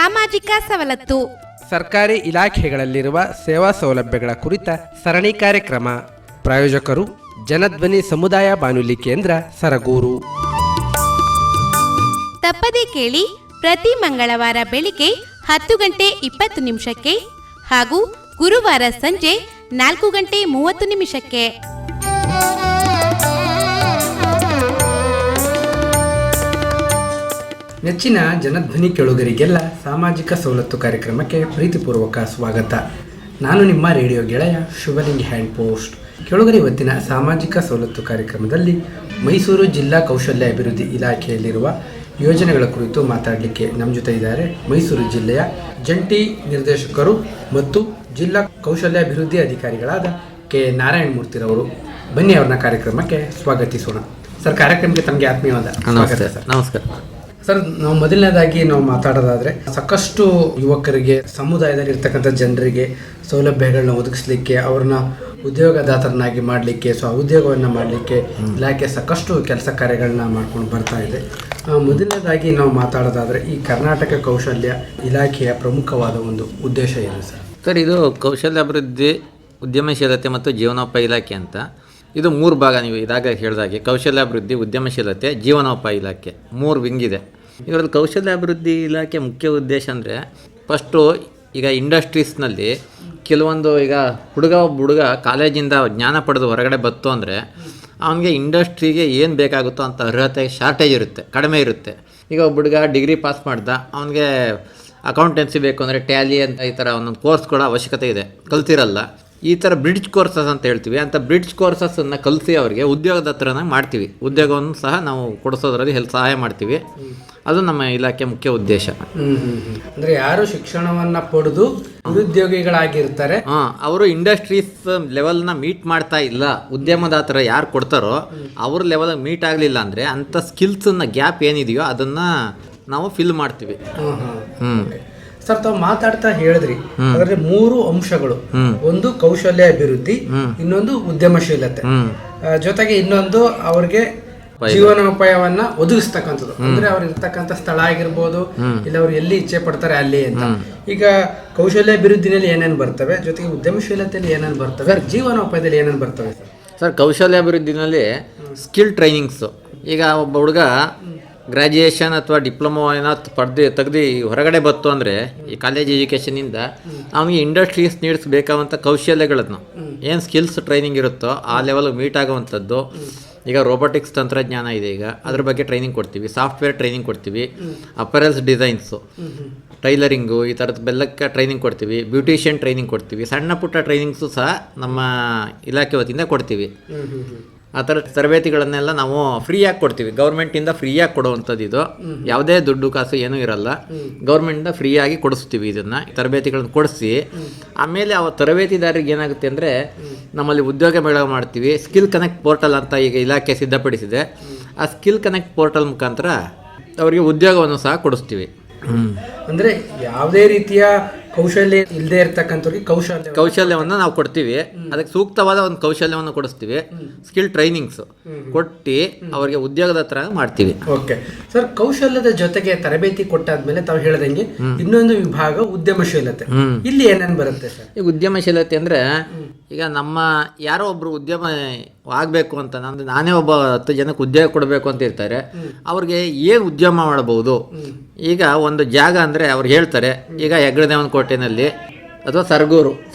ಸಾಮಾಜಿಕ ಸವಲತ್ತು. ಸರ್ಕಾರಿ ಇಲಾಖೆಗಳಲ್ಲಿರುವ ಸೇವಾ ಸೌಲಭ್ಯಗಳ ಕುರಿತ ಸರಣಿ ಕಾರ್ಯಕ್ರಮ. ಪ್ರಾಯೋಜಕರು ಜನಧ್ವನಿ ಸಮುದಾಯ ಬಾನುಲಿ ಕೇಂದ್ರ ಸರಗೂರು. ತಪ್ಪದೇ ಕೇಳಿ ಪ್ರತಿ ಮಂಗಳವಾರ ಬೆಳಿಗ್ಗೆ 10:20 ಹಾಗೂ ಗುರುವಾರ ಸಂಜೆ 4:30. ನೆಚ್ಚಿನ ಜನಧ್ವನಿ ಕೇಳುಗರಿಗೆಲ್ಲ ಸಾಮಾಜಿಕ ಸವಲತ್ತು ಕಾರ್ಯಕ್ರಮಕ್ಕೆ ಪ್ರೀತಿಪೂರ್ವಕ ಸ್ವಾಗತ. ನಾನು ನಿಮ್ಮ ರೇಡಿಯೋ ಗೆಳೆಯ ಶುಭಲಿಂಗ್ ಹ್ಯಾಂಡ್ ಪೋಸ್ಟ್. ಕೇಳುಗರಿ ಇವತ್ತಿನ ಸಾಮಾಜಿಕ ಸವಲತ್ತು ಕಾರ್ಯಕ್ರಮದಲ್ಲಿ ಮೈಸೂರು ಜಿಲ್ಲಾ ಕೌಶಲ್ಯ ಅಭಿವೃದ್ಧಿ ಇಲಾಖೆಯಲ್ಲಿರುವ ಯೋಜನೆಗಳ ಕುರಿತು ಮಾತಾಡಲಿಕ್ಕೆ ನಮ್ಮ ಜೊತೆ ಇದ್ದಾರೆ ಮೈಸೂರು ಜಿಲ್ಲೆಯ ಜಂಟಿ ನಿರ್ದೇಶಕರು ಮತ್ತು ಜಿಲ್ಲಾ ಕೌಶಲ್ಯ ಅಭಿವೃದ್ಧಿ ಅಧಿಕಾರಿಗಳಾದ ಕೆ ನಾರಾಯಣಮೂರ್ತಿರವರು. ಬನ್ನಿ ಅವ್ರನ್ನ ಕಾರ್ಯಕ್ರಮಕ್ಕೆ ಸ್ವಾಗತಿಸೋಣ. ಸರ್, ಕಾರ್ಯಕ್ರಮಕ್ಕೆ ತಮಗೆ ಆತ್ಮೀಯವಾದ ಸ್ವಾಗತ. ಸರ್, ನಮಸ್ಕಾರ. ಸರ್, ನಾವು ಮೊದಲನೇದಾಗಿ ನಾವು ಮಾತಾಡೋದಾದರೆ ಸಾಕಷ್ಟು ಯುವಕರಿಗೆ, ಸಮುದಾಯದಲ್ಲಿ ಇರ್ತಕ್ಕಂಥ ಜನರಿಗೆ ಸೌಲಭ್ಯಗಳನ್ನ ಒದಗಿಸ್ಲಿಕ್ಕೆ, ಅವ್ರನ್ನ ಉದ್ಯೋಗದಾತರನ್ನಾಗಿ ಮಾಡಲಿಕ್ಕೆ, ಉದ್ಯೋಗವನ್ನು ಮಾಡಲಿಕ್ಕೆ ಇಲಾಖೆ ಸಾಕಷ್ಟು ಕೆಲಸ ಕಾರ್ಯಗಳನ್ನ ಮಾಡ್ಕೊಂಡು ಬರ್ತಾ ಇದೆ. ಮೊದಲನೇದಾಗಿ ನಾವು ಮಾತಾಡೋದಾದರೆ ಈ ಕರ್ನಾಟಕ ಕೌಶಲ್ಯ ಇಲಾಖೆಯ ಪ್ರಮುಖವಾದ ಒಂದು ಉದ್ದೇಶ ಏನು ಸರ್? ಸರ್, ಇದು ಕೌಶಲ್ಯಾಭಿವೃದ್ಧಿ, ಉದ್ಯಮಶೀಲತೆ ಮತ್ತು ಜೀವನೋಪಾಯ ಇಲಾಖೆ ಅಂತ. ಇದು 3 ಭಾಗ. ನೀವು ಇದಾಗ ಹೇಳಿದಾಗೆ ಕೌಶಲ್ಯಾಭಿವೃದ್ಧಿ, ಉದ್ಯಮಶೀಲತೆ, ಜೀವನೋಪಾಯ ಇಲಾಖೆ 3 ವಿಂಗ್ ಇದೆ. ಇದರಲ್ಲಿ ಕೌಶಲ್ಯಾಭಿವೃದ್ಧಿ ಇಲಾಖೆ ಮುಖ್ಯ ಉದ್ದೇಶ ಅಂದರೆ, ಫಸ್ಟು ಈಗ ಇಂಡಸ್ಟ್ರೀಸ್ನಲ್ಲಿ ಕೆಲವೊಂದು, ಈಗ ಹುಡುಗ ಕಾಲೇಜಿಂದ ಜ್ಞಾನ ಪಡೆದು ಹೊರಗಡೆ ಬತ್ತು ಅಂದರೆ ಅವನಿಗೆ ಇಂಡಸ್ಟ್ರಿಗೆ ಏನು ಬೇಕಾಗುತ್ತೋ ಅಂತ ಅರ್ಹತೆ ಶಾರ್ಟೇಜ್ ಇರುತ್ತೆ, ಕಡಿಮೆ ಇರುತ್ತೆ. ಈಗ ಒಬ್ಬ ಹುಡುಗ ಡಿಗ್ರಿ ಪಾಸ್ ಮಾಡ್ದ, ಅವನಿಗೆ ಅಕೌಂಟೆನ್ಸಿ ಬೇಕು ಅಂದರೆ ಟ್ಯಾಲಿ ಅಂತ ಈ ಥರ ಒಂದೊಂದು ಕೋರ್ಸ್ಗಳ ಅವಶ್ಯಕತೆ ಇದೆ, ಕಲ್ತಿರಲ್ಲ. ಈ ಥರ ಬ್ರಿಡ್ಜ್ ಕೋರ್ಸಸ್ ಅಂತ ಹೇಳ್ತೀವಿ. ಅಂಥ ಬ್ರಿಡ್ಜ್ ಕೋರ್ಸಸ್ಸನ್ನು ಕಲಿಸಿ ಅವರಿಗೆ ಉದ್ಯೋಗದಾತರನ್ನ ಮಾಡ್ತೀವಿ. ಉದ್ಯೋಗವನ್ನು ಸಹ ನಾವು ಕೊಡಿಸೋದ್ರಲ್ಲಿ ಸಹಾಯ ಮಾಡ್ತೀವಿ. ಅದು ನಮ್ಮ ಇಲಾಖೆ ಮುಖ್ಯ ಉದ್ದೇಶ. ಅಂದರೆ ಯಾರು ಶಿಕ್ಷಣವನ್ನು ಪಡೆದು ನಿರುದ್ಯೋಗಿಗಳಾಗಿರ್ತಾರೆ, ಅವರು ಇಂಡಸ್ಟ್ರೀಸ್ ಲೆವೆಲ್ನ ಮೀಟ್ ಮಾಡ್ತಾ ಇಲ್ಲ, ಉದ್ಯಮದಾತರ ಯಾರು ಕೊಡ್ತಾರೋ ಅವ್ರ ಲೆವೆಲ್ ಮೀಟ್ ಆಗಲಿಲ್ಲ ಅಂದರೆ ಅಂಥ ಸ್ಕಿಲ್ಸನ್ನು ಗ್ಯಾಪ್ ಏನಿದೆಯೋ ಅದನ್ನು ನಾವು ಫಿಲ್ ಮಾಡ್ತೀವಿ. ಸರ್, ತಾವು ಮಾತಾಡ್ತಾ ಹೇಳಿದ್ರಿ ಅದರಲ್ಲಿ 3 ಅಂಶಗಳು. ಒಂದು ಕೌಶಲ್ಯ ಅಭಿವೃದ್ಧಿ, ಇನ್ನೊಂದು ಉದ್ಯಮಶೀಲತೆ, ಜೊತೆಗೆ ಇನ್ನೊಂದು ಅವ್ರಿಗೆ ಜೀವನೋಪಾಯವನ್ನ ಒದಗಿಸ್ತಕ್ಕಂಥದ್ದು. ಅಂದ್ರೆ ಅವ್ರು ಇರ್ತಕ್ಕಂಥ ಸ್ಥಳ ಆಗಿರ್ಬೋದು, ಇಲ್ಲ ಅವ್ರು ಎಲ್ಲಿ ಇಚ್ಛೆ ಪಡ್ತಾರೆ ಅಲ್ಲಿ ಅಂತ. ಈಗ ಕೌಶಲ್ಯ ಅಭಿವೃದ್ಧಿನಲ್ಲಿ ಏನೇನು ಬರ್ತವೆ, ಜೊತೆಗೆ ಉದ್ಯಮಶೀಲತೆಯಲ್ಲಿ ಏನೇನು ಬರ್ತವೆ, ಜೀವನೋಪಾಯದಲ್ಲಿ ಏನೇನು ಬರ್ತವೆ ಸರ್? ಸರ್, ಕೌಶಲ್ಯ ಅಭಿವೃದ್ಧಿನಲ್ಲಿ ಸ್ಕಿಲ್ ಟ್ರೈನಿಂಗ್ಸು. ಈಗ ಒಬ್ಬ ಹುಡುಗ ಗ್ರ್ಯಾಜುಯೇಷನ್ ಅಥವಾ ಡಿಪ್ಲೊಮೊ ಏನೋ ತೆಗೆದು ಹೊರಗಡೆ ಬತ್ತು ಅಂದರೆ ಈ ಕಾಲೇಜ್ ಎಜುಕೇಷನಿಂದ ಅವನಿಗೆ ಇಂಡಸ್ಟ್ರೀಸ್ ನೀಡ್ಸ್ ಬೇಕಾದಂಥ ಕೌಶಲ್ಯಗಳನ್ನು ಏನು ಸ್ಕಿಲ್ಸ್ ಟ್ರೈನಿಂಗ್ ಇರುತ್ತೋ ಆ ಲೆವೆಲ್ಗೆ ಮೀಟ್ ಆಗುವಂಥದ್ದು. ಈಗ ರೋಬೋಟಿಕ್ಸ್ ತಂತ್ರಜ್ಞಾನ ಇದೆ, ಈಗ ಅದ್ರ ಬಗ್ಗೆ ಟ್ರೈನಿಂಗ್ ಕೊಡ್ತೀವಿ. ಸಾಫ್ಟ್ವೇರ್ ಟ್ರೈನಿಂಗ್ ಕೊಡ್ತೀವಿ. ಅಪರೆಲ್ಸ್ ಡಿಸೈನ್ಸು, ಟೈಲರಿಂಗು, ಈ ಥರದ ಬೆಲ್ಲಕ್ಕೆ ಟ್ರೈನಿಂಗ್ ಕೊಡ್ತೀವಿ. ಬ್ಯೂಟಿಷಿಯನ್ ಟ್ರೈನಿಂಗ್ ಕೊಡ್ತೀವಿ. ಸಣ್ಣ ಪುಟ್ಟ ಟ್ರೈನಿಂಗ್ಸು ಸಹ ನಮ್ಮ ಇಲಾಖೆ ವತಿಯಿಂದ ಕೊಡ್ತೀವಿ. ಆ ಥರ ತರಬೇತಿಗಳನ್ನೆಲ್ಲ ನಾವು ಫ್ರೀಯಾಗಿ ಕೊಡ್ತೀವಿ. ಗೌರ್ಮೆಂಟಿಂದ ಫ್ರೀಯಾಗಿ ಕೊಡುವಂಥದ್ದು ಇದು. ಯಾವುದೇ ದುಡ್ಡು ಕಾಸು ಏನೂ ಇರಲ್ಲ, ಗೌರ್ಮೆಂಟಿಂದ ಫ್ರೀಯಾಗಿ ಕೊಡಿಸ್ತೀವಿ. ಇದನ್ನು ತರಬೇತಿಗಳನ್ನು ಕೊಡಿಸಿ ಆಮೇಲೆ ಆ ತರಬೇತಿದಾರರಿಗೆ ಏನಾಗುತ್ತೆ ಅಂದರೆ, ನಮ್ಮಲ್ಲಿ ಉದ್ಯೋಗ ಮೇಳ ಮಾಡ್ತೀವಿ. ಸ್ಕಿಲ್ ಕನೆಕ್ಟ್ ಪೋರ್ಟಲ್ ಅಂತ ಈಗ ಇಲಾಖೆ ಸಿದ್ಧಪಡಿಸಿದೆ. ಆ ಸ್ಕಿಲ್ ಕನೆಕ್ಟ್ ಪೋರ್ಟಲ್ ಮುಖಾಂತರ ಅವರಿಗೆ ಉದ್ಯೋಗವನ್ನು ಸಹ ಕೊಡಿಸ್ತೀವಿ. ಅಂದರೆ ಯಾವುದೇ ರೀತಿಯ ಕೌಶಲ್ಯ ಇಲ್ಲದೆ ಇರ್ತಕ್ಕಂಥವ್ರಿಗೆ ಕೌಶಲ್ಯವನ್ನು ನಾವು ಕೊಡ್ತೀವಿ. ಅದಕ್ಕೆ ಸೂಕ್ತವಾದ ಒಂದು ಕೌಶಲ್ಯವನ್ನು ಕೊಡಿಸ್ತೀವಿ. ಸ್ಕಿಲ್ ಟ್ರೈನಿಂಗ್ಸ್ ಕೊಟ್ಟು ಅವರಿಗೆ ಉದ್ಯೋಗದ ಹತ್ರ ಮಾಡ್ತೀವಿ. ಓಕೆ ಸರ್, ಕೌಶಲ್ಯದ ಜೊತೆಗೆ ತರಬೇತಿ ಕೊಟ್ಟಾದ್ಮೇಲೆ ತಾವು ಹೇಳ್ದಂಗೆ ಇನ್ನೊಂದು ವಿಭಾಗ ಉದ್ಯಮಶೀಲತೆ. ಇಲ್ಲಿ ಏನೇನು ಬರುತ್ತೆ ಸರ್? ಈ ಉದ್ಯಮಶೀಲತೆ ಅಂದರೆ, ಈಗ ನಮ್ಮ ಯಾರೋ ಒಬ್ರು ಉದ್ಯಮ ಆಗಬೇಕು ಅಂತ, ನಾನೇ ಒಬ್ಬ 10 ಜನಕ್ಕೆ ಉದ್ಯೋಗ ಕೊಡಬೇಕು ಅಂತ ಇರ್ತಾರೆ. ಅವ್ರಿಗೆ ಏನು ಉದ್ಯಮ ಮಾಡಬಹುದು? ಈಗ ಒಂದು ಜಾಗ ಅಂದರೆ ಅವ್ರು ಹೇಳ್ತಾರೆ, ಈಗ ಹೆಗ್ಗಡದೇವನ ಕೋಟೆನಲ್ಲಿ ಅಥವಾ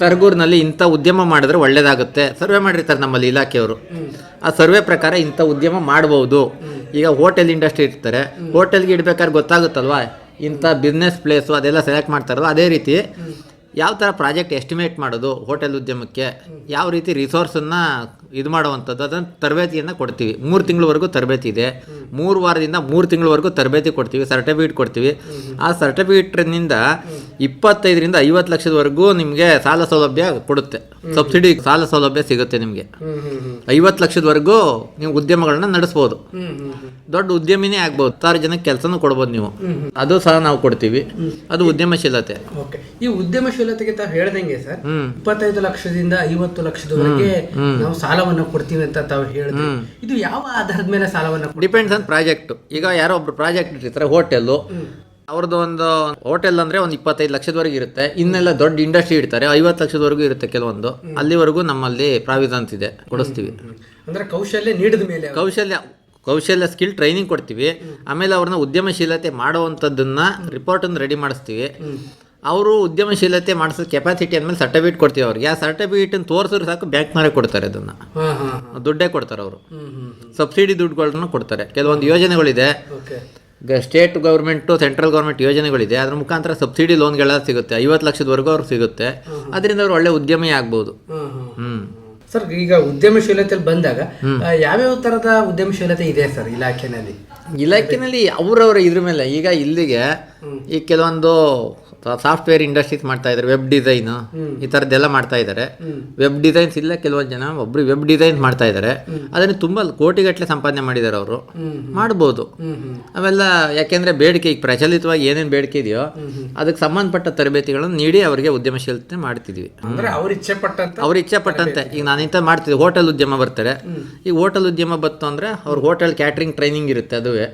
ಸರಗೂರಿನಲ್ಲಿ ಇಂಥ ಉದ್ಯಮ ಮಾಡಿದ್ರೆ ಒಳ್ಳೇದಾಗುತ್ತೆ. ಸರ್ವೆ ಮಾಡಿರ್ತಾರೆ ನಮ್ಮಲ್ಲಿ ಇಲಾಖೆಯವರು. ಆ ಸರ್ವೆ ಪ್ರಕಾರ ಇಂಥ ಉದ್ಯಮ ಮಾಡ್ಬೋದು. ಈಗ ಹೋಟೆಲ್ ಇಂಡಸ್ಟ್ರಿ ಇರ್ತಾರೆ, ಹೋಟೆಲ್ಗೆ ಇಡ್ಬೇಕಾದ್ರೆ ಗೊತ್ತಾಗುತ್ತಲ್ವ ಇಂಥ ಬಿಸ್ನೆಸ್ ಪ್ಲೇಸು ಅದೆಲ್ಲ ಸೆಲೆಕ್ಟ್ ಮಾಡ್ತಾರಲ್ಲ. ಅದೇ ರೀತಿ ಯಾವ ಥರ ಪ್ರಾಜೆಕ್ಟ್ ಎಸ್ಟಿಮೇಟ್ ಮಾಡೋದು ಹೋಟೆಲ್ ಉದ್ಯಮಕ್ಕೆ, ಯಾವ ರೀತಿ ರಿಸೋರ್ಸನ್ನು ಇದು ಮಾಡುವಂಥದ್ದು, ಅದನ್ನು ತರಬೇತಿಯನ್ನು ಕೊಡ್ತೀವಿ. 3 ತಿಂಗಳವರೆಗೂ ತರಬೇತಿ ಇದೆ. 3 ವಾರದಿಂದ 3 ತಿಂಗಳವರೆಗೂ ತರಬೇತಿ ಕೊಡ್ತೀವಿ, ಸರ್ಟಿಫಿಕೇಟ್ ಕೊಡ್ತೀವಿ. ಆ ಸರ್ಟಿಫಿಕೇಟ್ನಿಂದ 25ರಿಂದ 50 ಲಕ್ಷದವರೆಗೂ ನಿಮಗೆ ಸಾಲ ಸೌಲಭ್ಯ ಕೊಡುತ್ತೆ. ಸಬ್ಸಿಡಿ ಸಾಲ ಸೌಲಭ್ಯ ಸಿಗುತ್ತೆ ನಿಮಗೆ. 50 ಲಕ್ಷದವರೆಗೂ ನೀವು ಉದ್ಯಮಗಳನ್ನ ನಡೆಸ್ಬೋದು. ದೊಡ್ಡ ಉದ್ಯಮಿನೇ ಆಗ್ಬೋದು. 6 ಜನಕ್ಕೆ ಕೆಲಸನೂ ಕೊಡ್ಬೋದು ನೀವು. ಅದು ಸಹ ನಾವು ಕೊಡ್ತೀವಿ. ಅದು ಉದ್ಯಮಶೀಲತೆ. ಈ ಉದ್ಯಮಶೀಲತೆಗೆ ತಾವು ಹೇಳ್ದಂಗೆ ಸರ್, 25 ಲಕ್ಷದಿಂದ 50 ಲಕ್ಷದವರೆಗೆ ನಾವು ಸಾಲವನ್ನು ಕೊಡ್ತೀವಿ ಅಂತ ತಾವು ಹೇಳಿದ್ರಿ. ಇದು ಯಾವ ಆಧಾರದ ಮೇಲೆ ಸಾಲವನ್ನು? Depends on project. ಈಗ ಯಾರೋ ಒಬ್ರು ಪ್ರಾಜೆಕ್ಟ್ ಇರ್ತಾರೆ, ಹೋಟೆಲ್ಲು ಅವ್ರದ್ದು ಒಂದು ಹೋಟೆಲ್ ಅಂದರೆ ಒಂದು 25 ಲಕ್ಷದವರೆಗೂ ಇರುತ್ತೆ. ಇನ್ನೆಲ್ಲ ದೊಡ್ಡ ಇಂಡಸ್ಟ್ರಿ ಇಡ್ತಾರೆ, 50 ಲಕ್ಷದವರೆಗೂ ಇರುತ್ತೆ ಕೆಲವೊಂದು. ಅಲ್ಲಿವರೆಗೂ ನಮ್ಮಲ್ಲಿ ಪ್ರಾವಿಧಾನ್ಸ್ ಇದೆ, ಕೊಡಿಸ್ತೀವಿ. ಅಂದ್ರೆ ಕೌಶಲ್ಯ ನೀಡಿದ ಮೇಲೆ ಕೌಶಲ್ಯ ಸ್ಕಿಲ್ ಟ್ರೈನಿಂಗ್ ಕೊಡ್ತೀವಿ. ಆಮೇಲೆ ಅವ್ರನ್ನ ಉದ್ಯಮಶೀಲತೆ ಮಾಡುವಂಥದ್ದನ್ನ ರಿಪೋರ್ಟನ್ನು ರೆಡಿ ಮಾಡಿಸ್ತೀವಿ. ಅವರು ಉದ್ಯಮಶೀಲತೆ ಮಾಡಿಸೋ ಕೆಪಾಸಿಟಿ ಅಂದಮೇಲೆ ಸರ್ಟಿಫಿಕೇಟ್ ಕೊಡ್ತೀವಿ ಅವ್ರಿಗೆ. ಆ ಸರ್ಟಿಫಿಕೇಟನ್ನು ತೋರಿಸಿದ್ರೆ ಸಾಕು, ಬ್ಯಾಂಕ್ನವರೇ ಕೊಡ್ತಾರೆ, ಅದನ್ನು ದುಡ್ಡೇ ಕೊಡ್ತಾರೆ ಅವರು. ಸಬ್ಸಿಡಿ ದುಡ್ಡುಗಳನ್ನ ಕೊಡ್ತಾರೆ. ಕೆಲವೊಂದು ಯೋಜನೆಗಳಿದೆ, ಸ್ಟೇಟ್ ಗೌರ್ಮೆಂಟು ಸೆಂಟ್ರಲ್ ಗೌರ್ಮೆಂಟ್ ಯೋಜನೆಗಳಿದೆ, ಅದ್ರ ಮುಖಾಂತರ ಸಬ್ಸಿಡಿ ಲೋನ್ಗಳೆಲ್ಲ ಸಿಗುತ್ತೆ. 50 ಲಕ್ಷದವರೆಗೂ ಅವ್ರಿಗೆ ಸಿಗುತ್ತೆ. ಅದರಿಂದ ಅವ್ರು ಒಳ್ಳೆ ಉದ್ಯಮಿ ಆಗ್ಬೋದು. ಸರ್, ಈಗ ಉದ್ಯಮಶೀಲತೆಯಲ್ಲಿ ಬಂದಾಗ ಯಾವ್ಯಾವ ತರದ ಉದ್ಯಮಶೀಲತೆ ಇದೆ ಸರ್ ಇಲಾಖೆನಲ್ಲಿ? ಅವರವರ ಇದ್ರ ಮೇಲೆ ಈಗ ಇಲ್ಲಿಗೆ ಈ ಕೆಲವೊಂದು ಸಾಫ್ಟ್ವೇರ್ ಇಂಡಸ್ಟ್ರೀಸ್ ಮಾಡ್ತಾ ಇದ್ದಾರೆ, ವೆಬ್ ಡಿಸೈನ್ ಈ ಥರದ್ದೆಲ್ಲ ಮಾಡ್ತಾ ಇದ್ದಾರೆ. ವೆಬ್ ಡಿಸೈನ್ಸ್ ಇಲ್ಲ, ಕೆಲವೊಂದು ಜನ ಒಬ್ರು ವೆಬ್ ಡಿಸೈನ್ ಮಾಡ್ತಾ ಇದ್ದಾರೆ. ಅದನ್ನು ತುಂಬ ಕೋಟಿಗಟ್ಟಲೆ ಸಂಪಾದನೆ ಮಾಡಿದ್ದಾರೆ ಅವರು. ಮಾಡ್ಬೋದು ಅವೆಲ್ಲ, ಯಾಕೆಂದ್ರೆ ಬೇಡಿಕೆ ಈಗ ಪ್ರಚಲಿತವಾಗಿ ಏನೇನು ಬೇಡಿಕೆ ಇದೆಯೋ ಅದಕ್ಕೆ ಸಂಬಂಧಪಟ್ಟ ತರಬೇತಿಗಳನ್ನು ನೀಡಿ ಅವರಿಗೆ ಉದ್ಯಮಶೀಲತೆ ಮಾಡ್ತಿದ್ವಿ. ಅವ್ರ ಇಚ್ಛೆ ಪಟ್ಟಂತೆ. ಈಗ ನಾನು ಇಂಥ ಮಾಡ್ತಿದ್ದೆ, ಹೋಟೆಲ್ ಉದ್ಯಮ ಬರ್ತಾರೆ. ಈಗ ಹೋಟೆಲ್ ಉದ್ಯಮ ಬಂತು ಅಂದ್ರೆ ಅವ್ರ ಹೋಟೆಲ್ ಕ್ಯಾಟ್ರಿಂಗ್ ಟ್ರೈನಿಂಗ್ ಇರುತ್ತೆ, ಅದುವೇ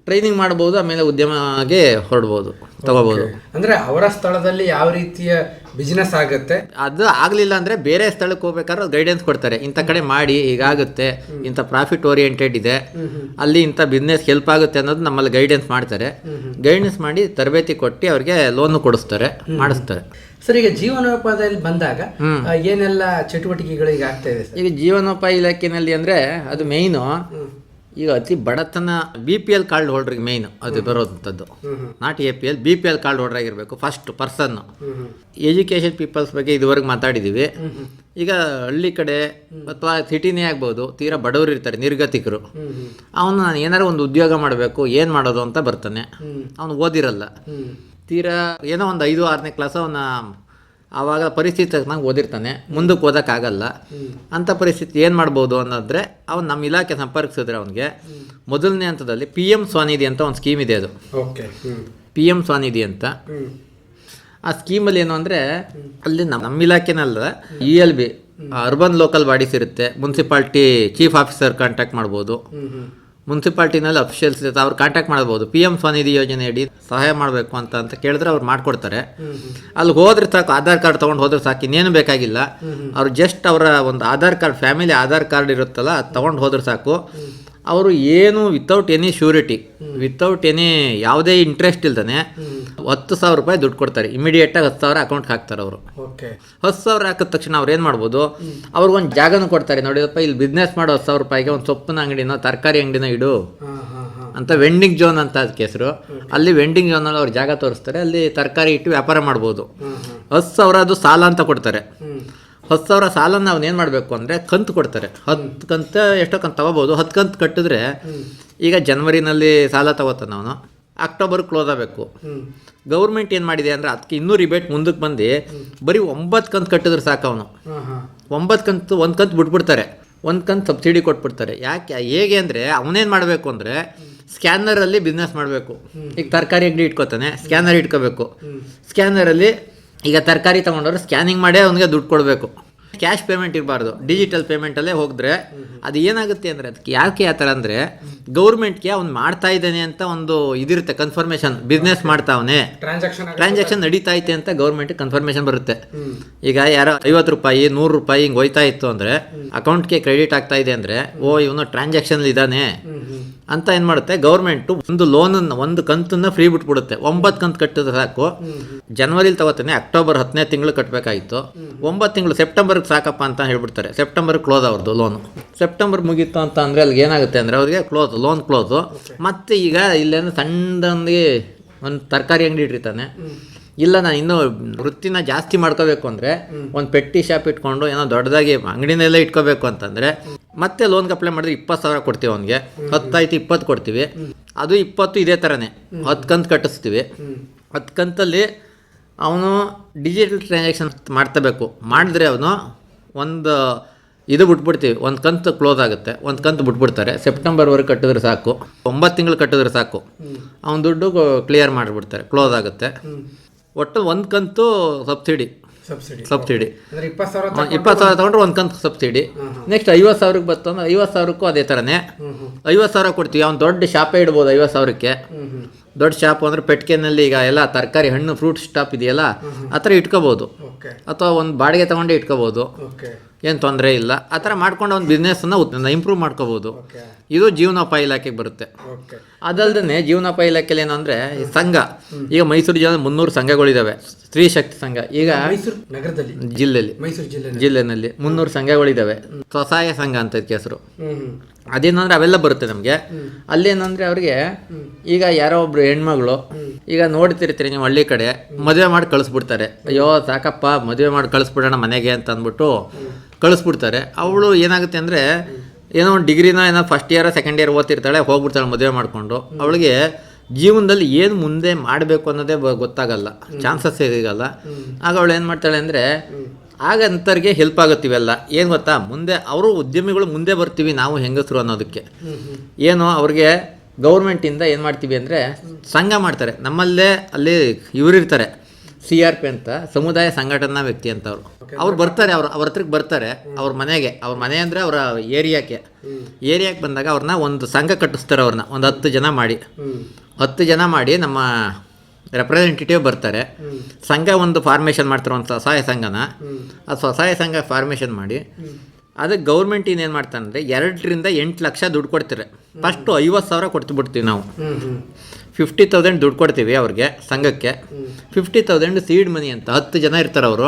ಟ್ರೈನಿಂಗ್ ಮಾಡ್ಬೋದು. ಆಮೇಲೆ ಉದ್ಯಮಕ್ಕೆ ಹೊರಡ್ಬೋದು, ತಗೋಬಹುದು. ಅಂದ್ರೆ ಅವರ ಸ್ಥಳದಲ್ಲಿ ಯಾವ ರೀತಿಯ ಬಿಸಿನೆಸ್ ಆಗುತ್ತೆ, ಅದು ಆಗ್ಲಿಲ್ಲ ಅಂದ್ರೆ ಬೇರೆ ಸ್ಥಳಕ್ಕೆ ಹೋಗ್ಬೇಕಾದ್ರೆ ಗೈಡೆನ್ಸ್ ಕೊಡ್ತಾರೆ. ಇಂಥ ಕಡೆ ಮಾಡಿ ಹೀಗಾಗುತ್ತೆ, ಇಂಥ ಪ್ರಾಫಿಟ್ ಓರಿಯೆಂಟೆಡ್ ಇದೆ, ಅಲ್ಲಿ ಇಂಥ ಬಿಸ್ನೆಸ್ ಹೆಲ್ಪ್ ಆಗುತ್ತೆ ಅನ್ನೋದು ನಮ್ಮಲ್ಲಿ ಗೈಡೆನ್ಸ್ ಮಾಡ್ತಾರೆ. ಗೈಡೆನ್ಸ್ ಮಾಡಿ ತರಬೇತಿ ಕೊಟ್ಟು ಅವ್ರಿಗೆ ಲೋನ್ ಕೊಡಿಸ್ತಾರೆ, ಮಾಡಿಸ್ತಾರೆ. ಸರ್, ಈಗ ಜೀವನೋಪಾಯದಲ್ಲಿ ಬಂದಾಗ ಏನೆಲ್ಲ ಚಟುವಟಿಕೆಗಳು ಈಗ ಆಗ್ತಾ ಇದೆ? ಈಗ ಜೀವನೋಪಾಯ ಇಲಾಖೆನಲ್ಲಿ ಅಂದ್ರೆ ಅದು ಮೇಯ್ನು ಈಗ ಅತಿ ಬಡತನ BPL ಕಾರ್ಡ್ ಹೋಲ್ಡ್ರಿಗೆ ಮೇಯ್ನು ಅದು ಬರೋದಂಥದ್ದು. Not APL, BPL card holder ಆಗಿರಬೇಕು ಫಸ್ಟ್ ಪರ್ಸನ್. ಎಜುಕೇಷನ್ ಪೀಪಲ್ಸ್ ಬಗ್ಗೆ ಇದುವರೆಗೆ ಮಾತಾಡಿದ್ದೀವಿ. ಈಗ ಹಳ್ಳಿ ಕಡೆ ಅಥವಾ ಸಿಟಿನೇ ಆಗ್ಬೋದು, ತೀರಾ ಬಡವರು ಇರ್ತಾರೆ, ನಿರ್ಗತಿಕರು. ಅವನು ನಾನು ಏನಾರು ಒಂದು ಉದ್ಯೋಗ ಮಾಡಬೇಕು, ಏನು ಮಾಡೋದು ಅಂತ ಬರ್ತಾನೆ. ಅವನು ಓದಿರಲ್ಲ, ತೀರಾ ಏನೋ ಒಂದು 5-6ನೇ ಕ್ಲಾಸ್ ಅವನ ಆವಾಗ ಪರಿಸ್ಥಿತಿ ತಕ್ಕಂಗೆ ಓದಿರ್ತಾನೆ, ಮುಂದಕ್ಕೆ ಓದೋಕ್ಕಾಗಲ್ಲ. ಅಂಥ ಪರಿಸ್ಥಿತಿ ಏನು ಮಾಡ್ಬೋದು ಅನ್ನೋದ್ರೆ ಅವ್ನು ನಮ್ಮ ಇಲಾಖೆ ಸಂಪರ್ಕಿಸಿದ್ರೆ ಅವನಿಗೆ ಮೊದಲನೇ ಹಂತದಲ್ಲಿ PM ಸ್ವನಿಧಿ ಅಂತ ಒಂದು ಸ್ಕೀಮ್ ಇದೆ. ಅದು PM ಸ್ವನಿಧಿ ಅಂತ. ಆ ಸ್ಕೀಮಲ್ಲಿ ಏನು ಅಂದರೆ ಅಲ್ಲಿ ನಮ್ಮ ಇಲಾಖೆನಲ್ಲ, ELB ಅರ್ಬನ್ ಲೋಕಲ್ ಬಾಡೀಸ್ ಇರುತ್ತೆ, ಮುನ್ಸಿಪಾಲ್ಟಿ ಚೀಫ್ ಆಫೀಸರ್ ಕಾಂಟ್ಯಾಕ್ಟ್ ಮಾಡ್ಬೋದು. ಮುನ್ಸಿಪಾಲ್ಟಿನಲ್ಲಿ ಅಫಿಷಿಯಲ್ಸ್ ಇರುತ್ತೆ, ಅವ್ರು ಕಾಂಟ್ಯಾಕ್ಟ್ ಮಾಡ್ಬೋದು. PM ಸ್ವನಿಧಿ ಯೋಜನೆ ಅಡಿ ಸಹಾಯ ಮಾಡಬೇಕು ಅಂತ ಕೇಳಿದ್ರೆ ಅವ್ರು ಮಾಡಿಕೊಡ್ತಾರೆ. ಅಲ್ಲಿ ಹೋದ್ರೆ ಸಾಕು, ಆಧಾರ್ ಕಾರ್ಡ್ ತೊಗೊಂಡು ಹೋದ್ರೆ ಸಾಕು, ಇನ್ನೇನು ಬೇಕಾಗಿಲ್ಲ. ಅವ್ರು ಜಸ್ಟ್ ಅವರ ಒಂದು Aadhaar card, family Aadhaar card ಇರುತ್ತಲ್ಲ, ಅದು ತೊಗೊಂಡು ಹೋದ್ರೆ ಸಾಕು. ಅವರು ಏನು without any surety, without any ಯಾವುದೇ ಇಂಟ್ರೆಸ್ಟ್ ಇಲ್ದೇ 10,000 ರೂಪಾಯಿ ದುಡ್ಡು ಕೊಡ್ತಾರೆ. ಇಮಿಡಿಯೇಟಾಗಿ 10,000 ಅಕೌಂಟ್ಗೆ ಹಾಕ್ತಾರೆ ಅವರು. 10,000 ಹಾಕಿದ ತಕ್ಷಣ ಅವ್ರು ಏನು ಮಾಡ್ಬೋದು, ಅವ್ರಿಗೊಂದು ಜಾಗನೂ ಕೊಡ್ತಾರೆ. ನೋಡಿದಪ್ಪ, ಇಲ್ಲಿ ಬಿಸ್ನೆಸ್ ಮಾಡೋ 10,000 ರೂಪಾಯಿಗೆ ಒಂದು ಸೊಪ್ಪಿನ ಅಂಗಡಿನೋ ತರಕಾರಿ ಅಂಗಡಿನೋ ಇಡು ಅಂತ ವೆಂಡಿಂಗ್ ಝೋನ್ ಅಂತ ಅದಕ್ಕೆ ಹೆಸರು. ಅಲ್ಲಿ ವೆಂಡಿಂಗ್ ಝೋನಲ್ಲಿ ಅವ್ರು ಜಾಗ ತೋರಿಸ್ತಾರೆ, ಅಲ್ಲಿ ತರಕಾರಿ ಇಟ್ಟು ವ್ಯಾಪಾರ ಮಾಡ್ಬೋದು. 10,000 ಅದು ಸಾಲ ಅಂತ ಕೊಡ್ತಾರೆ. 10,000 ಸಾಲನ ಅವ್ನು ಏನು ಮಾಡಬೇಕು ಅಂದರೆ ಕಂತು ಕೊಡ್ತಾರೆ. 10 ಕಂತು ಎಷ್ಟೋ ಕಂತು ತಗೋಬೋದು. 10 ಕಂತು ಕಟ್ಟಿದ್ರೆ ಈಗ ಜನವರಿನಲ್ಲಿ ಸಾಲ ತಗೋತಾನೆ ಅವನು, ಅಕ್ಟೋಬರ್ ಕ್ಲೋಸ್ ಆಗಬೇಕು. ಗೌರ್ಮೆಂಟ್ ಏನು ಮಾಡಿದೆ ಅಂದರೆ ಅದಕ್ಕೆ ಇನ್ನೂ ರಿಬೇಟ್ ಮುಂದಕ್ಕೆ ಬಂದು ಬರೀ 9 ಕಂತು ಕಟ್ಟಿದ್ರೆ ಸಾಕು. ಅವನು 9 ಕಂತು, 1 ಕಂತು ಬಿಟ್ಬಿಡ್ತಾರೆ, 1 ಕಂತು ಸಬ್ಸಿಡಿ ಕೊಟ್ಬಿಡ್ತಾರೆ. ಯಾಕೆ ಹೇಗೆ ಅಂದರೆ ಅವನೇನು ಮಾಡಬೇಕು ಅಂದರೆ ಸ್ಕ್ಯಾನರಲ್ಲಿ ಬಿಸ್ನೆಸ್ ಮಾಡಬೇಕು. ಈಗ ತರಕಾರಿ ಅಂಗಡಿ ಇಟ್ಕೋತಾನೆ, ಸ್ಕ್ಯಾನರ್ ಇಟ್ಕೋಬೇಕು. ಸ್ಕ್ಯಾನರಲ್ಲಿ ಈಗ ತರಕಾರಿ ತೊಗೊಂಡವ್ರು ಸ್ಕ್ಯಾನಿಂಗ್ ಮಾಡೇ ಅವನಿಗೆ ದುಡ್ಡು ಕೊಡಬೇಕು. ಕ್ಯಾಶ್ ಪೇಮೆಂಟ್ ಇರಬಾರ್ದು, ಡಿಜಿಟಲ್ ಪೇಮೆಂಟಲ್ಲೇ ಹೋಗಿದ್ರೆ ಅದು ಏನಾಗುತ್ತೆ ಅಂದರೆ, ಅದಕ್ಕೆ ಯಾಕೆ ಆ ಥರ ಅಂದರೆ ಗೌರ್ಮೆಂಟ್ಗೆ ಅವ್ನು ಮಾಡ್ತಾ ಇದ್ದಾನೆ ಅಂತ ಒಂದು ಇದಿರುತ್ತೆ, ಕನ್ಫರ್ಮೇಷನ್. ಬಿಸ್ನೆಸ್ ಮಾಡ್ತಾವನೆ, ಟ್ರಾನ್ಸಾಕ್ಷನ್ ನಡೀತಾ ಐತೆ ಅಂತ ಗೌರ್ಮೆಂಟ್ಗೆ ಕನ್ಫರ್ಮೇಷನ್ ಬರುತ್ತೆ. ಈಗ ಯಾರೋ 50 ರೂಪಾಯಿ 100 ರೂಪಾಯಿ ಹಿಂಗೆ ಹೋಯ್ತಾ ಇತ್ತು ಅಂದರೆ ಅಕೌಂಟ್ಗೆ ಕ್ರೆಡಿಟ್ ಆಗ್ತಾ ಇದೆ ಅಂದರೆ, ಓ ಇವನು ಟ್ರಾನ್ಸಾಕ್ಷನ್ ಇದ್ದಾನೆ ಅಂತ ಏನು ಮಾಡುತ್ತೆ ಗೌರ್ಮೆಂಟು, ಒಂದು ಲೋನನ್ನು, ಒಂದು ಕಂತನ್ನು ಫ್ರೀ ಬಿಟ್ಬಿಡುತ್ತೆ. 9 ಕಂತು ಕಟ್ಟಿದ್ರೆ ಸಾಕು. ಜನವರಿಲಿ ತಗೋತಾನೆ, ಅಕ್ಟೋಬರ್ 10ನೇ ತಿಂಗಳು ಕಟ್ಟಬೇಕಾಗಿತ್ತು, 9 ತಿಂಗಳು ಸೆಪ್ಟೆಂಬರ್ಗೆ ಸಾಕಪ್ಪ ಅಂತ ಹೇಳ್ಬಿಡ್ತಾರೆ. ಸೆಪ್ಟೆಂಬರ್ ಕ್ಲೋಸ್ ಅವ್ರದ್ದು ಲೋನು. ಸೆಪ್ಟೆಂಬರ್ ಮುಗೀತು ಅಂತ ಅಂದರೆ ಅಲ್ಲಿಗೆ ಏನಾಗುತ್ತೆ ಅಂದರೆ ಅವ್ರಿಗೆ ಲೋನ್ ಕ್ಲೋಸು. ಮತ್ತು ಈಗ ಇಲ್ಲೇನು ಸಣ್ಣದೊಂದಿಗೆ ಒಂದು ತರಕಾರಿ ಅಂಗಡಿ ಇಟ್ಟಿರ್ತಾನೆ, ಇಲ್ಲ ನಾನು ಇನ್ನೂ ವೃತ್ತಿನ ಜಾಸ್ತಿ ಮಾಡ್ಕೋಬೇಕು ಅಂದರೆ ಒಂದು ಪೆಟ್ಟಿ ಶಾಪ್ ಇಟ್ಕೊಂಡು ಏನೋ ದೊಡ್ಡದಾಗಿ ಅಂಗಡಿನೆಲ್ಲ ಇಟ್ಕೋಬೇಕು ಅಂತಂದರೆ ಮತ್ತೆ ಲೋನ್ಗೆ ಅಪ್ಲೈ ಮಾಡಿದ್ರೆ 20,000 ಕೊಡ್ತೀವಿ ಅವನಿಗೆ. 10 ಆಯ್ತು 20 ಕೊಡ್ತೀವಿ. ಅದು 20 ಇದೇ ಥರನೇ 10 ಕಂತು ಕಟ್ಟಿಸ್ತೀವಿ. 10 ಕಂತಲ್ಲಿ ಅವನು ಡಿಜಿಟಲ್ ಟ್ರಾನ್ಸಾಕ್ಷನ್ ಮಾಡ್ತಬೇಕು. ಮಾಡಿದ್ರೆ ಅವನು ಒಂದು ಇದು ಬಿಟ್ಬಿಡ್ತೀವಿ, 1 ಕಂತು ಕ್ಲೋಸ್ ಆಗುತ್ತೆ, 1 ಕಂತು ಬಿಟ್ಬಿಡ್ತಾರೆ. ಸೆಪ್ಟೆಂಬರ್ವರೆಗೆ ಕಟ್ಟಿದ್ರೆ ಸಾಕು, 9 ತಿಂಗಳು ಕಟ್ಟಿದ್ರೆ ಸಾಕು, ಅವನ ದುಡ್ಡು ಕ್ಲಿಯರ್ ಮಾಡಿಬಿಡ್ತಾರೆ, ಕ್ಲೋಸ್ ಆಗುತ್ತೆ. ಒಟ್ಟು 1 ಕಂತು ಸಬ್ಸಿಡಿ ಸಬ್ಸಿಡಿ ಅಂದ್ರೆ 20,000 20,000 ತಗೊಂಡ್ರೆ ಒಂದು ಕಂತು ಸಬ್ಸಿಡಿ. ನೆಕ್ಸ್ಟ್ 50,000ಕ್ಕೆ ಬರ್ತಂದ್ರೆ 50,000ಕ್ಕೂ ಅದೇ ಥರನೇ 50,000 ಕೊಡ್ತೀವಿ. ಅವ್ನು ದೊಡ್ಡ ಶಾಪೇ ಇಡ್ಬೋದು 50,000ಕ್ಕೆ. ದೊಡ್ಡ ಶಾಪ್ ಅಂದರೆ ಪೆಟ್ಟಿಗೆನಲ್ಲಿ ಈಗ ಎಲ್ಲ ತರಕಾರಿ ಹಣ್ಣು ಫ್ರೂಟ್ ಸ್ಟಾಪ್ ಇದೆಯಲ್ಲ ಆ ಥರ ಇಟ್ಕೋಬೋದು, ಅಥವಾ ಒಂದು ಬಾಡಿಗೆ ತೊಗೊಂಡೇ ಇಟ್ಕೋಬೋದು, ಏನು ತೊಂದರೆ ಇಲ್ಲ. ಆ ಥರ ಮಾಡ್ಕೊಂಡು ಒಂದು ಬಿಸ್ನೆಸ್ಸನ್ನು ಇಂಪ್ರೂವ್ ಮಾಡ್ಕೋಬೋದು. ಇದು ಜೀವನೋಪಾಯ ಇಲಾಖೆಗೆ ಬರುತ್ತೆ. ಅದಲ್ಲದೆ ಜೀವನೋಪಾಯ ಇಲಾಖೆಯಲ್ಲಿ ಏನಂದರೆ ಸಂಘ, ಈಗ ಮೈಸೂರು ಜಿಲ್ಲೆ 300 ಸಂಘಗಳಿದ್ದಾವೆ, ಸ್ತ್ರೀ ಶಕ್ತಿ ಸಂಘ. ಈಗ ಜಿಲ್ಲೆನಲ್ಲಿ 300 ಸಂಘಗಳಿದ್ದಾವೆ. ಸ್ವಸಹಾಯ ಸಂಘ ಅಂತ ಇದಕ್ಕೆ ಹೆಸರು. ಅದೇನಂದ್ರೆ ಅವೆಲ್ಲ ಬರುತ್ತೆ ನಮಗೆ. ಅಲ್ಲೇನಂದ್ರೆ ಅವ್ರಿಗೆ ಈಗ ಯಾರೋ ಒಬ್ರು ಹೆಣ್ಮಗಳು ಈಗ ನೋಡ್ತಿರ್ತೀರಿ ನೀವು ಹಳ್ಳಿ ಕಡೆ, ಮದುವೆ ಮಾಡಿ ಕಳಿಸ್ಬಿಡ್ತಾರೆ. ಅಯ್ಯೋ ಸಾಕಪ್ಪ ಮದುವೆ ಮಾಡಿ ಕಳಿಸ್ಬಿಡೋಣ ಮನೆಗೆ ಅಂತ ಅಂದ್ಬಿಟ್ಟು ಕಳಿಸ್ಬಿಡ್ತಾರೆ. ಅವಳು ಏನಾಗುತ್ತೆ ಅಂದರೆ ಏನೋ ಒಂದು ಡಿಗ್ರಿನ ಏನೋ ಫಸ್ಟ್ ಇಯರ್ ಸೆಕೆಂಡ್ ಇಯರ್ ಓದ್ತಿರ್ತಾಳೆ, ಹೋಗ್ಬಿಡ್ತಾಳೆ ಮದುವೆ ಮಾಡಿಕೊಂಡು. ಅವಳಿಗೆ ಜೀವನದಲ್ಲಿ ಏನು ಮುಂದೆ ಮಾಡಬೇಕು ಅನ್ನೋದೇ ಗೊತ್ತಾಗಲ್ಲ, ಚಾನ್ಸಸ್ ಸಿಗಲ್ಲ. ಆಗ ಅವಳು ಏನು ಮಾಡ್ತಾಳೆ ಅಂದರೆ ಆಗ ಅಂಥವ್ರಿಗೆ ಹೆಲ್ಪ್ ಆಗುತ್ತೀವೆಲ್ಲ. ಏನು ಗೊತ್ತಾ, ಮುಂದೆ ಅವರು ಉದ್ಯಮಿಗಳು ಮುಂದೆ ಬರ್ತೀವಿ ನಾವು ಹೆಂಗಸರು ಅನ್ನೋದಕ್ಕೆ. ಏನು ಅವ್ರಿಗೆ ಗೌರ್ಮೆಂಟಿಂದ ಏನು ಮಾಡ್ತೀವಿ ಅಂದರೆ ಸಂಘ ಮಾಡ್ತಾರೆ. ನಮ್ಮಲ್ಲೇ ಅಲ್ಲಿ ಇವರಿರ್ತಾರೆ CRP ಅಂತ, ಸಮುದಾಯ ಸಂಘಟನಾ ವ್ಯಕ್ತಿ ಅಂತ. ಅವ್ರು ಬರ್ತಾರೆ, ಅವ್ರ ಹತ್ರಕ್ಕೆ ಬರ್ತಾರೆ, ಅವ್ರ ಮನೆ ಅಂದರೆ ಅವರ ಏರಿಯಾಕ್ಕೆ ಬಂದಾಗ ಅವ್ರನ್ನ ಒಂದು ಸಂಘ ಕಟ್ಟಿಸ್ತಾರೆ. ಅವ್ರನ್ನ ಒಂದು 10 ಜನ ಮಾಡಿ ನಮ್ಮ ರೆಪ್ರೆಸೆಂಟೇಟಿವ್ ಬರ್ತಾರೆ. ಸಂಘ ಒಂದು ಫಾರ್ಮೇಷನ್ ಮಾಡ್ತಾರೆ, ಒಂದು ಸ್ವಸಹಾಯ ಸಂಘನ. ಆ ಸ್ವಸಹಾಯ ಸಂಘ ಫಾರ್ಮೇಷನ್ ಮಾಡಿ ಅದಕ್ಕೆ ಗೌರ್ಮೆಂಟ್ ಇನ್ನೇನು ಮಾಡ್ತಾನೆ ಅಂದರೆ 2 ರಿಂದ 8 ಲಕ್ಷ ದುಡ್ಡು ಕೊಡ್ತಾರೆ. ಫಸ್ಟು 50,000 ಕೊಡ್ತಿಬಿಡ್ತೀವಿ ನಾವು. 50,000 ದುಡ್ಡು ಕೊಡ್ತೀವಿ ಅವ್ರಿಗೆ ಸಂಘಕ್ಕೆ. 50,000 ಸೀಡ್ ಮನಿ ಅಂತ. 10 ಜನ ಇರ್ತಾರೆ ಅವರು.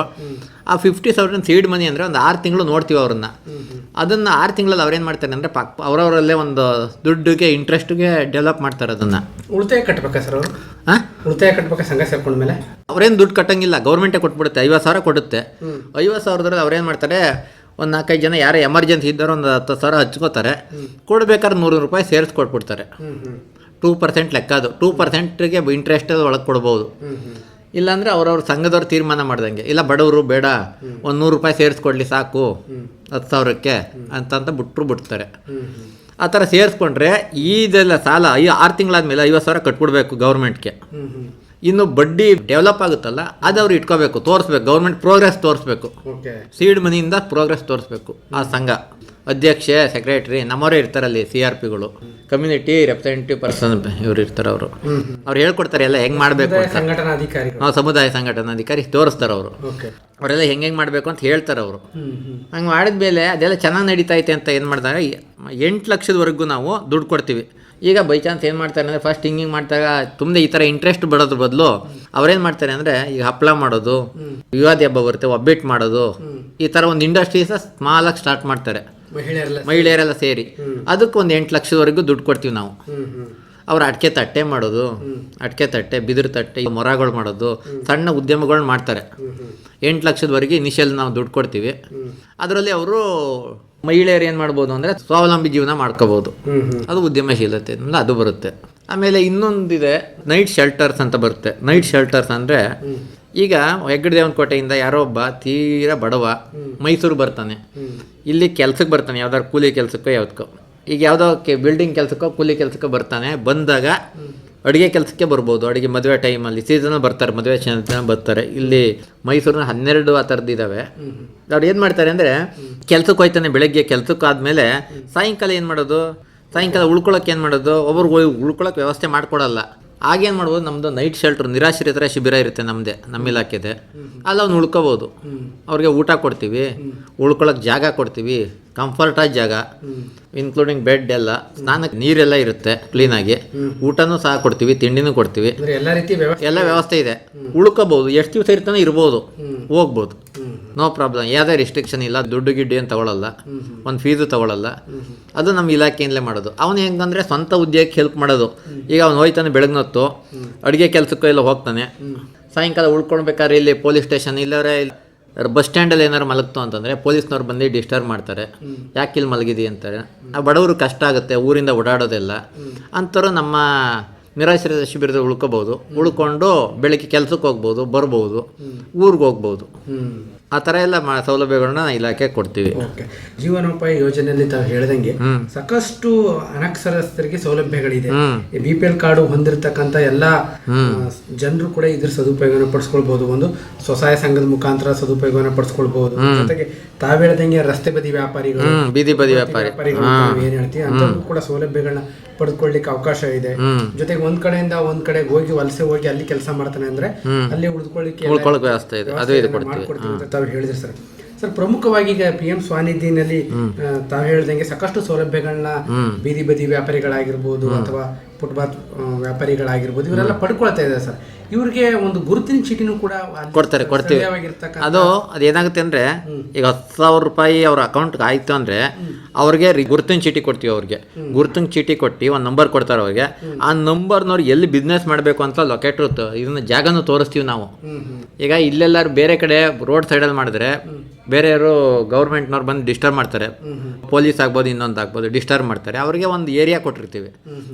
ಆ 50,000 ಸೀಡ್ ಮನಿ ಅಂದರೆ ಒಂದು 6 ತಿಂಗಳು ನೋಡ್ತೀವಿ ಅವ್ರನ್ನ. ಅದನ್ನು 6 ತಿಂಗಳಲ್ಲಿ ಅವ್ರೇನು ಮಾಡ್ತಾರೆ ಅಂದರೆ ಅವರವರಲ್ಲೇ ಒಂದು ದುಡ್ಡಿಗೆ ಇಂಟ್ರೆಸ್ಟ್ಗೆ ಡೆವಲಪ್ ಮಾಡ್ತಾರೆ. ಅದನ್ನು ಉಳಿತಾಯ ಕಟ್ಟಬೇಕಾ ಸರ್ ಅವರು? ಉಳಿತಾಯ ಕಟ್ಟಬೇಕಾ ಸಂಘ ಸೇರ್ಕೊಂಡ್ಮೇಲೆ? ಅವ್ರೇನು ದುಡ್ಡು ಕಟ್ಟಂಗಿಲ್ಲ, ಗೌರ್ಮೆಂಟೇ ಕೊಟ್ಬಿಡುತ್ತೆ. 50,000 ಕೊಡುತ್ತೆ. 50,000ದಲ್ಲಿ ಅವ್ರೇನು ಮಾಡ್ತಾರೆ, ಒಂದು 4-5 ಜನ ಯಾರು ಎಮರ್ಜೆನ್ಸಿ ಇದ್ದಾರೋ ಒಂದು 10,000 ಹಚ್ಕೋತಾರೆ. ಕೊಡ್ಬೇಕಾದ್ರೆ 100 ರೂಪಾಯಿ ಸೇರಿಸ್ಕೊಟ್ಬಿಡ್ತಾರೆ. 2% ಲೆಕ್ಕ. ಅದು 2%ಗೆ ಇಂಟ್ರೆಸ್ಟ್ ಒಳಗೆ ಕೊಡ್ಬೋದು. ಇಲ್ಲಾಂದರೆ ಅವ್ರವ್ರ ಸಂಘದವ್ರು ತೀರ್ಮಾನ ಮಾಡ್ದಂಗೆ, ಇಲ್ಲ ಬಡವರು ಬೇಡ ಒಂದು 100 ರೂಪಾಯಿ ಸೇರಿಸ್ಕೊಡ್ಲಿ ಸಾಕು 10,000ಕ್ಕೆ ಅಂತ ಬಿಡ್ತಾರೆ. ಆ ಥರ ಸೇರಿಸ್ಕೊಂಡ್ರೆ ಇದೆಲ್ಲ ಸಾಲ 6 ತಿಂಗಳಾದ್ಮೇಲೆ 50,000 ಕಟ್ಬಿಡ್ಬೇಕು ಗೌರ್ಮೆಂಟ್ಗೆ. ಇನ್ನು ಬಡ್ಡಿ ಡೆವಲಪ್ ಆಗುತ್ತಲ್ಲ ಅದು ಅವ್ರು ಇಟ್ಕೋಬೇಕು, ತೋರಿಸ್ಬೇಕು. ಗೌರ್ಮೆಂಟ್ ಪ್ರೋಗ್ರೆಸ್ ತೋರಿಸ್ಬೇಕು, ಸೀಡ್ ಮನಿಯಿಂದ ಪ್ರೋಗ್ರೆಸ್ ತೋರಿಸ್ಬೇಕು. ಆ ಸಂಘ ಅಧ್ಯಕ್ಷೆ, ಸೆಕ್ರೆಟರಿ ನಮ್ಮವರೇ ಇರ್ತಾರಲ್ಲಿ, CRPಗಳು, ಕಮ್ಯುನಿಟಿ ರೆಪ್ರೆಸೆಂಟೇಟಿವ್ ಪರ್ಸನ್ ಇವ್ರು ಇರ್ತಾರೆ. ಅವ್ರು ಹೇಳ್ಕೊಡ್ತಾರೆ ಎಲ್ಲ ಹೆಂಗೆ ಮಾಡಬೇಕು. ಸಮುದಾಯ ಸಂಘಟನಾಧಿಕಾರಿ ತೋರಿಸ್ತಾರೆ ಅವರು. ಅವರೆಲ್ಲ ಹೆಂಗೆ ಮಾಡಬೇಕು ಅಂತ ಹೇಳ್ತಾರೆ ಅವರು. ಹಂಗೆ ಮಾಡಿದ್ಮೇಲೆ ಅದೆಲ್ಲ ಚೆನ್ನಾಗಿ ನಡೀತೈತೆ ಅಂತ ಏನು ಮಾಡಿದಾಗ 8 ಲಕ್ಷದವರೆಗೂ ನಾವು ದುಡ್ಡು ಕೊಡ್ತೀವಿ. ಈಗ ಬೈ ಚಾನ್ಸ್ ಏನು ಮಾಡ್ತಾರೆ ಅಂದರೆ ಫಸ್ಟ್ ಹಿಂಗೆ ಮಾಡಿದಾಗ ತುಂಬ ಈ ಥರ ಇಂಟ್ರೆಸ್ಟ್ ಬರೋದ್ರ ಬದಲು ಅವ್ರೇನು ಮಾಡ್ತಾರೆ ಅಂದರೆ ಈಗ ಹಪ್ಪಳ ಮಾಡೋದು, ಯುಗಾದಿ ಹಬ್ಬ ಬರುತ್ತೆ, ಒಬ್ಬಿಟ್ಟು ಮಾಡೋದು, ಈ ಥರ ಒಂದು ಇಂಡಸ್ಟ್ರೀಸ ಸ್ಮಾಲಾಗಿ ಸ್ಟಾರ್ಟ್ ಮಾಡ್ತಾರೆ ಮಹಿಳೆಯರೆಲ್ಲ ಸೇರಿ. ಅದಕ್ಕೆ ಒಂದು 8 ಲಕ್ಷದವರೆಗೂ ದುಡ್ಡು ಕೊಡ್ತೀವಿ ನಾವು. ಅವ್ರು ಅಡಿಕೆ ತಟ್ಟೆ ಮಾಡೋದು, ಬಿದಿರು ತಟ್ಟೆ, ಮೊರಗಳು ಮಾಡೋದು, ಸಣ್ಣ ಉದ್ಯಮಗಳನ್ನ ಮಾಡ್ತಾರೆ. 8 ಲಕ್ಷದವರೆಗೆ ಇನಿಷಿಯಲ್ ನಾವು ದುಡ್ಡು ಕೊಡ್ತೀವಿ. ಅದರಲ್ಲಿ ಅವರು ಮಹಿಳೆಯರು ಏನು ಮಾಡ್ಬೋದು ಅಂದರೆ ಸ್ವಾವಲಂಬಿ ಜೀವನ ಮಾಡ್ಕೋಬೋದು. ಅದು ಉದ್ಯಮಶೀಲತೆ ಅದು ಬರುತ್ತೆ. ಆಮೇಲೆ ಇನ್ನೊಂದಿದೆ ನೈಟ್ ಶೆಲ್ಟರ್ಸ್ ಅಂತ ಬರುತ್ತೆ. ನೈಟ್ ಶೆಲ್ಟರ್ಸ್ ಅಂದರೆ ಈಗ ಹೆಗ್ಗಡದೇವನಕೋಟೆಯಿಂದ ಯಾರೋ ಒಬ್ಬ ತೀರಾ ಬಡವ ಮೈಸೂರು ಬರ್ತಾನೆ, ಇಲ್ಲಿ ಕೆಲ್ಸಕ್ಕೆ ಬರ್ತಾನೆ, ಯಾವ್ದಾದ್ರು ಕೂಲಿ ಕೆಲಸಕ್ಕೋ ಯಾವುದಕ್ಕೋ. ಈಗ ಯಾವುದೋ ಬಿಲ್ಡಿಂಗ್ ಕೆಲಸಕ್ಕೋ ಕೂಲಿ ಕೆಲಸಕ್ಕೋ ಬರ್ತಾನೆ. ಬಂದಾಗ ಅಡುಗೆ ಕೆಲಸಕ್ಕೆ ಬರ್ಬೋದು. ಅಡುಗೆ ಮದುವೆ ಟೈಮಲ್ಲಿ ಸೀಸನಲ್ಲಿ ಬರ್ತಾರೆ, ಮದುವೆ ಬರ್ತಾರೆ. ಇಲ್ಲಿ ಮೈಸೂರಿನ 12 ಆ ಥರದ್ದು ಇದ್ದಾವೆ. ಅವ್ರು ಏನು ಮಾಡ್ತಾರೆ ಅಂದರೆ ಕೆಲ್ಸಕ್ಕೆ ಹೋಯ್ತಾನೆ, ಬೆಳಗ್ಗೆ ಕೆಲ್ಸಕ್ಕೆ ಆದಮೇಲೆ ಸಾಯಂಕಾಲ ಏನು ಮಾಡೋದು, ಸಾಯಂಕಾಲ ಉಳ್ಕೊಳಕ್ಕೆ ಏನು ಮಾಡೋದು, ಒಬ್ಬರು ಉಳ್ಕೊಳಕ್ಕೆ ವ್ಯವಸ್ಥೆ ಮಾಡಿಕೊಡಲ್ಲ. ಆಗೇನು ಮಾಡ್ಬೋದು, ನಮ್ಮದು ನೈಟ್ ಶೆಲ್ಟರ್ ನಿರಾಶ್ರಿತರ ಶಿಬಿರ ಇರುತ್ತೆ ನಮ್ಮ ಇಲಾಖೆದೆ. ಅಲ್ಲಿ ಅವ್ನು ಉಳ್ಕೋಬೋದು. ಅವ್ರಿಗೆ ಊಟ ಕೊಡ್ತೀವಿ, ಉಳ್ಕೊಳಕ್ಕೆ ಜಾಗ ಕೊಡ್ತೀವಿ, ಕಂಫರ್ಟಾಗಿ ಜಾಗ, ಇನ್ಕ್ಲೂಡಿಂಗ್ ಬೆಡ್ ಎಲ್ಲ, ಸ್ನಾನಕ್ಕೆ ನೀರೆಲ್ಲ ಇರುತ್ತೆ ಕ್ಲೀನಾಗಿ, ಊಟನೂ ಸಹ ಕೊಡ್ತೀವಿ, ತಿಂಡಿನೂ ಕೊಡ್ತೀವಿ, ಎಲ್ಲ ವ್ಯವಸ್ಥೆ ಇದೆ. ಉಳ್ಕೋಬೋದು, ಎಷ್ಟು ದಿವಸ ಇರ್ತಾನೆ ಇರ್ಬೋದು, ಹೋಗ್ಬೋದು, ನೋ ಪ್ರಾಬ್ಲಮ್. ಯಾವುದೇ ರಿಸ್ಟ್ರಿಕ್ಷನ್ ಇಲ್ಲ. ದುಡ್ಡು ಗಿಡ್ಡು ಏನು ತಗೊಳ್ಳಲ್ಲ, ಒಂದು ಫೀಸು ತಗೊಳ್ಳಲ್ಲ. ಅದು ನಮ್ಮ ಇಲಾಖೆಯಿಂದಲೇ ಮಾಡೋದು. ಅವನು ಹೆಂಗಂದರೆ ಸ್ವಂತ ಉದ್ಯೋಗಕ್ಕೆ ಹೆಲ್ಪ್ ಮಾಡೋದು. ಈಗ ಅವ್ನು ಹೋಯ್ತಾನೆ ಬೆಳಗ್ನೊತ್ತು ಅಡುಗೆ ಕೆಲಸಕ್ಕೂ ಎಲ್ಲ ಹೋಗ್ತಾನೆ, ಸಾಯಂಕಾಲ ಉಳ್ಕೊಳ್ಬೇಕಾದ್ರೆ ಇಲ್ಲಿ ಪೊಲೀಸ್ ಸ್ಟೇಷನ್ ಇಲ್ಲವರೆ ಬಸ್ ಸ್ಟ್ಯಾಂಡಲ್ಲಿ ಏನಾದ್ರು ಮಲಗ್ತು ಅಂತಂದರೆ ಪೊಲೀಸ್ನವ್ರು ಬಂದು ಡಿಸ್ಟರ್ಬ್ ಮಾಡ್ತಾರೆ, ಯಾಕೆ ಇಲ್ಲಿ ಮಲಗಿದಿ ಅಂತಾರೆ. ಆ ಬಡವರು ಕಷ್ಟ ಆಗುತ್ತೆ, ಊರಿಂದ ಓಡಾಡೋದೆಲ್ಲ. ಅಂಥವ್ರು ನಮ್ಮ ನಿರಾಶ್ರಿತ ಶಿಬಿರದಲ್ಲಿ ಉಳ್ಕೋಬೋದು. ಉಳ್ಕೊಂಡು ಬೆಳಗ್ಗೆ ಕೆಲಸಕ್ಕೆ ಹೋಗ್ಬೋದು, ಬರ್ಬೋದು, ಊರಿಗೆ ಹೋಗ್ಬೋದು. ಆ ಥರ ಎಲ್ಲ ಸೌಲಭ್ಯಗಳನ್ನ ಇಲಾಖೆ ಕೊಡ್ತೀವಿ. ಓಕೆ. ಜೀವನೋಪಾಯ ಯೋಜನೆಯಲ್ಲಿ ತಾವು ಹೇಳ್ದಂಗೆ ಸಾಕಷ್ಟು ಅನಕ್ಷರಸ್ಥರಿಗೆ ಸೌಲಭ್ಯಗಳಿದೆ. BPL ಕಾರ್ಡು ಹೊಂದಿರತಕ್ಕಂತ ಎಲ್ಲಾ ಜನರು ಕೂಡ ಇದ್ರ ಸದುಪಯೋಗವನ್ನು ಪಡಿಸ್ಕೊಳ್ಬಹುದು. ಒಂದು ಸ್ವಸಹಾಯ ಸಂಘದ ಮುಖಾಂತರ ಸದುಪಯೋಗವನ್ನು ಪಡಿಸ್ಕೊಳ್ಬಹುದು. ಜೊತೆಗೆ ತಾವು ಹೇಳ್ದಂಗೆ ರಸ್ತೆ ಬದಿ ವ್ಯಾಪಾರಿಗಳು, ಬೀದಿ ಬದಿ ವ್ಯಾಪಾರಿಗಳು ಏನ್ ಹೇಳ್ತೀವಿ ಅಂತವ್ರು ಕೂಡ ಸೌಲಭ್ಯಗಳನ್ನ ಪಡೆದುಕೊಳ್ಳಿಕ್ಕೆ ಅವಕಾಶ ಇದೆ. ಜೊತೆಗೆ ಒಂದ್ ಕಡೆಯಿಂದ ಒಂದ್ ಕಡೆ ಹೋಗಿ ವಲಸೆ ಹೋಗಿ ಅಲ್ಲಿ ಕೆಲಸ ಮಾಡ್ತಾನೆ ಅಂದ್ರೆ ಅಲ್ಲಿ ಉಳಿದುಕೊಳ್ಳಿಕ್ಕೆ ವ್ಯವಸ್ಥೆ ಇದೆ, ಅದು ಇದು ಮಾಡ್ಕೊಡ್ತೀವಿ ಅಂತ ತಾವು ಹೇಳಿದ್ರಿ ಸರ್. ಸರ್, ಪ್ರಮುಖವಾಗಿ ಈಗ PM ಸ್ವಾನಿಧಿನಲ್ಲಿ ತಾವು ಹೇಳ್ದಂಗೆ ಸಾಕಷ್ಟು ಸೌಲಭ್ಯಗಳನ್ನ ಬೀದಿ ಬದಿ ವ್ಯಾಪಾರಿಗಳಾಗಿರ್ಬೋದು ಅಥವಾ ಫುಟ್ಪಾತ್ ವ್ಯಾಪಾರಿಗಳಾಗಿರ್ಬೋದು ಇವರೆಲ್ಲ ಪಡ್ಕೊಳ್ತಾ ಇದ್ದಾರೆ ಸರ್. ಇವ್ರಿಗೆ ಒಂದು ಗುರುತಿನ ಚೀಟಿನೂ ಕೂಡ ಕೊಡ್ತೀವಿ. ಅದು ಅದೇನಾಗುತ್ತೆ ಅಂದ್ರೆ ಈಗ 10,000 ರೂಪಾಯಿ ಅವ್ರ ಅಕೌಂಟ್ಗೆ ಆಯ್ತು ಅಂದ್ರೆ ಅವ್ರಿಗೆ ಗುರುತಿನ ಚೀಟಿ ಕೊಡ್ತೀವಿ. ಅವ್ರಿಗೆ ಗುರುತಿನ ಚೀಟಿ ಕೊಟ್ಟು ಒಂದು ನಂಬರ್ ಕೊಡ್ತಾರೆ ಅವ್ರಿಗೆ. ಆ ನಂಬರ್ನವ್ರು ಎಲ್ಲಿ ಬಿಸ್ನೆಸ್ ಮಾಡಬೇಕು ಅಂತ ಲೊಕೇಟ್ರ್ ಇದನ್ನ ಜಾಗನೂ ತೋರಿಸ್ತೀವಿ ನಾವು. ಈಗ ಇಲ್ಲೆಲ್ಲಾರು ಬೇರೆ ಕಡೆ ರೋಡ್ ಸೈಡಲ್ಲಿ ಮಾಡಿದ್ರೆ ಬೇರೆಯವರು ಗೌರ್ಮೆಂಟ್ನವ್ರು ಬಂದು ಡಿಸ್ಟರ್ಬ್ ಮಾಡ್ತಾರೆ, ಪೊಲೀಸ್ ಆಗ್ಬೋದು ಇನ್ನೊಂದು ಆಗ್ಬೋದು, ಡಿಸ್ಟರ್ಬ್ ಮಾಡ್ತಾರೆ. ಅವ್ರಿಗೆ ಒಂದು ಏರಿಯಾ ಕೊಟ್ಟಿರ್ತೀವಿ,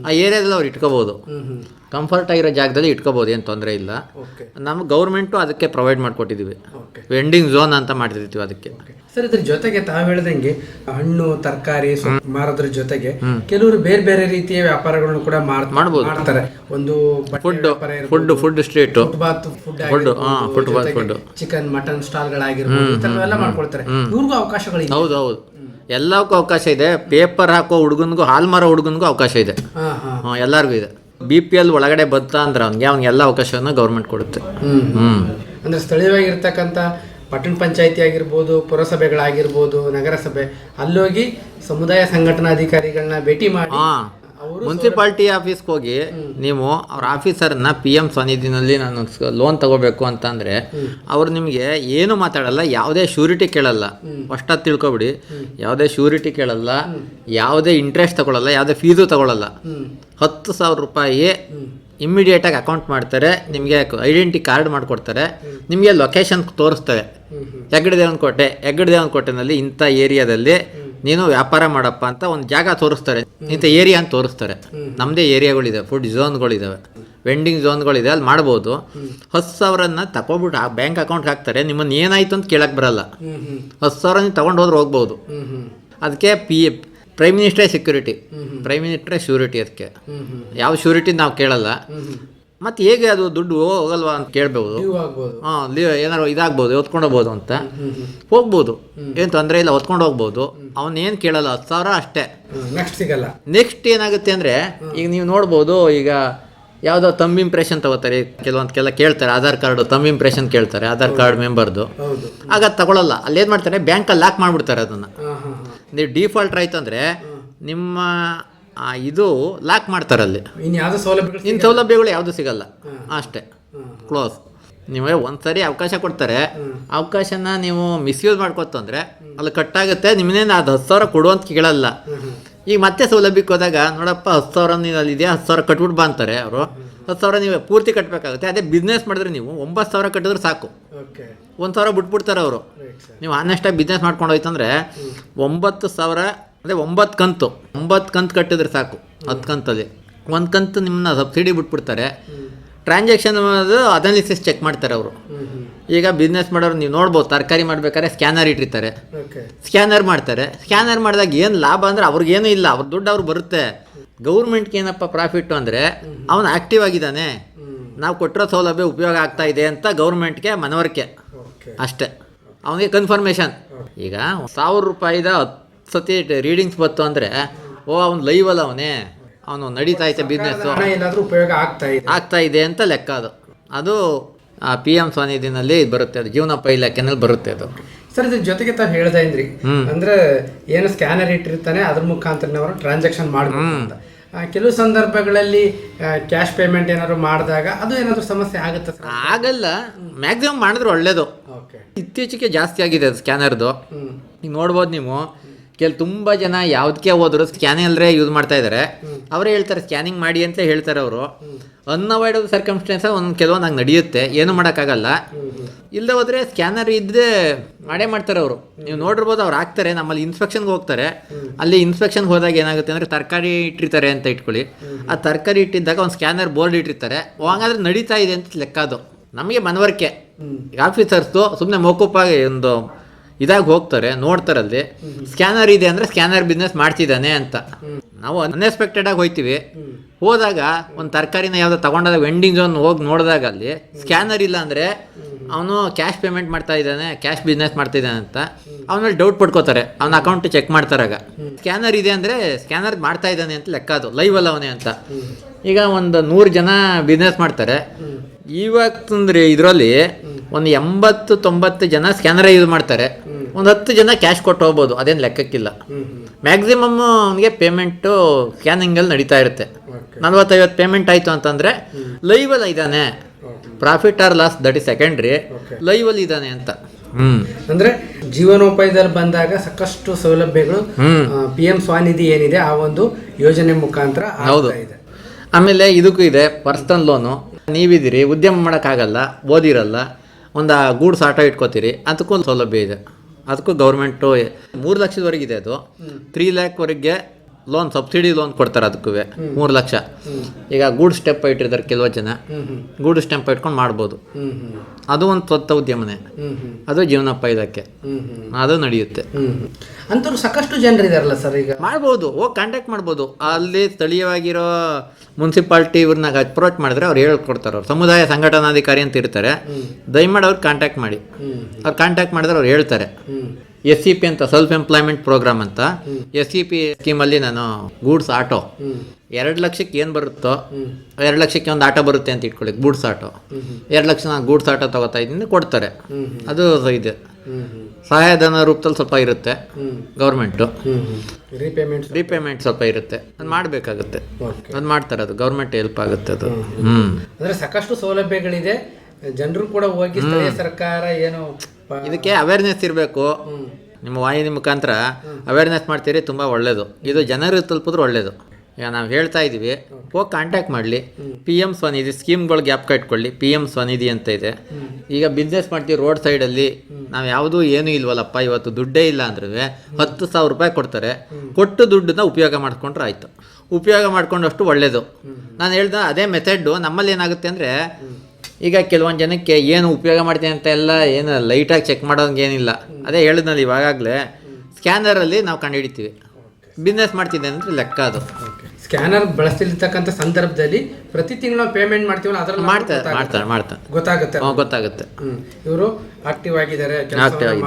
ಆ ಏರಿಯಾದಲ್ಲಿ ಅವ್ರು ಇಟ್ಕೋಬೋದು, ಕಂಫರ್ಟ್ ಆಗಿರೋ ಜಾಗದಲ್ಲಿ ಇಟ್ಕೋಬೋದು, ಏನು ತೊಂದರೆ ಇಲ್ಲ. ನಮ್ಮ ಗೌರ್ಮೆಂಟು ಅದಕ್ಕೆ ಪ್ರೊವೈಡ್ ಮಾಡಿಕೊಟ್ಟಿದ್ದೀವಿ, ವೆಂಡಿಂಗ್ ಝೋನ್ ಅಂತ ಮಾಡಿರ್ತೀವಿ ಅದಕ್ಕೆ. ಸರ್, ಇದ್ರ ಜೊತೆಗೆ ತಾವು ಹೇಳ್ದಂಗೆ ಹಣ್ಣು ತರಕಾರಿ ಮಾರೋದ್ರ ಜೊತೆಗೆ ಕೆಲವರು ಬೇರೆ ಬೇರೆ ರೀತಿಯ ವ್ಯಾಪಾರಗಳನ್ನು ಕೂಡ ಮಾಡ್ತಾರೆ. ಒಂದು food street, food, chicken mutton stall ಗಳಾಗಿರ್ಬೋದು, ಎಲ್ಲ ಮಾಡ್ಕೊಳ್ತಾರೆ. ಇವ್ರಿಗೂ ಅವಕಾಶಗಳಿದೆ. ಹೌದು, ಎಲ್ಲಕ್ಕೂ ಅವಕಾಶ ಇದೆ. ಪೇಪರ್ ಹಾಕೋ ಹುಡುಗನ್ಗೂ ಹಾಲ್ ಮಾರೋ ಹುಡುಗನ್ಗೂ ಅವಕಾಶ ಇದೆ, ಎಲ್ಲರಿಗೂ ಇದೆ. BPL ಒಳಗಡೆ ಬಂತ ಅಂದ್ರೆ ಅವ್ನಿಗೆ ಎಲ್ಲ ಅವಕಾಶವನ್ನು ಗೌರ್ಮೆಂಟ್ ಕೊಡುತ್ತೆ. ಅಂದ್ರೆ ಸ್ಥಳೀಯವಾಗಿರ್ತಕ್ಕಂಥ ಪಟ್ಟಣ ಪಂಚಾಯತಿ ಆಗಿರ್ಬೋದು, ಪುರಸಭೆಗಳಾಗಿರ್ಬೋದು, ನಗರಸಭೆ, ಅಲ್ಲೋಗಿ ಸಮುದಾಯ ಸಂಘಟನಾಧಿಕಾರಿಗಳನ್ನ ಭೇಟಿ ಮಾಡಿ ಮುನ್ಸಿಪಾಲ್ಟಿ ಆಫೀಸ್ಗೆ ಹೋಗಿ ನೀವು ಅವ್ರ ಆಫೀಸರ್ನ PM ಸ್ವಾನಿಧಿನಲ್ಲಿ ನಾನು ಲೋನ್ ತಗೋಬೇಕು ಅಂತಂದರೆ ಅವ್ರು ನಿಮಗೆ ಏನು ಮಾತಾಡಲ್ಲ, ಯಾವುದೇ ಶ್ಯೂರಿಟಿ ಕೇಳಲ್ಲ. ಫಸ್ಟ್ ಅದು ತಿಳ್ಕೊಬಿಡಿ, ಯಾವುದೇ ಶ್ಯೂರಿಟಿ ಕೇಳಲ್ಲ, ಯಾವುದೇ ಇಂಟ್ರೆಸ್ಟ್ ತಗೊಳ್ಳಲ್ಲ, ಯಾವುದೇ ಫೀಸು ತಗೊಳ್ಳಲ್ಲ. 10,000 ರೂಪಾಯಿ ಇಮ್ಮಿಡಿಯೇಟಾಗಿ ಅಕೌಂಟ್ ಮಾಡ್ತಾರೆ. ನಿಮಗೆ ಐಡೆಂಟಿ ಕಾರ್ಡ್ ಮಾಡಿಕೊಡ್ತಾರೆ, ನಿಮಗೆ ಲೊಕೇಶನ್ ತೋರಿಸ್ತಾರೆ. ಹೆಗ್ಗಡೆ ದೇವನಕೋಟೆನಲ್ಲಿ ಇಂಥ ಏರಿಯಾದಲ್ಲಿ ನೀನು ವ್ಯಾಪಾರ ಮಾಡಪ್ಪ ಅಂತ ಒಂದು ಜಾಗ ತೋರಿಸ್ತಾರೆ, ಇಂಥ ಏರಿಯಾ ಅಂತ ತೋರಿಸ್ತಾರೆ. ನಮ್ಮದೇ ಏರಿಯಾಗಳಿದೆ, ಫುಡ್ ಝೋನ್ಗಳಿದ್ದಾವೆ, ವೆಂಡಿಂಗ್ ಝೋನ್ಗಳಿದೆ, ಅಲ್ಲಿ ಮಾಡ್ಬೋದು. 10,000 ತಗೊಬಿಟ್ಟು ಆ ಬ್ಯಾಂಕ್ ಅಕೌಂಟ್ಗೆ ಹಾಕ್ತಾರೆ. ನಿಮ್ಮನ್ನು ಏನಾಯ್ತು ಅಂತ ಕೇಳಕ್ಕೆ ಬರಲ್ಲ. 10,000 ನೀವು ತೊಗೊಂಡು ಹೋದ್ರೆ ಹೋಗ್ಬೋದು. ಅದಕ್ಕೆ ಪ್ರೈಮ್ ಮಿನಿಸ್ಟ್ರೇ ಸೆಕ್ಯೂರಿಟಿ, ಪ್ರೈಮ್ ಮಿನಿಸ್ಟ್ರೇ ಶ್ಯೂರಿಟಿ. ಅದಕ್ಕೆ ಯಾವ ಶ್ಯೂರಿಟಿ ನಾವು ಕೇಳಲ್ಲ. ಮತ್ತು ಹೇಗೆ ಅದು ದುಡ್ಡು ಹೋಗಲ್ವಾ ಅಂತ ಕೇಳ್ಬೋದು. ಏನಾರು ಇದಾಗ್ಬೋದು, ಹೊತ್ಕೊಂಡು ಹೋಗ್ಬೋದು ಅಂತ ಹೋಗ್ಬೋದು, ಏನು ತೊಂದರೆ ಇಲ್ಲ, ಹೊತ್ಕೊಂಡು ಹೋಗ್ಬೋದು. ಅವನೇನು ಕೇಳಲ್ಲ, 10,000 ಅಷ್ಟೇ, ನೆಕ್ಸ್ಟ್ ಸಿಗಲ್ಲ. ನೆಕ್ಸ್ಟ್ ಏನಾಗುತ್ತೆ ಅಂದರೆ ಈಗ ನೀವು ನೋಡ್ಬೋದು, ಈಗ ಯಾವುದೋ ತಮ್ಮ ಇಂಪ್ರೆಷನ್ ತಗೋತಾರೆ, ಕೆಲವೊಂದಕ್ಕೆಲ್ಲ ಕೇಳ್ತಾರೆ, ಆಧಾರ್ ಕಾರ್ಡು ತಮ್ಮ ಇಂಪ್ರೆಷನ್ ಕೇಳ್ತಾರೆ, ಆಧಾರ್ ಕಾರ್ಡ್ ಮೆಂಬರ್ದು. ಆಗ ಅದು ತಗೊಳ್ಳಲ್ಲ. ಅಲ್ಲೇನು ಮಾಡ್ತಾರೆ, ಬ್ಯಾಂಕಲ್ಲಿ ಲಾಕ್ ಮಾಡಿಬಿಡ್ತಾರೆ ಅದನ್ನು. ನೀವು ಡಿಫಾಲ್ಟ್ ಆಯ್ತು ಅಂದರೆ ನಿಮ್ಮ ಇದು ಲಾಕ್ ಮಾಡ್ತಾರೆ. ಅಲ್ಲಿ ಇನ್ನು ಸೌಲಭ್ಯಗಳು ಯಾವುದು ಸಿಗಲ್ಲ, ಅಷ್ಟೇ, ಕ್ಲೋಸ್. ನೀವು ಒಂದ್ಸರಿ ಅವಕಾಶ ಕೊಡ್ತಾರೆ, ಅವಕಾಶನ ನೀವು ಮಿಸ್ಯೂಸ್ ಮಾಡ್ಕೊತಂದ್ರೆ ಅಲ್ಲಿ ಕಟ್ಟಾಗುತ್ತೆ. ನಿಮ್ಮನ್ನೇನು ಅದು 10,000 ಕೊಡುವಂತ ಕೇಳಲ್ಲ. ಈಗ ಮತ್ತೆ ಸೌಲಭ್ಯಕ್ಕೆ ಹೋದಾಗ ನೋಡಪ್ಪ 10,000 ನೀನು ಅಲ್ಲಿದೆಯಾ, 10,000 ಕಟ್ಬಿಟ್ಟು ಬಾ ಅಂತಾರೆ ಅವರು. 10,000 ನೀವು ಪೂರ್ತಿ ಕಟ್ಟಬೇಕಾಗುತ್ತೆ. ಅದೇ ಬಿಸ್ನೆಸ್ ಮಾಡಿದ್ರೆ ನೀವು 9,000 ಕಟ್ಟಿದ್ರೆ ಸಾಕು, 1,000 ಬಿಟ್ಬಿಡ್ತಾರೆ ಅವರು. ನೀವು ಆನೆಸ್ಟಾಗಿ ಬಿಸ್ನೆಸ್ ಮಾಡ್ಕೊಂಡು ಹೋಯ್ತಂದ್ರೆ 9,000 ಅಂದರೆ 9 ಕಂತು, 9 ಕಂತು ಕಟ್ಟಿದ್ರೆ ಸಾಕು. 10 ಕಂತಲ್ಲಿ 1 ಕಂತು ನಿಮ್ಮನ್ನ ಸಬ್ಸಿಡಿ ಬಿಟ್ಬಿಡ್ತಾರೆ. ಟ್ರಾನ್ಸಾಕ್ಷನ್ ಅನಾಲಿಸಿಸ್ ಚೆಕ್ ಮಾಡ್ತಾರೆ ಅವರು. ಈಗ ಬಿಸ್ನೆಸ್ ಮಾಡೋರು ನೀವು ನೋಡ್ಬೋದು, ತರಕಾರಿ ಮಾಡ್ಬೇಕಾದ್ರೆ ಸ್ಕ್ಯಾನರ್ ಇಟ್ಟಿರ್ತಾರೆ, ಸ್ಕ್ಯಾನರ್ ಮಾಡ್ತಾರೆ. ಸ್ಕ್ಯಾನರ್ ಮಾಡಿದಾಗ ಏನು ಲಾಭ ಅಂದರೆ ಅವ್ರಿಗೇನೂ ಇಲ್ಲ, ಅವ್ರ ದುಡ್ಡು ಅವ್ರಿಗೆ ಬರುತ್ತೆ. ಗೌರ್ಮೆಂಟ್ಗೆ ಏನಪ್ಪ ಪ್ರಾಫಿಟ್ಟು ಅಂದರೆ ಅವನು ಆ್ಯಕ್ಟಿವ್ ಆಗಿದ್ದಾನೆ, ನಾವು ಕೊಟ್ಟಿರೋ ಸೌಲಭ್ಯ ಉಪಯೋಗ ಆಗ್ತಾ ಇದೆ ಅಂತ ಗೌರ್ಮೆಂಟ್ಗೆ ಮನವರಿಕೆ, ಅಷ್ಟೇ. ಅವನಿಗೆ ಕನ್ಫರ್ಮೇಷನ್. ಈಗ 1,000 ರೂಪಾಯಿದ 10 ಸತಿ ರೀಡಿಂಗ್ಸ್ ಬಂತು ಅಂದರೆ ಅವ್ನು ಲೈವ್ ಅಲ್ಲ, ಅವನು ನಡೀತಾ ಐತೆ ಬಿಸ್ನೆಸ್ಸು, ಉಪಯೋಗ ಆಗ್ತಾ ಇದೆ ಅಂತ ಲೆಕ್ಕ. ಅದು PM ಸ್ವಾನಿಧಿನಲ್ಲಿ ಬರುತ್ತೆ, ಅದು ಜೀವನೋಪಾಯ ಇಲಾಖೆನಲ್ಲಿ ಬರುತ್ತೆ ಅದು. ಸರ್, ಇದ್ರ ಜೊತೆಗೆ ತಾವು ಹೇಳ್ತಾ ಇದ್ರಿ ಅಂದ್ರೆ ಏನು ಸ್ಕ್ಯಾನರ್ ಇಟ್ಟಿರ್ತಾನೆ ಅದ್ರ ಮುಖಾಂತರ ಅವರು ಟ್ರಾನ್ಸಾಕ್ಷನ್ ಮಾಡಬೇಕು ಅಂತ. ಕೆಲವು ಸಂದರ್ಭಗಳಲ್ಲಿ ಕ್ಯಾಶ್ ಪೇಮೆಂಟ್ ಏನಾದ್ರು ಮಾಡಿದಾಗ ಅದು ಏನಾದ್ರು ಸಮಸ್ಯೆ ಆಗುತ್ತೆ ಸರ್? ಆಗಲ್ಲ, ಮ್ಯಾಕ್ಸಿಮಮ್ ಮಾಡಿದ್ರೆ ಒಳ್ಳೇದು. ಇತ್ತೀಚೆಗೆ ಜಾಸ್ತಿ ಆಗಿದೆ ಅದು ಸ್ಕ್ಯಾನರ್ದು. ಈಗ ನೋಡ್ಬೋದು ನೀವು, ತುಂಬ ಜನ ಯಾವುದಕ್ಕೆ ಹೋದ್ರು ಸ್ಕ್ಯಾನಿಂಗಲ್ಲೇ ಯೂಸ್ ಮಾಡ್ತಾ ಇದ್ದಾರೆ. ಅವರೇ ಹೇಳ್ತಾರೆ ಸ್ಕ್ಯಾನಿಂಗ್ ಮಾಡಿ ಅಂತ ಹೇಳ್ತಾರೆ ಅವರು. ಅನ್ಅವಾಯ್ಡಬಲ್ ಸರ್ಕಮ್ಸ್ಟೆನ್ಸ್ ಕೆಲವೊಂದು ಹಂಗೆ ನಡೆಯುತ್ತೆ, ಏನು ಮಾಡೋಕ್ಕಾಗಲ್ಲ. ಇಲ್ಲದೆ ಹೋದರೆ ಸ್ಕ್ಯಾನರ್ ಇದ್ದರೆ ಮಾಡೇ ಮಾಡ್ತಾರೆ ಅವರು. ನೀವು ನೋಡಿರ್ಬೋದು, ಅವ್ರು ಹಾಕ್ತಾರೆ. ನಮ್ಮಲ್ಲಿ ಇನ್ಸ್ಪೆಕ್ಷನ್ಗೆ ಹೋಗ್ತಾರೆ, ಅಲ್ಲಿ ಇನ್ಸ್ಪೆಕ್ಷನ್ಗೆ ಹೋದಾಗ ಏನಾಗುತ್ತೆ ಅಂದರೆ ತರಕಾರಿ ಇಟ್ಟಿರ್ತಾರೆ ಅಂತ ಇಟ್ಕೊಳ್ಳಿ. ಆ ತರಕಾರಿ ಇಟ್ಟಿದ್ದಾಗ ಒಂದು ಸ್ಕ್ಯಾನರ್ ಬೋರ್ಡ್ ಇಟ್ಟಿರ್ತಾರೆ, ಹಾಗಾದ್ರೆ ನಡೀತಾ ಇದೆ ಅಂತ ಲೆಕ್ಕ. ಅದು ನಮಗೆ ಮನವರಿಕೆ, ಈಗ ಆಫೀಸರ್ಸು ಸುಮ್ಮನೆ ಮೌಕೂಪಾಗಿ ಒಂದು ಇದಾಗಿ ಹೋಗ್ತಾರೆ, ನೋಡ್ತಾರೆ ಅಲ್ಲಿ ಸ್ಕ್ಯಾನರ್ ಇದೆ ಅಂದರೆ ಸ್ಕ್ಯಾನರ್ ಬಿಸ್ನೆಸ್ ಮಾಡ್ತಿದ್ದಾನೆ ಅಂತ. ನಾವು ಅನ್ಎಕ್ಸ್ಪೆಕ್ಟೆಡ್ ಆಗಿ ಹೋಗ್ತೀವಿ, ಹೋದಾಗ ಒಂದು ತರಕಾರಿನ ಯಾವುದೋ ತಗೊಂಡಾಗ ವೆಂಡಿಂಗ್ ಝೋನ್ ಹೋಗಿ ನೋಡಿದಾಗ ಅಲ್ಲಿ ಸ್ಕ್ಯಾನರ್ ಇಲ್ಲ ಅಂದರೆ ಅವನು ಕ್ಯಾಶ್ ಪೇಮೆಂಟ್ ಮಾಡ್ತಾ ಇದ್ದಾನೆ, ಕ್ಯಾಶ್ ಬಿಸ್ನೆಸ್ ಮಾಡ್ತಾ ಇದ್ದಾನೆ ಅಂತ ಅವನ ಮೇಲೆ ಡೌಟ್ ಪಡ್ಕೋತಾರೆ. ಅವನ ಅಕೌಂಟ್ ಚೆಕ್ ಮಾಡ್ತಾರಾಗ ಸ್ಕ್ಯಾನರ್ ಇದೆ ಅಂದರೆ ಸ್ಕ್ಯಾನರ್ ಮಾಡ್ತಾ ಇದ್ದಾನೆ ಅಂತ ಲೆಕ್ಕ, ಅದು ಲೈವ್ ಅಲ್ಲ ಅವನೇ ಅಂತ. ಈಗ ಒಂದು 100 ಜನ ಬಿಸ್ನೆಸ್ ಮಾಡ್ತಾರೆ, ಇವತ್ತಂದ್ರೆ ಇದರಲ್ಲಿ ಒಂದು 80-90 ಜನ ಸ್ಕ್ಯಾನರೇ ಯೂಸ್ ಮಾಡ್ತಾರೆ, ಒಂದು 10 ಜನ ಕ್ಯಾಶ್ ಕೊಟ್ಟು ಹೋಗ್ಬೋದು, ಅದೇನು ಲೆಕ್ಕಕ್ಕಿಲ್ಲ. ಮ್ಯಾಕ್ಸಿಮಮ್ ಅವನಿಗೆ ಪೇಮೆಂಟು ಸ್ಕ್ಯಾನಿಂಗಲ್ಲಿ ನಡೀತಾ ಇರುತ್ತೆ. 40-50 ಪೇಮೆಂಟ್ ಆಯಿತು ಅಂತಂದರೆ ಲೈವಲ್ಲಿ ಇದ್ದಾನೆ, profit or loss that is secondary, ಲೈವಲ್ಲಿ ಇದ್ದಾನೆ ಅಂತ. ಅಂದ್ರೆ ಜೀವನೋಪಾಯದಲ್ಲಿ ಬಂದಾಗ ಸಾಕಷ್ಟು ಸೌಲಭ್ಯಗಳು PM ಸ್ವನಿಧಿ ಏನಿದೆ ಆ ಒಂದು ಯೋಜನೆ ಮುಖಾಂತರ ಹೌದು. ಆಮೇಲೆ ಇದಕ್ಕೂ ಇದೆ ಪರ್ಸನಲ್ ಲೋನು. ನೀವಿದ್ದೀರಿ, ಉದ್ಯಮ ಮಾಡೋಕ್ಕಾಗಲ್ಲ, ಓದಿರಲ್ಲ, ಒಂದು ಗೂಡ್ಸ್ ಆಟೋ ಇಟ್ಕೋತೀರಿ, ಅದಕ್ಕೂ ಒಂದು ಸೌಲಭ್ಯ ಇದೆ. ಅದಕ್ಕೂ ಗೌರ್ಮೆಂಟು 3 ಲಕ್ಷದವರೆಗಿದೆ, ಅದು 3 ಲ್ಯಾಕ್ವರೆಗೆ ಲೋನ್, ಸಬ್ಸಿಡಿ ಲೋನ್ ಕೊಡ್ತಾರೆ. ಅದಕ್ಕೂ 3 ಲಕ್ಷ. ಈಗ ಗೂಡ್ಸ್ ಸ್ಟೆಪ್ ಇಟ್ಟಿರ್ತಾರೆ ಕೆಲವು ಜನ, ಗೂಡ್ ಸ್ಟೆಂಪ್ ಇಟ್ಕೊಂಡು ಮಾಡ್ಬೋದು. ಅದು ಒಂದು ಸ್ವಂತ ಉದ್ಯಮನೇ, ಅದು ಜೀವನೋಪಾಯಕ್ಕೆ ಅದು ನಡೆಯುತ್ತೆ. ಅಂತೂ ಸಾಕಷ್ಟು ಜನರು ಇದಾರಲ್ಲ ಸರ್, ಈಗ ಮಾಡ್ಬೋದು, ಹೋಗಿ ಕಾಂಟ್ಯಾಕ್ಟ್ ಮಾಡ್ಬೋದು. ಅಲ್ಲಿ ಸ್ಥಳೀಯವಾಗಿರೋ ಮುನ್ಸಿಪಾಲ್ಟಿ ಇವ್ರನ್ನ ಅಪ್ರೋಚ್ ಮಾಡಿದ್ರೆ ಅವ್ರು ಹೇಳ್ಕೊಡ್ತಾರೆ. ಅವ್ರು ಸಮುದಾಯ ಸಂಘಟನಾಧಿಕಾರಿ ಅಂತ ಇರ್ತಾರೆ, ದಯಮಾಡಿ ಅವ್ರು ಕಾಂಟ್ಯಾಕ್ಟ್ ಮಾಡಿ. ಅವ್ರು ಕಾಂಟ್ಯಾಕ್ಟ್ ಮಾಡಿದ್ರೆ ಅವ್ರು ಹೇಳ್ತಾರೆ. SCP ಅಂತ ಸೆಲ್ಫ್ ಎಂಪ್ಲಾಯ್ಮೆಂಟ್ ಪ್ರೋಗ್ರಾಮ್ ಅಂತ, SCP ಸ್ಕೀಮಲ್ಲಿ ನಾನು ಗೂಡ್ಸ್ ಆಟೋ 2 ಲಕ್ಷಕ್ಕೆ ಏನು ಬರುತ್ತೋ 2 ಲಕ್ಷಕ್ಕೆ ಒಂದು ಆಟೋ ಬರುತ್ತೆ ಅಂತ ಇಟ್ಕೊಳ್ಳಿ, ಗೂಡ್ಸ್ ಆಟೋ 2 ಲಕ್ಷ ನಾನು ಗೂಡ್ಸ್ ಆಟೋ ತಗೋತಾ ಇದ್ದೀನಿ ಕೊಡ್ತಾರೆ. ಅದು ಇದೆ, ಸಹಾಯಧನ ರೂಪದಲ್ಲಿ ಸ್ವಲ್ಪ ಇರುತ್ತೆ ಗೌರ್ಮೆಂಟು, ರೀಪೇಮೆಂಟ್ ಸ್ವಲ್ಪ ಇರುತ್ತೆ, ಅದು ಮಾಡಬೇಕಾಗುತ್ತೆ, ಅದು ಮಾಡ್ತಾರೆ, ಅದು ಗೌರ್ಮೆಂಟ್ ಹೆಲ್ಪ್ ಆಗುತ್ತೆ ಅದು. ಅಂದ್ರೆ ಸಾಕಷ್ಟು ಸೌಲಭ್ಯಗಳಿದೆ, ಜನರು ಕೂಡ ಹೋಗಿ ಸ್ಥಳೀಯ ಸರ್ಕಾರ ಏನು ಇದಕ್ಕೆ ಅವೇರ್ನೆಸ್ ಇರಬೇಕು. ನಿಮ್ಮ ವಾಹಿನಿ ಮುಖಾಂತರ ಅವೇರ್ನೆಸ್ ಮಾಡ್ತೀರಿ, ತುಂಬ ಒಳ್ಳೆಯದು. ಇದು ಜನರಿಗೆ ತಲುಪಿದ್ರೆ ಒಳ್ಳೆಯದು. ಈಗ ನಾವು ಹೇಳ್ತಾ ಇದ್ದೀವಿ, ಹೋಗಿ ಕಾಂಟ್ಯಾಕ್ಟ್ ಮಾಡಲಿ. PM ಸ್ವನಿಧಿ ಸ್ಕೀಮ್ಗಳಿಗೆ ಗ್ಯಾಪ್ ಇಟ್ಕೊಳ್ಳಿ. PM ಸ್ವನಿಧಿ ಅಂತ ಇದೆ. ಈಗ ಬಿಸ್ನೆಸ್ ಮಾಡ್ತೀವಿ ರೋಡ್ ಸೈಡಲ್ಲಿ, ನಾವು ಯಾವುದೂ ಏನೂ ಇಲ್ವಲ್ಲಪ್ಪ, ಇವತ್ತು ದುಡ್ಡೇ ಇಲ್ಲ ಅಂದ್ರೆ 10,000 ರೂಪಾಯಿ ಕೊಡ್ತಾರೆ. ಕೊಟ್ಟು ದುಡ್ಡನ್ನ ಉಪಯೋಗ ಮಾಡ್ಕೊಂಡ್ರೆ ಆಯಿತು. ಉಪಯೋಗ ಮಾಡ್ಕೊಂಡಷ್ಟು ಒಳ್ಳೆಯದು. ನಾನು ಹೇಳ್ದೆ ಅದೇ ಮೆಥಡ್ಡು ನಮ್ಮಲ್ಲಿ ಏನಾಗುತ್ತೆ ಅಂದರೆ, ಈಗ ಕೆಲವೊಂದು ಜನಕ್ಕೆ ಏನು ಉಪಯೋಗ ಮಾಡ್ತೀನಿ ಅಂತ ಎಲ್ಲ ಏನು ಲೈಟಾಗಿ ಚೆಕ್ ಮಾಡೋಂಗೇನಿಲ್ಲ. ಅದೇ ಹೇಳಿದ್ನಲ್ಲಿ ಇವಾಗಲೇ ಸ್ಕ್ಯಾನರಲ್ಲಿ ನಾವು ಕಂಡುಹಿಡಿತೀವಿ. ಬಿಸ್ನೆಸ್ ಮಾಡ್ತಿದ್ದೆ ಅಂದರೆ ಲೆಕ್ಕ ಅದು. ಸ್ಕ್ಯಾನರ್ ಬಳಸ್ತಿರ್ತಕ್ಕಂಥ ಸಂದರ್ಭದಲ್ಲಿ ಪ್ರತಿ ತಿಂಗಳು ಪೇಮೆಂಟ್ ಮಾಡ್ತೀವಲ್ಲ, ಅದರಲ್ಲಿ ಮಾಡ್ತಾರೆ ಗೊತ್ತಾಗುತ್ತೆ. ಇವರು ಆಕ್ಟಿವ್ ಆಗಿದ್ದಾರೆ,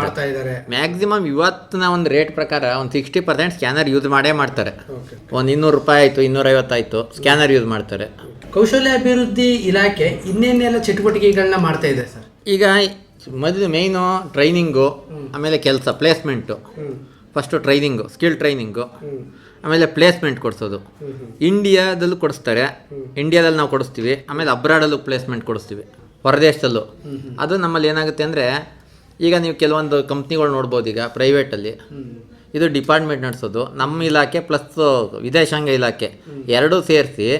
ಮಾಡ್ತಾ ಇದ್ದಾರೆ. ಮ್ಯಾಕ್ಸಿಮಮ್ ಇವತ್ತಿನ ಒಂದು ರೇಟ್ ಪ್ರಕಾರ ಒಂದು 60% ಸ್ಕ್ಯಾನರ್ ಯೂಸ್ ಮಾಡ್ತಾರೆ. ಒಂದು 200 ರೂಪಾಯಿ ಆಯಿತು, 250 ಆಯಿತು, ಸ್ಕ್ಯಾನರ್ ಯೂಸ್ ಮಾಡ್ತಾರೆ. ಕೌಶಲ್ಯಾಭಿವೃದ್ಧಿ ಇಲಾಖೆ ಇನ್ನೇನೆಲ್ಲ ಚಟುವಟಿಕೆಗಳನ್ನ ಮಾಡ್ತಾ ಇದೆ ಸರ್? ಈಗ ಮೊದಲು ಮೇಯ್ನು ಟ್ರೈನಿಂಗು, ಆಮೇಲೆ ಕೆಲಸ placement. First training, skill training, ಆಮೇಲೆ ಪ್ಲೇಸ್ಮೆಂಟ್ ಕೊಡಿಸೋದು. ಇಂಡಿಯಾದಲ್ಲೂ ಕೊಡಿಸ್ತಾರೆ, ಇಂಡಿಯಾದಲ್ಲಿ ನಾವು ಕೊಡಿಸ್ತೀವಿ. ಆಮೇಲೆ ಅಬ್ರಾಡಲ್ಲೂ ಪ್ಲೇಸ್ಮೆಂಟ್ ಕೊಡಿಸ್ತೀವಿ, ಹೊರದೇಶದಲ್ಲೂ. ಅದು ನಮ್ಮಲ್ಲಿ ಏನಾಗುತ್ತೆ ಅಂದರೆ, ಈಗ ನೀವು ಕೆಲವೊಂದು ಕಂಪ್ನಿಗಳು ನೋಡ್ಬೋದು. ಈಗ ಪ್ರೈವೇಟಲ್ಲಿ ಇದು ಡಿಪಾರ್ಟ್ಮೆಂಟ್ ನಡೆಸೋದು, ನಮ್ಮ ಇಲಾಖೆ ಪ್ಲಸ್ ವಿದೇಶಾಂಗ ಇಲಾಖೆ ಎರಡೂ ಸೇರಿಸಿ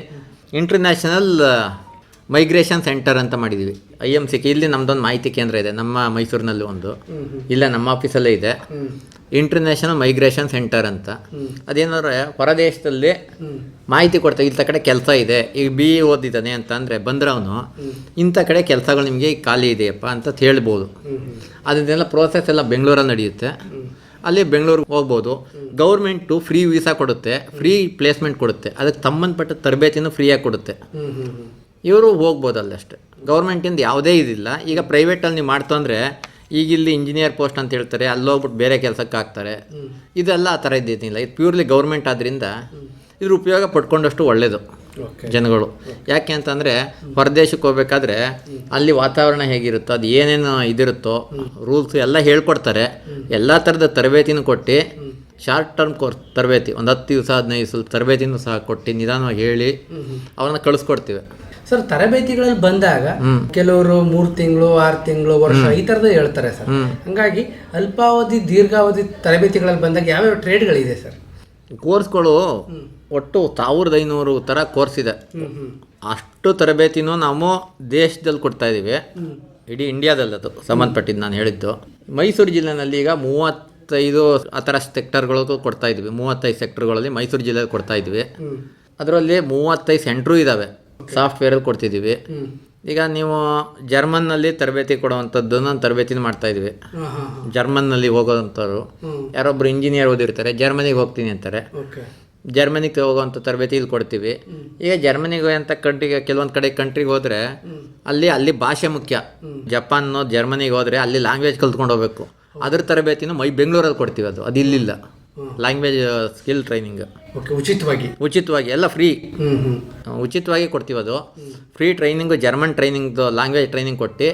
ಇಂಟರ್ನ್ಯಾಷನಲ್ ಮೈಗ್ರೇಷನ್ ಸೆಂಟರ್ ಅಂತ ಮಾಡಿದ್ದೀವಿ. IMC ಇಲ್ಲಿ ನಮ್ಮದೊಂದು ಮಾಹಿತಿ ಕೇಂದ್ರ ಇದೆ, ನಮ್ಮ ಮೈಸೂರಿನಲ್ಲಿ ಒಂದು, ಇಲ್ಲ ನಮ್ಮ ಆಫೀಸಲ್ಲೇ ಇದೆ, ಇಂಟರ್ನ್ಯಾಷನಲ್ ಮೈಗ್ರೇಷನ್ ಸೆಂಟರ್ ಅಂತ. ಅದೇನಾದ್ರೆ ಹೊರದೇಶದಲ್ಲಿ ಮಾಹಿತಿ ಕೊಡ್ತಾರೆ, ಇಂಥ ಕಡೆ ಕೆಲಸ ಇದೆ, ಈಗ BE ಓದಿದ್ದಾನೆ ಅಂತ ಅಂದರೆ ಬಂದರೆ ಅವನು ಇಂಥ ಕಡೆ ಕೆಲಸಗಳು ನಿಮಗೆ ಖಾಲಿ ಇದೆಯಪ್ಪ ಅಂತ ಹೇಳ್ಬೋದು. ಅದನ್ನೆಲ್ಲ ಪ್ರೋಸೆಸ್ ಎಲ್ಲ ಬೆಂಗಳೂರಲ್ಲಿ ನಡೆಯುತ್ತೆ. ಅಲ್ಲಿ ಬೆಂಗಳೂರಿಗೆ ಹೋಗ್ಬೋದು. ಗೌರ್ಮೆಂಟು ಫ್ರೀ ವೀಸಾ ಕೊಡುತ್ತೆ, ಫ್ರೀ ಪ್ಲೇಸ್ಮೆಂಟ್ ಕೊಡುತ್ತೆ, ಅದಕ್ಕೆ ಸಂಬಂಧಪಟ್ಟ ತರಬೇತಿನೂ ಫ್ರೀಯಾಗಿ ಕೊಡುತ್ತೆ. ಇವರು ಹೋಗ್ಬೋದು ಅಷ್ಟೇ. ಗೌರ್ಮೆಂಟಿಂದ ಯಾವುದೇ ಇದಿಲ್ಲ. ಈಗ ಪ್ರೈವೇಟಲ್ಲಿ ನೀವು ಮಾಡ್ತು ಅಂದರೆ, ಈಗ ಇಲ್ಲಿ ಇಂಜಿನಿಯರ್ ಪೋಸ್ಟ್ ಅಂತ ಹೇಳ್ತಾರೆ, ಅಲ್ಲಿ ಹೋಗ್ಬಿಟ್ಟು ಬೇರೆ ಕೆಲಸಕ್ಕೆ ಹಾಕ್ತಾರೆ. ಇದೆಲ್ಲ ಆ ಥರ ಇದ್ದಿದ್ದಿಲ್ಲ. ಇದು ಪ್ಯೂರ್ಲಿ ಗೌರ್ಮೆಂಟ್ ಆದ್ದರಿಂದ ಇದ್ರ ಉಪಯೋಗ ಪಡ್ಕೊಂಡಷ್ಟು ಒಳ್ಳೆಯದು ಜನಗಳು. ಯಾಕೆ ಅಂತಂದರೆ, ಹೊರದೇಶಕ್ಕೆ ಹೋಗ್ಬೇಕಾದ್ರೆ ಅಲ್ಲಿ ವಾತಾವರಣ ಹೇಗಿರುತ್ತೋ, ಅದು ಏನೇನು ಇದಿರುತ್ತೋ ರೂಲ್ಸ್ ಎಲ್ಲ ಹೇಳ್ಕೊಡ್ತಾರೆ. ಎಲ್ಲ ಥರದ ತರಬೇತಿನೂ ಕೊಟ್ಟು, ಶಾರ್ಟ್ ಟರ್ಮ್ ಕೋರ್ಸ್ ತರಬೇತಿ ಒಂದು 10 ದಿವಸ 15 ದಿವಸ ತರಬೇತಿನೂ ಸಹ ಕೊಟ್ಟು ನಿಧಾನವಾಗಿ ಹೇಳಿ ಅವ್ರನ್ನ ಕಳಿಸ್ಕೊಡ್ತೀವಿ. ಸರ್, ತರಬೇತಿಗಳಲ್ಲಿ ಬಂದಾಗ ಕೆಲವರು 3 ತಿಂಗಳು 6 ತಿಂಗಳು ವರ್ಷ ಈ ಥರದ್ದು ಹೇಳ್ತಾರೆ ಸರ್. ಹಂಗಾಗಿ ಅಲ್ಪಾವಧಿ ದೀರ್ಘಾವಧಿ ತರಬೇತಿಗಳಲ್ಲಿ ಬಂದಾಗ ಯಾವ್ಯಾವ ಟ್ರೇಡ್ಗಳಿದೆ ಸರ್? ಕೋರ್ಸ್ಗಳು ಒಟ್ಟು 1500 ಥರ ಕೋರ್ಸ್ ಇದೆ. ಅಷ್ಟು ತರಬೇತಿನೂ ನಾವು ದೇಶದಲ್ಲಿ ಕೊಡ್ತಾ ಇದ್ದೀವಿ, ಇಡೀ ಇಂಡಿಯಾದಲ್ಲಿ. ಅದು ಸಂಬಂಧಪಟ್ಟಿದ್ದು ನಾನು ಹೇಳಿದ್ದು. ಮೈಸೂರು ಜಿಲ್ಲೆನಲ್ಲಿ ಈಗ 35 ಆ ಥರ ಸೆಕ್ಟರ್ಗಳು ಕೊಡ್ತಾ ಇದ್ವಿ. 35 ಸೆಕ್ಟರ್ಗಳಲ್ಲಿ ಮೈಸೂರು ಜಿಲ್ಲೆಯಲ್ಲಿ ಕೊಡ್ತಾ ಇದ್ವಿ. ಅದರಲ್ಲಿ 35 ಸೆಂಟ್ರೂ ಇದ್ದಾವೆ. ಸಾಫ್ಟ್ವೇರಲ್ಲಿ ಕೊಡ್ತಿದ್ದೀವಿ, ಈಗ ನೀವು ಜರ್ಮನ್ನಲ್ಲಿ ತರಬೇತಿ ಕೊಡುವಂಥದ್ದು ನಾನು ತರಬೇತಿನ ಮಾಡ್ತಾಯಿದ್ವಿ. ಜರ್ಮನ್ನಲ್ಲಿ ಹೋಗೋವಂಥವ್ರು ಯಾರೊಬ್ಬರು ಇಂಜಿನಿಯರ್ ಓದಿರ್ತಾರೆ, ಜರ್ಮನಿಗೆ ಹೋಗ್ತೀನಿ ಅಂತಾರೆ. ಜರ್ಮನಿಗೆ ಹೋಗೋವಂಥ ತರಬೇತಿ ಇಲ್ಲಿ ಕೊಡ್ತೀವಿ. ಈಗ ಜರ್ಮನಿಗೆ ಅಂತ ಕೆಲವೊಂದು ಕಡೆ ಕಂಟ್ರಿಗೆ ಹೋದರೆ ಅಲ್ಲಿ ಭಾಷೆ ಮುಖ್ಯ. ಜಪಾನು ಜರ್ಮನಿಗೆ ಹೋದರೆ ಅಲ್ಲಿ ಲ್ಯಾಂಗ್ವೇಜ್ ಕಲ್ತ್ಕೊಂಡು ಹೋಗ್ಬೇಕು. ಅದ್ರ ತರಬೇತಿನೂ ಬೆಂಗಳೂರಲ್ಲಿ ಕೊಡ್ತೀವಿ. ಅದು ಇಲ್ಲಿಲ್ಲ. ಲ್ಯಾಂಗ್ವೇಜ್ ಸ್ಕಿಲ್ ಟ್ರೈನಿಂಗ್ ಉಚಿತವಾಗಿ ಎಲ್ಲ ಫ್ರೀ, ಉಚಿತವಾಗಿ ಕೊಡ್ತೀವಿ. ಅದು ಫ್ರೀ ಟ್ರೈನಿಂಗು, ಜರ್ಮನ್ ಟ್ರೈನಿಂಗ್ದು ಲ್ಯಾಂಗ್ವೇಜ್ ಟ್ರೈನಿಂಗ್ ಕೊಟ್ಟು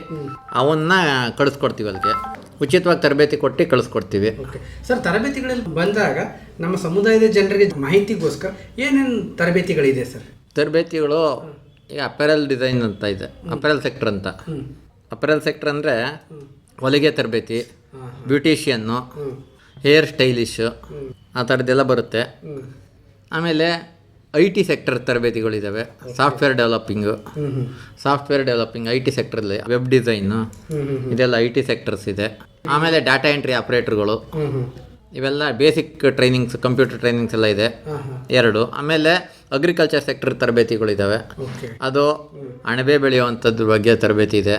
ಅವನ್ನ ಕಳಿಸ್ಕೊಡ್ತೀವಿ. ಅದಕ್ಕೆ ಉಚಿತವಾಗಿ ತರಬೇತಿ ಕೊಟ್ಟು ಕಳಿಸ್ಕೊಡ್ತೀವಿ. ಸರ್, ತರಬೇತಿಗಳಲ್ಲಿ ಬಂದಾಗ ನಮ್ಮ ಸಮುದಾಯದ ಜನರಿಗೆ ಮಾಹಿತಿಗೋಸ್ಕರ ಏನೇನು ತರಬೇತಿಗಳಿದೆ ಸರ್? ತರಬೇತಿಗಳು ಈಗ ಅಪೆರಲ್ ಡಿಸೈನ್ ಅಂತ ಇದೆ, ಅಪೆರಲ್ ಸೆಕ್ಟರ್ ಅಂತ. ಅಪೆರಲ್ ಸೆಕ್ಟರ್ ಅಂದರೆ ಹೊಲಿಗೆ ತರಬೇತಿ, ಬ್ಯೂಟಿಷಿಯನ್ನು, ಹೇರ್ ಸ್ಟೈಲಿಶು, ಆ ಥರದ್ದೆಲ್ಲ ಬರುತ್ತೆ. ಆಮೇಲೆ IT ಸೆಕ್ಟರ್ ತರಬೇತಿಗಳಿದ್ದಾವೆ. ಸಾಫ್ಟ್ವೇರ್ ಡೆವಲಪಿಂಗ್ IT ಸೆಕ್ಟ್ರಲ್ಲಿ, ವೆಬ್ ಡಿಸೈನು, ಇದೆಲ್ಲ IT ಸೆಕ್ಟರ್ಸ್ ಇದೆ. ಆಮೇಲೆ ಡಾಟಾ ಎಂಟ್ರಿ ಆಪ್ರೇಟರ್ಗಳು, ಇವೆಲ್ಲ ಬೇಸಿಕ್ ಟ್ರೈನಿಂಗ್ಸ್, ಕಂಪ್ಯೂಟರ್ ಟ್ರೈನಿಂಗ್ಸ್ ಎಲ್ಲ ಇದೆ 2. ಆಮೇಲೆ ಅಗ್ರಿಕಲ್ಚರ್ ಸೆಕ್ಟರ್ ತರಬೇತಿಗಳಿದ್ದಾವೆ. ಅದು ಅಣಬೆ ಬೆಳೆಯುವಂಥದ್ರ ಬಗ್ಗೆ ತರಬೇತಿ ಇದೆ.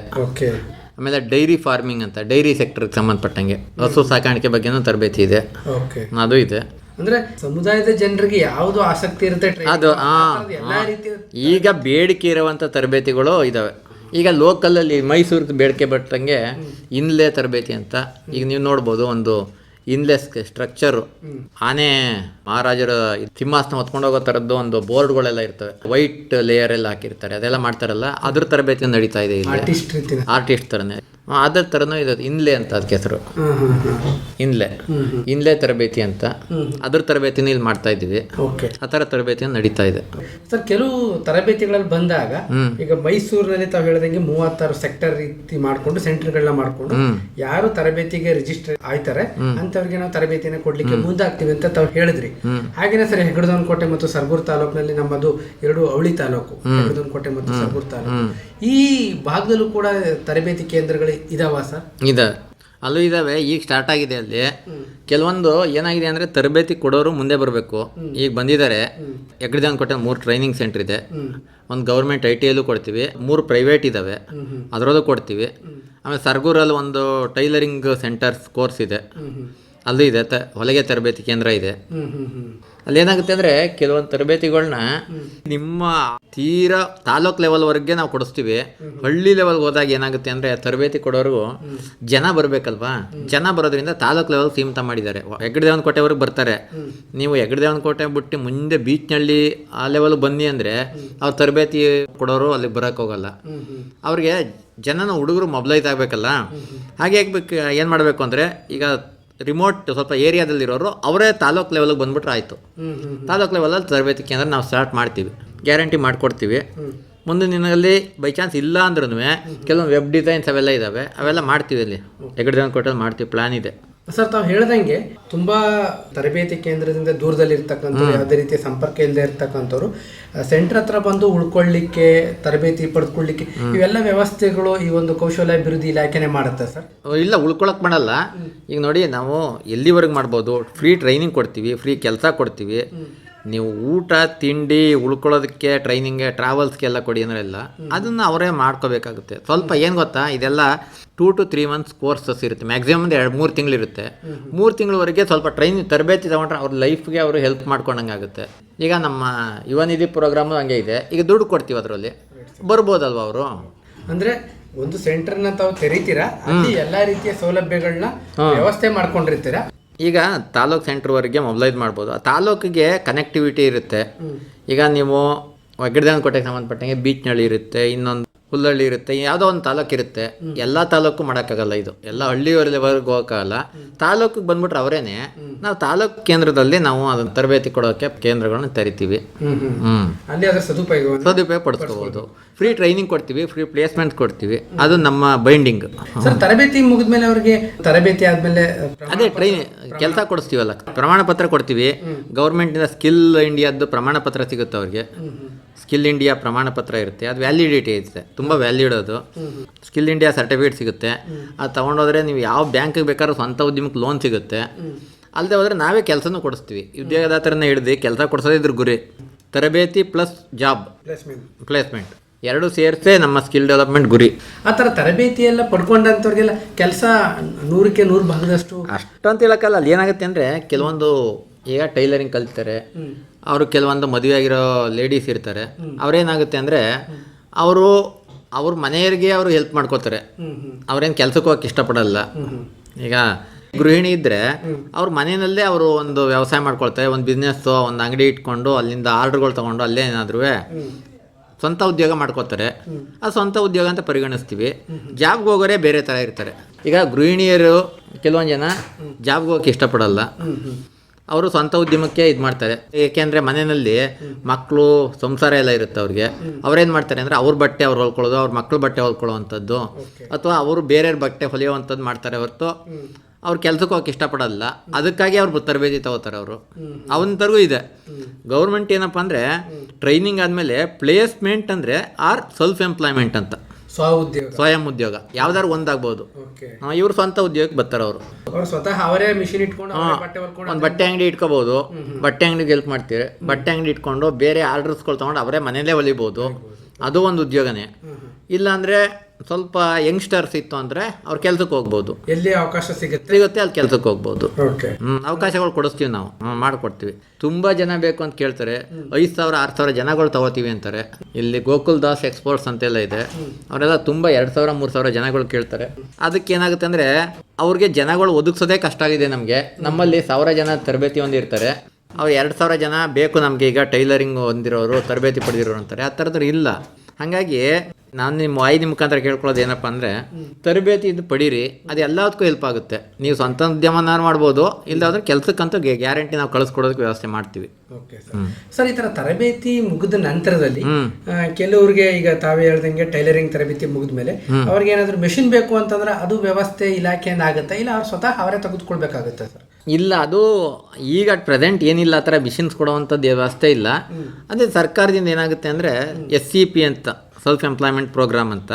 ಆಮೇಲೆ ಡೈರಿ ಫಾರ್ಮಿಂಗ್ ಅಂತ, ಡೈರಿ ಸೆಕ್ಟರ್ಗೆ ಸಂಬಂಧಪಟ್ಟಂಗೆ ಹಸು ಸಾಕಾಣಿಕೆ ಬಗ್ಗೆನೂ ತರಬೇತಿ ಇದೆ. ಅದು ಇದೆ. ಅಂದ್ರೆ ಸಮುದಾಯದ ಜನರಿಗೆ ಯಾವುದು ಆಸಕ್ತಿ ಇರುತ್ತೆ ಅದು ಈಗ ಬೇಡಿಕೆ ಇರುವಂಥ ತರಬೇತಿಗಳು ಇದ್ದಾವೆ. ಈಗ ಲೋಕಲಲ್ಲಿ ಮೈಸೂರಿಗೆ ಬೇಡಿಕೆ ಬಟ್ಟಂಗೆ ಇನ್ಲೇ ತರಬೇತಿ ಅಂತ ಈಗ ನೀವು ನೋಡ್ಬೋದು. ಒಂದು ಇನ್ಲೆಸ್ ಸ್ಟ್ರಕ್ಚರು, ಆನೆ ಮಹಾರಾಜರ ಸಿಂಹಾಸನ ಹೊತ್ಕೊಂಡು ಹೋಗೋ ಥರದ್ದು ಒಂದು ಬೋರ್ಡ್ಗಳೆಲ್ಲ ಇರ್ತವೆ, ವೈಟ್ ಲೇಯರ್ ಎಲ್ಲ ಹಾಕಿರ್ತಾರೆ, ಅದೆಲ್ಲ ಮಾಡ್ತಾರಲ್ಲ, ಅದ್ರ ತರಬೇತಿ ನಡೀತಾ ಇದೆ ಇಲ್ಲಿ. ಆರ್ಟಿಸ್ಟ್ ಥರನೇ ಅದ್ರ ಥರನೂ ಇದೆ. ಇನ್ಲೆ ಅಂತ ಅದಕ್ಕೆ ಹೆಸರು, ಇನ್ಲೆ ತರಬೇತಿ ಅಂತ. ಅದ್ರ ತರಬೇತಿನ ಇಲ್ಲಿ ಮಾಡ್ತಾ ಇದ್ದೀವಿ. ಆ ಥರ ತರಬೇತಿ ನಡೀತಾ ಇದೆ ಸರ್. ಕೆಲವು ತರಬೇತಿಗಳಲ್ಲಿ ಬಂದಾಗ ಈಗ ಮೈಸೂರಿನಲ್ಲಿ ತಾವು ಹೇಳಿದಂಗೆ 36 ಸೆಕ್ಟರ್ ರೀತಿ ಮಾಡ್ಕೊಂಡು ಸೆಂಟರ್ಗಳನ್ನ ಮಾಡ್ಕೊಂಡು ಯಾರು ತರಬೇತಿಗೆ ರಿಜಿಸ್ಟರ್ ಆಯ್ತಾರೆ ಅಂತವ್ರಿಗೆ ನಾವು ತರಬೇತಿಯನ್ನು ಕೊಡ್ಲಿಕ್ಕೆ ಮುಂದಾಗ್ತೀವಿ ಅಂತ ತಾವು ಹೇಳಿದ್ರಿ. ಹಾಗೇನೆ ಸರ್, ಹೆಗ್ಗಡದೇವನಕೋಟೆ ಮತ್ತು ಸರಗೂರು ತಾಲೂಕಿನಲ್ಲಿ ನಮ್ಮದು 2 ಅವಳಿ ತಾಲೂಕು, ಹೆಗ್ಗಡದೇವನಕೋಟೆ ಮತ್ತು ಸರಗೂರು ತಾಲೂಕು, ಈ ಭಾಗದಲ್ಲೂ ಕೂಡ ತರಬೇತಿ ಕೇಂದ್ರಗಳು ಇದಾವ ಸರ್? ಇದೆ, ಅಲ್ಲೂ ಇದಾವೆ. ಈಗ ಸ್ಟಾರ್ಟ್ ಆಗಿದೆ. ಅಲ್ಲಿ ಕೆಲವೊಂದು ಏನಾಗಿದೆ ಅಂದರೆ ತರಬೇತಿ ಕೊಡೋರು ಮುಂದೆ ಬರಬೇಕು. ಈಗ ಬಂದಿದ್ದಾರೆ. ಹೆಗ್ಗಡದೇವನಕೋಟೆ 3 ಟ್ರೈನಿಂಗ್ ಸೆಂಟರ್ ಇದೆ. ಒಂದು ಗೌರ್ಮೆಂಟ್ ITಯಲ್ಲೂ ಕೊಡ್ತೀವಿ, 3 ಪ್ರೈವೇಟ್ ಇದ್ದಾವೆ, ಅದರಲ್ಲೂ ಕೊಡ್ತೀವಿ. ಆಮೇಲೆ ಸರಗೂರಲ್ಲಿ ಒಂದು ಟೈಲರಿಂಗ್ ಸೆಂಟರ್ಸ್ ಕೋರ್ಸ್ ಇದೆ, ಅಲ್ಲೂ ಇದೆ. ಹೊಲಿಗೆ ತರಬೇತಿ ಕೇಂದ್ರ ಇದೆ. ಅಲ್ಲೇನಾಗುತ್ತೆ ಅಂದರೆ ಕೆಲವೊಂದು ತರಬೇತಿಗಳನ್ನ ನಿಮ್ಮ ತೀರಾ ತಾಲೂಕ್ ಲೆವೆಲ್ವರೆಗೆ ನಾವು ಕೊಡಿಸ್ತೀವಿ. ಹಳ್ಳಿ ಲೆವೆಲ್ಗೆ ಹೋದಾಗ ಏನಾಗುತ್ತೆ ಅಂದರೆ ತರಬೇತಿ ಕೊಡೋರು ಜನ ಬರಬೇಕಲ್ವಾ, ಜನ ಬರೋದ್ರಿಂದ ತಾಲೂಕ್ ಲೆವೆಲ್ ಸೀಮಿತ ಮಾಡಿದ್ದಾರೆ. ಹೆಗ್ಗಡದೇವನಕೋಟೆವರೆಗೆ ಬರ್ತಾರೆ. ನೀವು ಹೆಗ್ಗಡದೇವನಕೋಟೆ ಬಿಟ್ಟು ಮುಂದೆ ಬೀಚ್ನಳ್ಳಿ ಆ ಲೆವೆಲ್ ಬನ್ನಿ ಅಂದರೆ ಅವ್ರು ತರಬೇತಿ ಕೊಡೋರು ಅಲ್ಲಿಗೆ ಬರೋಕ್ಕೆ ಹೋಗಲ್ಲ. ಅವ್ರಿಗೆ ಜನನ ಹುಡುಗರು ಮೊಬಲೈಸ್ ಆಗಬೇಕಲ್ಲ. ಹಾಗೆ ಆಗ್ಬೇಕು. ಏನು ಮಾಡಬೇಕು ಅಂದರೆ ಈಗ ರಿಮೋಟ್ ಸ್ವಲ್ಪ ಏರಿಯಾದಲ್ಲಿರೋರು ಅವರೇ ತಾಲೂಕ್ ಲೆವೆಲ್ಗೆ ಬಂದ್ಬಿಟ್ರೆ ಆಯಿತು. ತಾಲೂಕ್ ಲೆವೆಲಲ್ಲಿ ತರಬೇತಿ ಕೇಂದ್ರ ನಾವು ಸ್ಟಾರ್ಟ್ ಮಾಡ್ತೀವಿ, ಗ್ಯಾರಂಟಿ ಮಾಡಿಕೊಡ್ತೀವಿ. ಮುಂದೆ ದಿನದಲ್ಲಿ ಬೈ ಚಾನ್ಸ್ ಇಲ್ಲ ಅಂದ್ರೂ ಕೆಲವೊಂದು ವೆಬ್ ಡಿಸೈನ್ಸ್ ಅವೆಲ್ಲ ಇದ್ದಾವೆ, ಅವೆಲ್ಲ ಮಾಡ್ತೀವಿ. ಅಲ್ಲಿ ಹೆಗ್ಗಡದೇವನಕೋಟೆಯಲ್ಲಿ ಮಾಡ್ತೀವಿ, ಪ್ಲ್ಯಾನ್ ಇದೆ. ಸರ್, ತಾವು ಹೇಳ್ದಂಗೆ ತುಂಬಾ ತರಬೇತಿ ಕೇಂದ್ರದಿಂದ ದೂರದಲ್ಲಿ ಇರ್ತಕ್ಕಂಥವ್ರು, ಯಾವುದೇ ರೀತಿಯ ಸಂಪರ್ಕ ಇಲ್ಲದೆ ಇರ್ತಕ್ಕಂಥವ್ರು ಸೆಂಟರ್ ಹತ್ರ ಬಂದು ಉಳ್ಕೊಳ್ಳಿಕ್ಕೆ, ತರಬೇತಿ ಪಡೆದುಕೊಳ್ಳಿಕ್ಕೆ ಇವೆಲ್ಲ ವ್ಯವಸ್ಥೆಗಳು ಈ ಒಂದು ಕೌಶಲ್ಯ ಅಭಿವೃದ್ಧಿ ಇಲಾಖೆನೇ ಮಾಡುತ್ತೆ ಸರ್? ಇಲ್ಲ, ಉಳ್ಕೊಳಕ್ಕೆ ಮಾಡಲ್ಲ. ಈಗ ನೋಡಿ, ನಾವು ಎಲ್ಲಿವರೆಗೆ ಮಾಡ್ಬೋದು, ಫ್ರೀ ಟ್ರೈನಿಂಗ್ ಕೊಡ್ತೀವಿ, ಫ್ರೀ ಕೆಲಸ ಕೊಡ್ತೀವಿ. ನೀವು ಊಟ ತಿಂಡಿ ಉಳ್ಕೊಳ್ಳೋದಕ್ಕೆ ಟ್ರೈನಿಂಗ್ಗೆ ಟ್ರಾವೆಲ್ಸ್ಗೆಲ್ಲ ಕೊಡಿ ಅಂದ್ರೆ ಇಲ್ಲ, ಅದನ್ನು ಅವರೇ ಮಾಡ್ಕೋಬೇಕಾಗುತ್ತೆ. ಸ್ವಲ್ಪ ಏನು ಗೊತ್ತಾ, ಇದೆಲ್ಲ 2 to 3 months ಕೋರ್ಸಸ್ ಇರುತ್ತೆ, ಮ್ಯಾಕ್ಸಿಮಮ್ 2-3 ತಿಂಗಳಿರುತ್ತೆ. 3 ತಿಂಗಳವರೆಗೆ ಸ್ವಲ್ಪ ಟ್ರೈನಿಂಗ್ ತರಬೇತಿ ತೊಗೊಂಡ್ರೆ ಅವ್ರ ಲೈಫ್ಗೆ ಅವರು ಹೆಲ್ಪ್ ಮಾಡ್ಕೊಂಡಂಗೆ ಆಗುತ್ತೆ. ಈಗ ನಮ್ಮ ಯುವ ನಿಧಿ ಪ್ರೋಗ್ರಾಮು ಹಂಗೆ ಇದೆ. ಈಗ ದುಡ್ಡು ಕೊಡ್ತೀವಿ, ಅದರಲ್ಲಿ ಬರ್ಬೋದಲ್ವ ಅವರು. ಅಂದರೆ ಒಂದು ಸೆಂಟರ್ನ ತಾವು ತೆರೀತೀರಾ, ಅಲ್ಲಿ ಎಲ್ಲ ರೀತಿಯ ಸೌಲಭ್ಯಗಳನ್ನ ವ್ಯವಸ್ಥೆ ಮಾಡ್ಕೊಂಡಿರ್ತೀರಾ. ಈಗ ತಾಲೂಕ್ ಸೆಂಟ್ರ್ವರೆಗೆ ಮೊಬಲೈಸ್ ಮಾಡ್ಬೋದು. ಆ ತಾಲೂಕಿಗೆ ಕನೆಕ್ಟಿವಿಟಿ ಇರುತ್ತೆ. ಈಗ ನೀವು ಹೆಗ್ಗಡದೇವನಕೋಟೆಗೆ ಸಂಬಂಧಪಟ್ಟಂಗೆ ಬೀಚ್ನಳ್ಳಿ ಇರುತ್ತೆ, ಇನ್ನೊಂದು ಹುಲ್ಲಹಳ್ಳಿ ಇರುತ್ತೆ, ಯಾವುದೋ ಒಂದು ತಾಲೂಕು ಇರುತ್ತೆ. ಎಲ್ಲ ತಾಲೂಕು ಮಾಡೋಕ್ಕಾಗಲ್ಲ, ಇದು ಎಲ್ಲ ಹಳ್ಳಿಯವರೆಗೆ ಹೋಗೋಕ್ಕಾಗಲ್ಲ. ತಾಲೂಕಿಗೆ ಬಂದ್ಬಿಟ್ರೆ ಅವರೇನೆ ನಾವು ತಾಲೂಕು ಕೇಂದ್ರದಲ್ಲಿ ನಾವು ಅದನ್ನು ತರಬೇತಿ ಕೊಡೋಕ್ಕೆ ಕೇಂದ್ರಗಳನ್ನ ತೆರಿತೀವಿ. ಅಲ್ಲಿ ಅದರ ಸದುಪಯೋಗ ಪಡಿಸ್ಕೋಬಹುದು. ಫ್ರೀ ಟ್ರೈನಿಂಗ್ ಕೊಡ್ತೀವಿ, ಫ್ರೀ ಪ್ಲೇಸ್ಮೆಂಟ್ ಕೊಡ್ತೀವಿ. ಅದು ನಮ್ಮ ಬೈಂಡಿಂಗ್. ಸರ್, ತರಬೇತಿ ಮುಗಿದ್ಮೇಲೆ ಅವರಿಗೆ ತರಬೇತಿ ಆದ್ಮೇಲೆ ಅದೇ ಕೆಲಸ ಕೊಡಿಸ್ತೀವಲ್ಲ, ಪ್ರಮಾಣ ಪತ್ರ ಕೊಡ್ತೀವಿ. ಗೌರ್ಮೆಂಟಿಂದ ಸ್ಕಿಲ್ ಇಂಡಿಯಾದ್ದು ಪ್ರಮಾಣ ಪತ್ರ ಸಿಗುತ್ತೆ ಅವ್ರಿಗೆ. ಸ್ಕಿಲ್ ಇಂಡಿಯಾ ಪ್ರಮಾಣ ಪತ್ರ ಇರುತ್ತೆ, ಅದು ವ್ಯಾಲಿಡಿಟಿ ಇರುತ್ತೆ, ತುಂಬ ವ್ಯಾಲ್ಯೂಡ್ ಅದು. ಸ್ಕಿಲ್ ಇಂಡಿಯಾ ಸರ್ಟಿಫಿಕೇಟ್ ಸಿಗುತ್ತೆ. ಅದು ತೊಗೊಂಡೋದ್ರೆ ನೀವು ಯಾವ ಬ್ಯಾಂಕಿಗೆ ಬೇಕಾದ್ರೂ ಸ್ವಂತ ಉದ್ಯಮಕ್ಕೆ ಲೋನ್ ಸಿಗುತ್ತೆ. ಅಲ್ಲದೆ ಹೋದರೆ ನಾವೇ ಕೆಲಸನೂ ಕೊಡಿಸ್ತೀವಿ. ಉದ್ಯೋಗದಾತರನ್ನ ಹಿಡಿದು ಕೆಲಸ ಕೊಡಿಸೋದು ಇದ್ರ ಗುರಿ. ತರಬೇತಿ ಪ್ಲಸ್ ಜಾಬ್ ಪ್ಲೇಸ್ಮೆಂಟ್ ಎರಡು ಸೇರಿಸೇ ನಮ್ಮ ಸ್ಕಿಲ್ ಡೆವಲಪ್ಮೆಂಟ್ ಗುರಿ. ಆ ಥರ ತರಬೇತಿ ಎಲ್ಲ ಪಡ್ಕೊಂಡಂಥವ್ರಿಗೆಲ್ಲ ಕೆಲಸ 100ಕ್ಕೆ 100 ಭಾಗದಷ್ಟು ಅಷ್ಟಂತ ಹೇಳೋಕ್ಕಲ್ಲ. ಅಲ್ಲಿ ಏನಾಗುತ್ತೆ ಅಂದರೆ ಕೆಲವೊಂದು ಈಗ ಟೈಲರಿಂಗ್ ಕಲಿತಾರೆ, ಅವರು ಕೆಲವೊಂದು ಮದುವೆ ಆಗಿರೋ ಲೇಡೀಸ್ ಇರ್ತಾರೆ, ಅವ್ರೇನಾಗುತ್ತೆ ಅಂದರೆ ಅವ್ರ ಮನೆಯವರಿಗೆ ಅವರು ಹೆಲ್ಪ್ ಮಾಡ್ಕೋತಾರೆ, ಅವ್ರೇನು ಕೆಲ್ಸಕ್ಕೆ ಹೋಗಕ್ಕೆ ಇಷ್ಟಪಡಲ್ಲ. ಈಗ ಗೃಹಿಣಿ ಇದ್ದರೆ ಅವ್ರ ಮನೆಯಲ್ಲೇ ಅವರು ಒಂದು ವ್ಯವಸಾಯ ಮಾಡ್ಕೊಳ್ತಾರೆ, ಒಂದು ಬಿಸ್ನೆಸ್ಸು, ಒಂದು ಅಂಗಡಿ ಇಟ್ಕೊಂಡು ಅಲ್ಲಿಂದ ಆರ್ಡ್ರ್ಗಳು ತೊಗೊಂಡು ಅಲ್ಲೇ ಏನಾದ್ರೂ ಸ್ವಂತ ಉದ್ಯೋಗ ಮಾಡ್ಕೋತಾರೆ. ಅದು ಸ್ವಂತ ಉದ್ಯೋಗ ಅಂತ ಪರಿಗಣಿಸ್ತೀವಿ. ಜಾಬ್ಗೆ ಹೋಗೋರೇ ಬೇರೆ ಥರ ಇರ್ತಾರೆ. ಈಗ ಗೃಹಿಣಿಯರು ಕೆಲವೊಂದು ಜನ ಜಾಬ್ಗೆ ಹೋಗೋಕ್ಕೆ ಇಷ್ಟಪಡಲ್ಲ, ಅವರು ಸ್ವಂತ ಉದ್ಯಮಕ್ಕೆ ಇದು ಮಾಡ್ತಾರೆ. ಏಕೆಂದರೆ ಮನೆಯಲ್ಲಿ ಮಕ್ಕಳು ಸಂಸಾರ ಎಲ್ಲ ಇರುತ್ತೆ ಅವ್ರಿಗೆ. ಅವ್ರೇನು ಮಾಡ್ತಾರೆ ಅಂದರೆ ಅವ್ರ ಬಟ್ಟೆ ಅವ್ರು ಹೊಲ್ಕೊಳ್ಳೋದು, ಅವ್ರ ಮಕ್ಕಳು ಬಟ್ಟೆ ಹೊಲ್ಕೊಳ್ಳೋವಂಥದ್ದು, ಅಥವಾ ಅವರು ಬೇರೆಯವ್ರ ಬಟ್ಟೆ ಹೊಲಿಯೋವಂಥದ್ದು ಮಾಡ್ತಾರೆ ಹೊರತು ಅವ್ರು ಕೆಲ್ಸಕ್ಕೆ ಹೋಗಕ್ಕೆ ಇಷ್ಟಪಡಲ್ಲ. ಅದಕ್ಕಾಗಿ ಅವ್ರು ತರಬೇತಿ ತಗೋತಾರೆ. ಅವರು ಅವಂತರ್ಗೂ ಇದೆ. ಗೌರ್ಮೆಂಟ್ ಏನಪ್ಪ ಅಂದರೆ ಟ್ರೈನಿಂಗ್ ಆದಮೇಲೆ ಪ್ಲೇಸ್ಮೆಂಟ್ ಅಂದರೆ ಸೆಲ್ಫ್ ಎಂಪ್ಲಾಯ್ಮೆಂಟ್ ಅಂತ, ಸ್ವಯಂ ಉದ್ಯೋಗ ಯಾವ್ದಾರು ಒಂದಾಗ್ಬೋದು. ಇವ್ರು ಸ್ವಂತ ಉದ್ಯೋಗಕ್ಕೆ ಬರ್ತಾರೆ. ಅವರು ಸ್ವತಃ ಅವರೇ ಮಿಷಿನ್ ಇಟ್ಕೊಂಡು ಒಂದು ಬಟ್ಟೆ ಅಂಗಡಿ ಇಟ್ಕೋಬಹುದು, ಬಟ್ಟೆ ಅಂಗಡಿಗೆ ಹೆಲ್ಪ್ ಮಾಡ್ತೀರಿ. ಬಟ್ಟೆ ಅಂಗಡಿ ಇಟ್ಕೊಂಡು ಬೇರೆ ಆರ್ಡರ್ಸ್ಗಳು ತೊಗೊಂಡು ಅವರೇ ಮನೇಲೇ ಹೊಲಿಬೋದು, ಅದು ಒಂದು ಉದ್ಯೋಗನೇ. ಇಲ್ಲಾಂದರೆ ಸ್ವಲ್ಪ ಯಂಗ್ಸ್ಟರ್ಸ್ ಇತ್ತು ಅಂದರೆ ಅವ್ರು ಕೆಲ್ಸಕ್ಕೆ ಹೋಗ್ಬೋದು, ಎಲ್ಲಿ ಅವಕಾಶ ಸಿಗುತ್ತೆ ಅಲ್ಲಿ ಕೆಲ್ಸಕ್ಕೆ ಹೋಗ್ಬೋದು. ಅವಕಾಶಗಳು ಕೊಡಿಸ್ತೀವಿ ನಾವು, ಮಾಡಿಕೊಡ್ತೀವಿ. ತುಂಬ ಜನ ಬೇಕು ಅಂತ ಕೇಳ್ತಾರೆ, 5,000 6,000 ಜನಗಳು ತಗೋತೀವಿ ಅಂತಾರೆ. ಇಲ್ಲಿ ಗೋಕುಲ್ ದಾಸ್ ಎಕ್ಸ್ಪೋರ್ಟ್ಸ್ ಅಂತೆಲ್ಲ ಇದೆ, ಅವರೆಲ್ಲ ತುಂಬ 2,000 3,000 ಜನಗಳು ಕೇಳ್ತಾರೆ. ಅದಕ್ಕೆ ಏನಾಗುತ್ತೆ ಅಂದರೆ ಅವ್ರಿಗೆ ಜನಗಳು ಒದಗಿಸೋದೇ ಕಷ್ಟ ಆಗಿದೆ. ನಮಗೆ ನಮ್ಮಲ್ಲಿ 1,000 ಜನ ತರಬೇತಿ ಹೊಂದಿರ್ತಾರೆ, ಅವ್ರು 2,000 ಜನ ಬೇಕು ನಮಗೆ ಈಗ ಟೈಲರಿಂಗ್ ಹೊಂದಿರೋರು, ತರಬೇತಿ ಪಡೆದಿರೋರು ಅಂತಾರೆ. ಆ ಥರದ್ದು ಇಲ್ಲ. ಹಾಗಾಗಿ ನಾನು ನಿಮ್ಮ ವಾಹಿನಿ ಮುಖಾಂತರ ಕೇಳ್ಕೊಳ್ಳೋದು ಏನಪ್ಪ ಅಂದರೆ ತರಬೇತಿ ಇದು ಪಡೀರಿ, ಅದು ಎಲ್ಲದಕ್ಕೂ ಹೆಲ್ಪ್ ಆಗುತ್ತೆ. ನೀವು ಸ್ವಂತ ಉದ್ಯಮನಾರು ಮಾಡ್ಬೋದು, ಇಲ್ಲಾಂದ್ರೆ ಕೆಲಸಕ್ಕಂತೂ ಗ್ಯಾರಂಟಿ ನಾವು ಕಳಿಸ್ಕೊಡೋದಕ್ಕೆ ವ್ಯವಸ್ಥೆ ಮಾಡ್ತೀವಿ. ಸರ್, ಈ ಥರ ತರಬೇತಿ ಮುಗಿದ ನಂತರದಲ್ಲಿ ಕೆಲವ್ರಿಗೆ ಈಗ ತಾವೇ ಹೇಳ್ದಂಗೆ ಟೈಲರಿಂಗ್ ತರಬೇತಿ ಮುಗಿದ ಮೇಲೆ ಅವ್ರಿಗೆ ಏನಾದರೂ ಮೆಷಿನ್ ಬೇಕು ಅಂತಂದ್ರೆ ಅದು ವ್ಯವಸ್ಥೆ ಇಲಾಖೆಯಿಂದ ಆಗುತ್ತೆ, ಇಲ್ಲ ಅವ್ರು ಸ್ವತಃ ಅವರೇ ತೆಗೆದುಕೊಳ್ಬೇಕಾಗುತ್ತೆ ಸರ್? ಇಲ್ಲ, ಅದು ಈಗ ಪ್ರೆಸೆಂಟ್ ಏನಿಲ್ಲ, ಆ ಥರ ಮಿಷಿನ್ಸ್ ಕೊಡುವಂಥದ್ದು ವ್ಯವಸ್ಥೆ ಇಲ್ಲ. ಅದೇ ಸರ್ಕಾರದಿಂದ ಏನಾಗುತ್ತೆ ಅಂದರೆ SEP ಅಂತ, ಸೆಲ್ಫ್ ಎಂಪ್ಲಾಯ್ಮೆಂಟ್ ಪ್ರೋಗ್ರಾಮ್ ಅಂತ,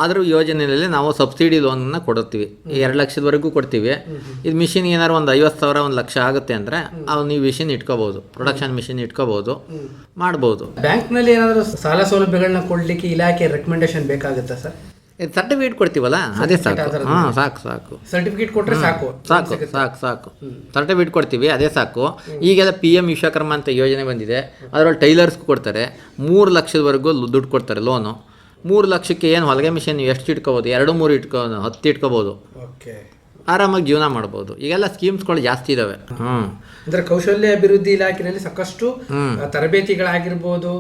ಆದರೂ ಯೋಜನೆಯಲ್ಲಿ ನಾವು ಸಬ್ಸಿಡಿ ಲೋನನ್ನು ಕೊಡ್ತೀವಿ. 2 ಲಕ್ಷದವರೆಗೂ ಕೊಡ್ತೀವಿ. ಇದು ಮಿಷಿನ್ ಏನಾದ್ರು ಒಂದು 50,000 1 ಲಕ್ಷ ಆಗುತ್ತೆ ಅಂದರೆ ನೀವು ಮಿಷಿನ್ ಇಟ್ಕೋಬೋದು, ಪ್ರೊಡಕ್ಷನ್ ಮಿಷಿನ್ ಇಟ್ಕೋಬೋದು, ಮಾಡ್ಬೋದು. ಬ್ಯಾಂಕ್ನಲ್ಲಿ ಏನಾದರೂ ಸಾಲ ಸೌಲಭ್ಯಗಳನ್ನ ಕೊಡಲಿಕ್ಕೆ ಇಲಾಖೆ ರೆಕಮೆಂಡೇಶನ್ ಬೇಕಾಗುತ್ತಾ ಸರ್? ಸರ್ಟಿಫಿಕೇಟ್ ಕೊಡ್ತೀವಲ್ಲ, ಅದೇ ಸಾಕು. ಸಾಕು ಸರ್ಟಿಫಿಕೇಟ್ ಕೊಟ್ಟರೆ ಸಾಕು. ಸರ್ಟಿಫಿಕೇಟ್ ಕೊಡ್ತೀವಿ, ಅದೇ ಸಾಕು. ಈಗೆಲ್ಲ PM ವಿಶ್ವಕರ್ಮ ಅಂತ ಯೋಜನೆ ಬಂದಿದೆ, ಅದರಲ್ಲಿ ಟೈಲರ್ಸ್ಗೂ ಕೊಡ್ತಾರೆ. 3 ಲಕ್ಷದವರೆಗೂ ದುಡ್ಡು ಕೊಡ್ತಾರೆ ಲೋನು. 3 ಲಕ್ಷಕ್ಕೆ ಏನು ಹೊಲಿಗೆ ಮಿಷನ್ ಎಷ್ಟು ಇಟ್ಕೋಬೋದು, 2-3 ಇಟ್ಕೋಬೋದು, 10 ಇಟ್ಕೋಬೋದು, ಆರಾಮಾಗಿ ಜೀವನ ಮಾಡ್ಬೋದು. ಈಗೆಲ್ಲ ಸ್ಕೀಮ್ಸ್ಗಳು ಜಾಸ್ತಿ ಇದಾವೆ. ಅಂದರೆ ಕೌಶಲ್ಯ ಅಭಿವೃದ್ಧಿ ಇಲಾಖೆಯಲ್ಲಿ ಸಾಕಷ್ಟು ತರಬೇತಿಗಳಾಗಿರ್ಬೋದು.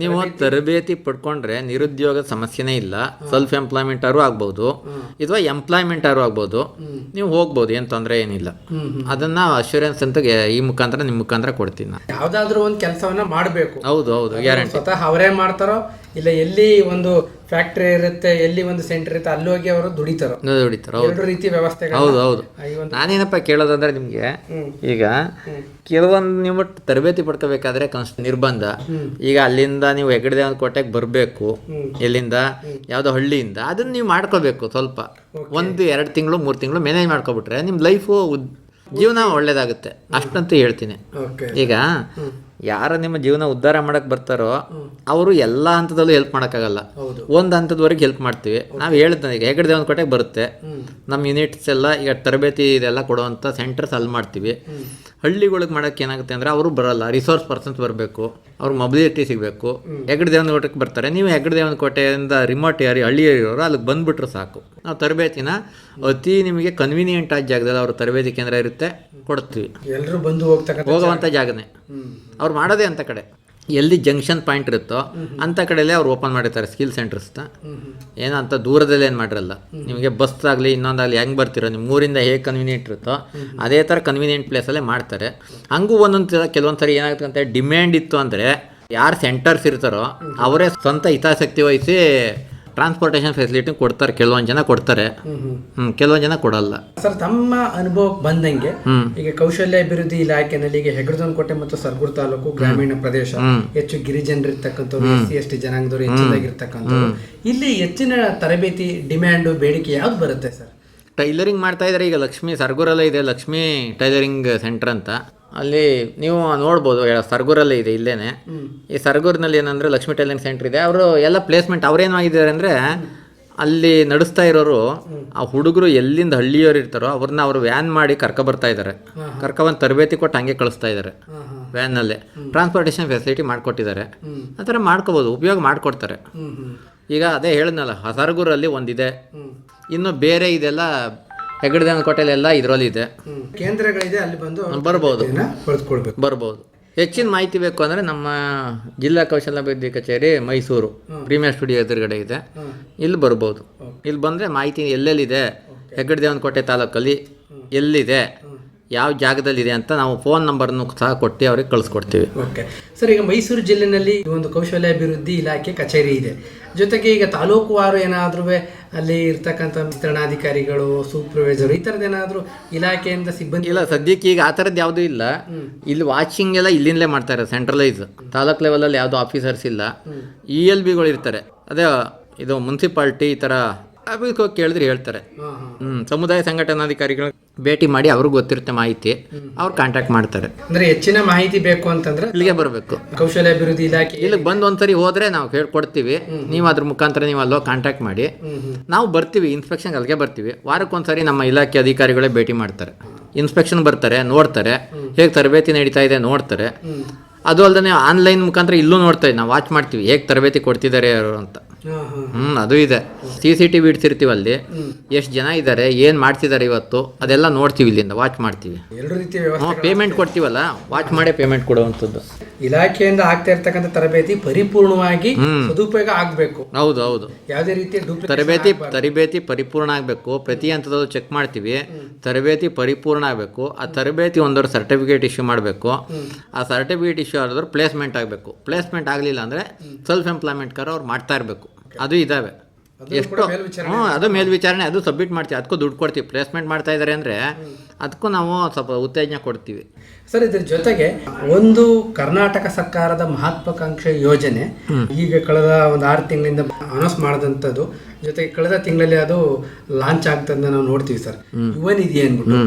ನೀವು ತರಬೇತಿ ಪಡ್ಕೊಂಡ್ರೆ ನಿರುದ್ಯೋಗದ ಸಮಸ್ಯೆನೇ ಇಲ್ಲ. ಸೆಲ್ಫ್ ಎಂಪ್ಲಾಯ್ಮೆಂಟಾರು ಆಗ್ಬೋದು, ಅಥವಾ ಎಂಪ್ಲಾಯ್ಮೆಂಟಾರು ಆಗ್ಬೋದು. ನೀವು ಹೋಗ್ಬೋದು, ಏನು ತೊಂದರೆ ಏನಿಲ್ಲ. ಅದನ್ನ ಅಶ್ಯೂರೆನ್ಸ್ ಅಂತ ಈ ಮುಖಾಂತರ ನಿಮ್ಮ ಮುಖಾಂತರ ಕೊಡ್ತೀನಿ ನಾನು. ಯಾವುದಾದ್ರೂ ಒಂದು ಕೆಲಸವನ್ನ ಮಾಡಬೇಕು. ಹೌದು, ಗ್ಯಾರಂಟಿ. ಸ್ವತಃ ಅವರೇ ಮಾಡ್ತಾರೋ, ಇಲ್ಲ ಎಲ್ಲಿ ಒಂದು ಫ್ಯಾಕ್ಟ್ರಿ ಇರುತ್ತೆ, ಎಲ್ಲಿ ಒಂದು ಸೆಂಟರ್ ಇರುತ್ತೆ, ಅಲ್ಲಿ ಹೋಗಿ ಅವರು ದುಡಿತಾರೋ. ಎರಡು ರೀತಿ ವ್ಯವಸ್ಥೆ. ಹೌದು. ನಾನೇನಪ್ಪ ಕೇಳೋದಂದ್ರೆ ನಿಮ್ಗೆ, ಈಗ ಕೆಲವೊಂದು ನೀವು ತರಬೇತಿ ಪಡ್ಕೋಬೇಕಾದ್ರೆ ನಿರ್ಬಂಧ. ಈಗ ಅಲ್ಲಿಂದ ನೀವು ಹೆಗ್ಗಡದೇವನ ಕೋಟೆಗೆ ಬರಬೇಕು, ಎಲ್ಲಿಂದ ಯಾವುದೋ ಹಳ್ಳಿಯಿಂದ, ಅದನ್ನ ನೀವು ಮಾಡ್ಕೋಬೇಕು. ಸ್ವಲ್ಪ 1-2 ತಿಂಗಳು 3 ತಿಂಗಳು ಮ್ಯಾನೇಜ್ ಮಾಡ್ಕೊಬಿಟ್ರೆ ನಿಮ್ಮ ಲೈಫು ಜೀವನ ಒಳ್ಳೇದಾಗುತ್ತೆ, ಅಷ್ಟಂತೂ ಹೇಳ್ತೀನಿ. ಈಗ ಯಾರ ನಿಮ್ಮ ಜೀವನ ಉದ್ಧಾರ ಮಾಡಕ್ಕೆ ಬರ್ತಾರೋ ಅವರು ಎಲ್ಲ ಹಂತದಲ್ಲೂ ಹೆಲ್ಪ್ ಮಾಡೋಕ್ಕಾಗಲ್ಲ. ಒಂದು ಹಂತದವರೆಗೆ ಹೆಲ್ಪ್ ಮಾಡ್ತೀವಿ ನಾವು. ಹೇಳಿದ್ನ ಈಗ ಹೆಗ್ಗಡದೇವನ ಕೋಟೆಗೆ ಬರುತ್ತೆ ನಮ್ಮ ಯೂನಿಟ್ಸ್ ಎಲ್ಲ. ಈಗ ತರಬೇತಿ ಇದೆಲ್ಲ ಕೊಡುವಂಥ ಸೆಂಟರ್ಸ್ ಅಲ್ಲಿ ಮಾಡ್ತೀವಿ. ಹಳ್ಳಿಗಳಿಗೆ ಮಾಡೋಕ್ಕೆ ಏನಾಗುತ್ತೆ ಅಂದರೆ ಅವರು ಬರಲ್ಲ, ರಿಸೋರ್ಸ್ ಪರ್ಸನ್ಸ್ ಬರಬೇಕು, ಅವ್ರ ಮೊಬಿಲಿಟಿ ಸಿಗಬೇಕು. ಹೆಗ್ಗಡದೇವನ ಕೋಟೆಗೆ ಬರ್ತಾರೆ, ನೀವು ಹೆಗ್ಗಡದೇವನ ಕೋಟೆಯಿಂದ ರಿಮೋಟ್ ಹಳ್ಳಿ ಇರೋರು ಅಲ್ಲಿಗೆ ಬಂದುಬಿಟ್ರೆ ಸಾಕು. ನಾವು ತರಬೇತಿನ ಅತಿ ನಿಮಗೆ ಕನ್ವೀನಿಯೆಂಟ್ ಆದ ಜಾಗದಲ್ಲಿ ಅವ್ರ ತರಬೇತಿ ಕೇಂದ್ರ ಇರುತ್ತೆ, ಕೊಡ್ತೀವಿ. ಎಲ್ಲರೂ ಬಂದು ಹೋಗುವಂಥ ಜಾಗನೇ ಅವ್ರು ಮಾಡೋದೇ ಅಂತ ಕಡೆ. ಎಲ್ಲಿ ಜಂಕ್ಷನ್ ಪಾಯಿಂಟ್ ಇರುತ್ತೋ ಅಂಥ ಕಡೆಯಲ್ಲೇ ಅವ್ರು ಓಪನ್ ಮಾಡಿರ್ತಾರೆ ಸ್ಕಿಲ್ ಸೆಂಟರ್ಸ್ನ. ಏನೋ ಅಂತ ದೂರದಲ್ಲಿ ಏನು ಮಾಡಿರಲ್ಲ. ನಿಮಗೆ ಬಸ್ ಆಗಲಿ ಇನ್ನೊಂದಾಗಲಿ ಹೆಂಗೆ ಬರ್ತಿರೋ ನಿಮ್ಮ ಊರಿಂದ ಹೇಗೆ ಕನ್ವೀನಿಯೆಂಟ್ ಇರುತ್ತೋ ಅದೇ ಥರ ಕನ್ವೀನಿಯೆಂಟ್ ಪ್ಲೇಸಲ್ಲೇ ಮಾಡ್ತಾರೆ. ಹಂಗೂ ಒಂದೊಂದು ಕೆಲವೊಂದು ಸರಿ ಏನಾಗುತ್ತೆ ಅಂತ ಡಿಮ್ಯಾಂಡ್ ಇತ್ತು ಅಂದರೆ ಯಾರು ಸೆಂಟರ್ಸ್ ಇರ್ತಾರೋ ಅವರೇ ಸ್ವಂತ ಹಿತಾಸಕ್ತಿ ವಹಿಸಿ ಟ್ರಾನ್ಸ್ಪೋರ್ಟೇಷನ್ ಫೆಸಿಲಿಟಿ ಕೊಡ್ತಾರೆ. ಕೆಲವೊಂದು ಜನ ಕೊಡ್ತಾರೆ, ಕೆಲವೊಂದು ಜನ ಕೊಡಲ್ಲ. ಸರ್, ತಮ್ಮ ಅನುಭವಕ್ಕೆ ಬಂದಂಗೆ ಈಗ ಕೌಶಲ್ಯ ಅಭಿವೃದ್ಧಿ ಇಲಾಖೆನಲ್ಲಿ ಈಗ ಹೆಗ್ಗಡದೇವನ ಕೋಟೆ ಮತ್ತು ಸರಗೂರು ತಾಲೂಕು ಗ್ರಾಮೀಣ ಪ್ರದೇಶ, ಹೆಚ್ಚು ಗಿರಿಜನರಿರ್ತಕ್ಕಂಥವ್ರು, SC/ST ಜನಾಂಗದವರು ಹೆಚ್ಚಿನಾಗಿರ್ತಕ್ಕಂಥವ್ರು, ಇಲ್ಲಿ ಹೆಚ್ಚಿನ ತರಬೇತಿ ಡಿಮ್ಯಾಂಡು ಬೇಡಿಕೆ ಯಾವ್ದು ಬರುತ್ತೆ ಸರ್? ಟೈಲರಿಂಗ್ ಮಾಡ್ತಾ ಇದ್ದಾರೆ. ಈಗ ಸರಗೂರಲ್ಲೇ ಇದೆ ಲಕ್ಷ್ಮೀ ಟೈಲರಿಂಗ್ ಸೆಂಟರ್ ಅಂತ, ಅಲ್ಲಿ ನೀವು ನೋಡ್ಬೋದು ಸರ್ಗೂರಲ್ಲಿ ಇದೆ ಇಲ್ಲೇನೆ. ಈ ಸರ್ಗೂರಿನಲ್ಲಿ ಏನಂದರೆ ಲಕ್ಷ್ಮೀ ಟೈಲರಿಂಗ್ ಸೆಂಟರ್ ಇದೆ. ಅವರು ಎಲ್ಲ ಪ್ಲೇಸ್ಮೆಂಟ್ ಅವ್ರೇನು ಆಗಿದ್ದಾರೆ ಅಂದರೆ ಅಲ್ಲಿ ನಡೆಸ್ತಾ ಇರೋರು ಆ ಹುಡುಗರು ಎಲ್ಲಿಂದ ಹಳ್ಳಿಯವರು ಇರ್ತಾರೋ ಅವ್ರನ್ನ ಅವರು ವ್ಯಾನ್ ಮಾಡಿ ಕರ್ಕೊಬರ್ತಾ ಇದ್ದಾರೆ. ಕರ್ಕೊಬಂದು ತರಬೇತಿ ಕೊಟ್ಟು ಹಂಗೆ ಕಳಿಸ್ತಾ ಇದ್ದಾರೆ ವ್ಯಾನ್ನಲ್ಲೇ. ಟ್ರಾನ್ಸ್ಪೋರ್ಟೇಷನ್ ಫೆಸಿಲಿಟಿ ಮಾಡಿಕೊಟ್ಟಿದ್ದಾರೆ. ಆ ಥರ ಮಾಡ್ಕೋಬೋದು, ಉಪಯೋಗ ಮಾಡಿಕೊಡ್ತಾರೆ. ಈಗ ಅದೇ ಹೇಳಿದ್ನಲ್ಲ, ಹಸರಗೂರಲ್ಲಿ ಒಂದಿದೆ, ಇನ್ನು ಬೇರೆ ಇದೆಲ್ಲ ಹೆಗ್ಗಡದೇವನ ಕೋಟೆಲೆಲ್ಲ ಇದರಲ್ಲಿ ಇದೆ, ಕೇಂದ್ರಗಳಿದೆ, ಅಲ್ಲಿ ಬಂದು ಬರ್ಬೋದು ಬರ್ಬೋದು. ಹೆಚ್ಚಿನ ಮಾಹಿತಿ ಬೇಕು ಅಂದರೆ ನಮ್ಮ ಜಿಲ್ಲಾ ಕೌಶಲ್ಯಾಭಿವೃದ್ಧಿ ಕಚೇರಿ ಮೈಸೂರು ಪ್ರೀಮಿಯರ್ ಸ್ಟುಡಿಯೋ ಎದುರುಗಡೆ ಇದೆ, ಇಲ್ಲಿ ಬರ್ಬೋದು. ಇಲ್ಲಿ ಬಂದರೆ ಮಾಹಿತಿ ಎಲ್ಲೆಲ್ಲಿದೆ, ಹೆಗ್ಗಡದೇವನ ಕೋಟೆ ತಾಲೂಕಲ್ಲಿ ಎಲ್ಲಿದೆ, ಯಾವ ಜಾಗದಲ್ಲಿದೆ ಅಂತ ನಾವು ಫೋನ್ ನಂಬರ್ನು ಸಹ ಕೊಟ್ಟು ಅವ್ರಿಗೆ ಕಳಿಸ್ಕೊಡ್ತೀವಿ. ಓಕೆ ಸರ್, ಈಗ ಮೈಸೂರು ಜಿಲ್ಲೆಯಲ್ಲಿ ಒಂದು ಕೌಶಲ್ಯಾಭಿವೃದ್ಧಿ ಇಲಾಖೆ ಕಚೇರಿ ಇದೆ, ಜೊತೆಗೆ ಈಗ ತಾಲೂಕುವಾರು ಏನಾದರೂ ಅಲ್ಲಿ ಇರ್ತಕ್ಕಂಥ ವಿಸ್ತರಣಾಧಿಕಾರಿಗಳು, ಸೂಪರ್ವೈಸರ್ ಈ ಥರದ್ದು ಏನಾದರೂ ಇಲಾಖೆಯಿಂದ ಸಿಬ್ಬಂದಿ? ಇಲ್ಲ, ಸದ್ಯಕ್ಕೆ ಈಗ ಆ ಥರದ್ದು ಯಾವುದೂ ಇಲ್ಲ. ಇಲ್ಲಿ ವಾಚಿಂಗ್ ಎಲ್ಲ ಇಲ್ಲಿಂದಲೇ ಮಾಡ್ತಾರೆ, ಸೆಂಟ್ರಲೈಸ್. ತಾಲೂಕು ಲೆವೆಲಲ್ಲಿ ಯಾವುದೋ ಆಫೀಸರ್ಸ್ ಇಲ್ಲ. ELBಗಳು ಇರ್ತಾರೆ, ಅದೇ ಇದು ಮುನ್ಸಿಪಾಲ್ಟಿ ಈ ಥರ ಆಫೀಸ್ಗೆ ಹೋಗಿ ಕೇಳಿದ್ರೆ ಹೇಳ್ತಾರೆ. ಸಮುದಾಯ ಸಂಘಟನಾಧಿಕಾರಿಗಳು ಭೇಟಿ ಮಾಡಿ ಅವ್ರಿಗೆ ಗೊತ್ತಿರುತ್ತೆ ಮಾಹಿತಿ, ಅವ್ರು ಕಾಂಟ್ಯಾಕ್ಟ್ ಮಾಡ್ತಾರೆ. ಅಂದರೆ ಹೆಚ್ಚಿನ ಮಾಹಿತಿ ಬೇಕು ಅಂತಂದ್ರೆ ಇಲ್ಲಿಗೆ ಬರಬೇಕು, ಕೌಶಲ್ಯಾಭಿವೃದ್ಧಿ ಇಲಾಖೆ ಇಲ್ಲಿಗೆ ಬಂದು ಒಂದ್ಸರಿ ಹೋದ್ರೆ ನಾವು ಹೇಳ್ಕೊಡ್ತೀವಿ. ನೀವು ಅದ್ರ ಮುಖಾಂತರ ನೀವು ಅಲ್ಲೋ ಕಾಂಟ್ಯಾಕ್ಟ್ ಮಾಡಿ, ನಾವು ಬರ್ತೀವಿ ಇನ್ಸ್ಪೆಕ್ಷನ್, ಅಲ್ಲಿಗೆ ಬರ್ತೀವಿ. ವಾರಕ್ಕೊಂದ್ಸರಿ ನಮ್ಮ ಇಲಾಖೆ ಅಧಿಕಾರಿಗಳೇ ಭೇಟಿ ಮಾಡ್ತಾರೆ, ಇನ್ಸ್ಪೆಕ್ಷನ್ ಬರ್ತಾರೆ, ನೋಡ್ತಾರೆ ಹೇಗೆ ತರಬೇತಿ ನಡೀತಾ ಇದೆ ನೋಡ್ತಾರೆ. ಅದು ಅಲ್ಲದೆ ಆನ್ಲೈನ್ ಮುಖಾಂತರ ಇಲ್ಲೂ ನೋಡ್ತಾ ಇದ್ದೀವಿ, ನಾವು ವಾಚ್ ಮಾಡ್ತೀವಿ ಹೇಗೆ ತರಬೇತಿ ಕೊಡ್ತಿದ್ದಾರೆ ಅವರು ಅಂತ. ಅದು ಇದೆ. CCTV ಇಡ್ತಿರ್ತೀವಿ, ಅಲ್ಲಿ ಎಷ್ಟು ಜನ ಇದ್ದಾರೆ, ಏನು ಮಾಡ್ತಿದ್ದಾರೆ ಇವತ್ತು, ಅದೆಲ್ಲ ನೋಡ್ತೀವಿ, ಇಲ್ಲಿಂದ ವಾಚ್ ಮಾಡ್ತೀವಿ. ಎರಡು ರೀತಿಯ ವ್ಯವಸ್ಥೆ, ಪೇಮೆಂಟ್ ಕೊಡ್ತೀವಲ್ಲ, ವಾಚ್ ಮಾಡೇ ಪೇಮೆಂಟ್ ಕೊಡುವಂಥದ್ದು. ಇಲಾಖೆಯಿಂದ ಆಗ್ತಾ ಇರ್ತಕ್ಕಂಥ ತರಬೇತಿ ಪರಿಪೂರ್ಣವಾಗಿ ಸದುಪಯೋಗ ಆಗಬೇಕು. ಹೌದು ಹೌದು, ಯಾವುದೇ ರೀತಿಯ ತರಬೇತಿ ಪರಿಪೂರ್ಣ ಆಗಬೇಕು. ಪ್ರತಿ ಹಂತದಲ್ಲೂ ಚೆಕ್ ಮಾಡ್ತೀವಿ, ತರಬೇತಿ ಪರಿಪೂರ್ಣ ಆಗಬೇಕು. ಆ ತರಬೇತಿ ಒಂದರ ಸರ್ಟಿಫಿಕೇಟ್ ಇಶ್ಯೂ ಮಾಡಬೇಕು. ಆ ಸರ್ಟಿಫಿಕೇಟ್ ಇಶ್ಯೂ ಆದ್ರೆ ಪ್ಲೇಸ್ಮೆಂಟ್ ಆಗಬೇಕು. ಪ್ಲೇಸ್ಮೆಂಟ್ ಆಗಲಿಲ್ಲ ಅಂದರೆ ಸೆಲ್ಫ್ ಎಂಪ್ಲಾಯ್ಮೆಂಟ್ ಕರ ಅವ್ರು ಮಾಡ್ತಾ ಇರಬೇಕು. ಅದು ಇದ್ದಾವೆ ಎಷ್ಟು. ಅದು ಮೇಲ್ವಿಚಾರಣೆ, ಅದು ಸಬ್ಮಿಟ್ ಮಾಡ್ತೀವಿ, ಅದಕ್ಕೂ ದುಡ್ಡು ಕೊಡ್ತೀವಿ. ಪ್ಲೇಸ್ಮೆಂಟ್ ಮಾಡ್ತಾ ಇದ್ದಾರೆ ಅಂದರೆ ಅದಕ್ಕೂ ನಾವು ಸ್ವಲ್ಪ ಉತ್ತೇಜನ ಕೊಡ್ತೀವಿ. ಸರ್, ಇದ್ರ ಜೊತೆಗೆ ಒಂದು ಕರ್ನಾಟಕ ಸರ್ಕಾರದ ಮಹತ್ವಾಕಾಂಕ್ಷೆ ಯೋಜನೆ ಈಗ ಕಳೆದ ಒಂದು 6 ತಿಂಗಳಿಂದ ಅನೌನ್ಸ್ ಮಾಡಿದಂಥದ್ದು, ಜೊತೆಗೆ ಕಳೆದ ತಿಂಗಳಲ್ಲಿ ಅದು ಲಾಂಚ್ ಆಗ್ತದೆ ನಾವು ನೋಡ್ತೀವಿ ಸರ್. ಯುವ ನಿಧಿ ಅಂದ್ಬಿಟ್ಟು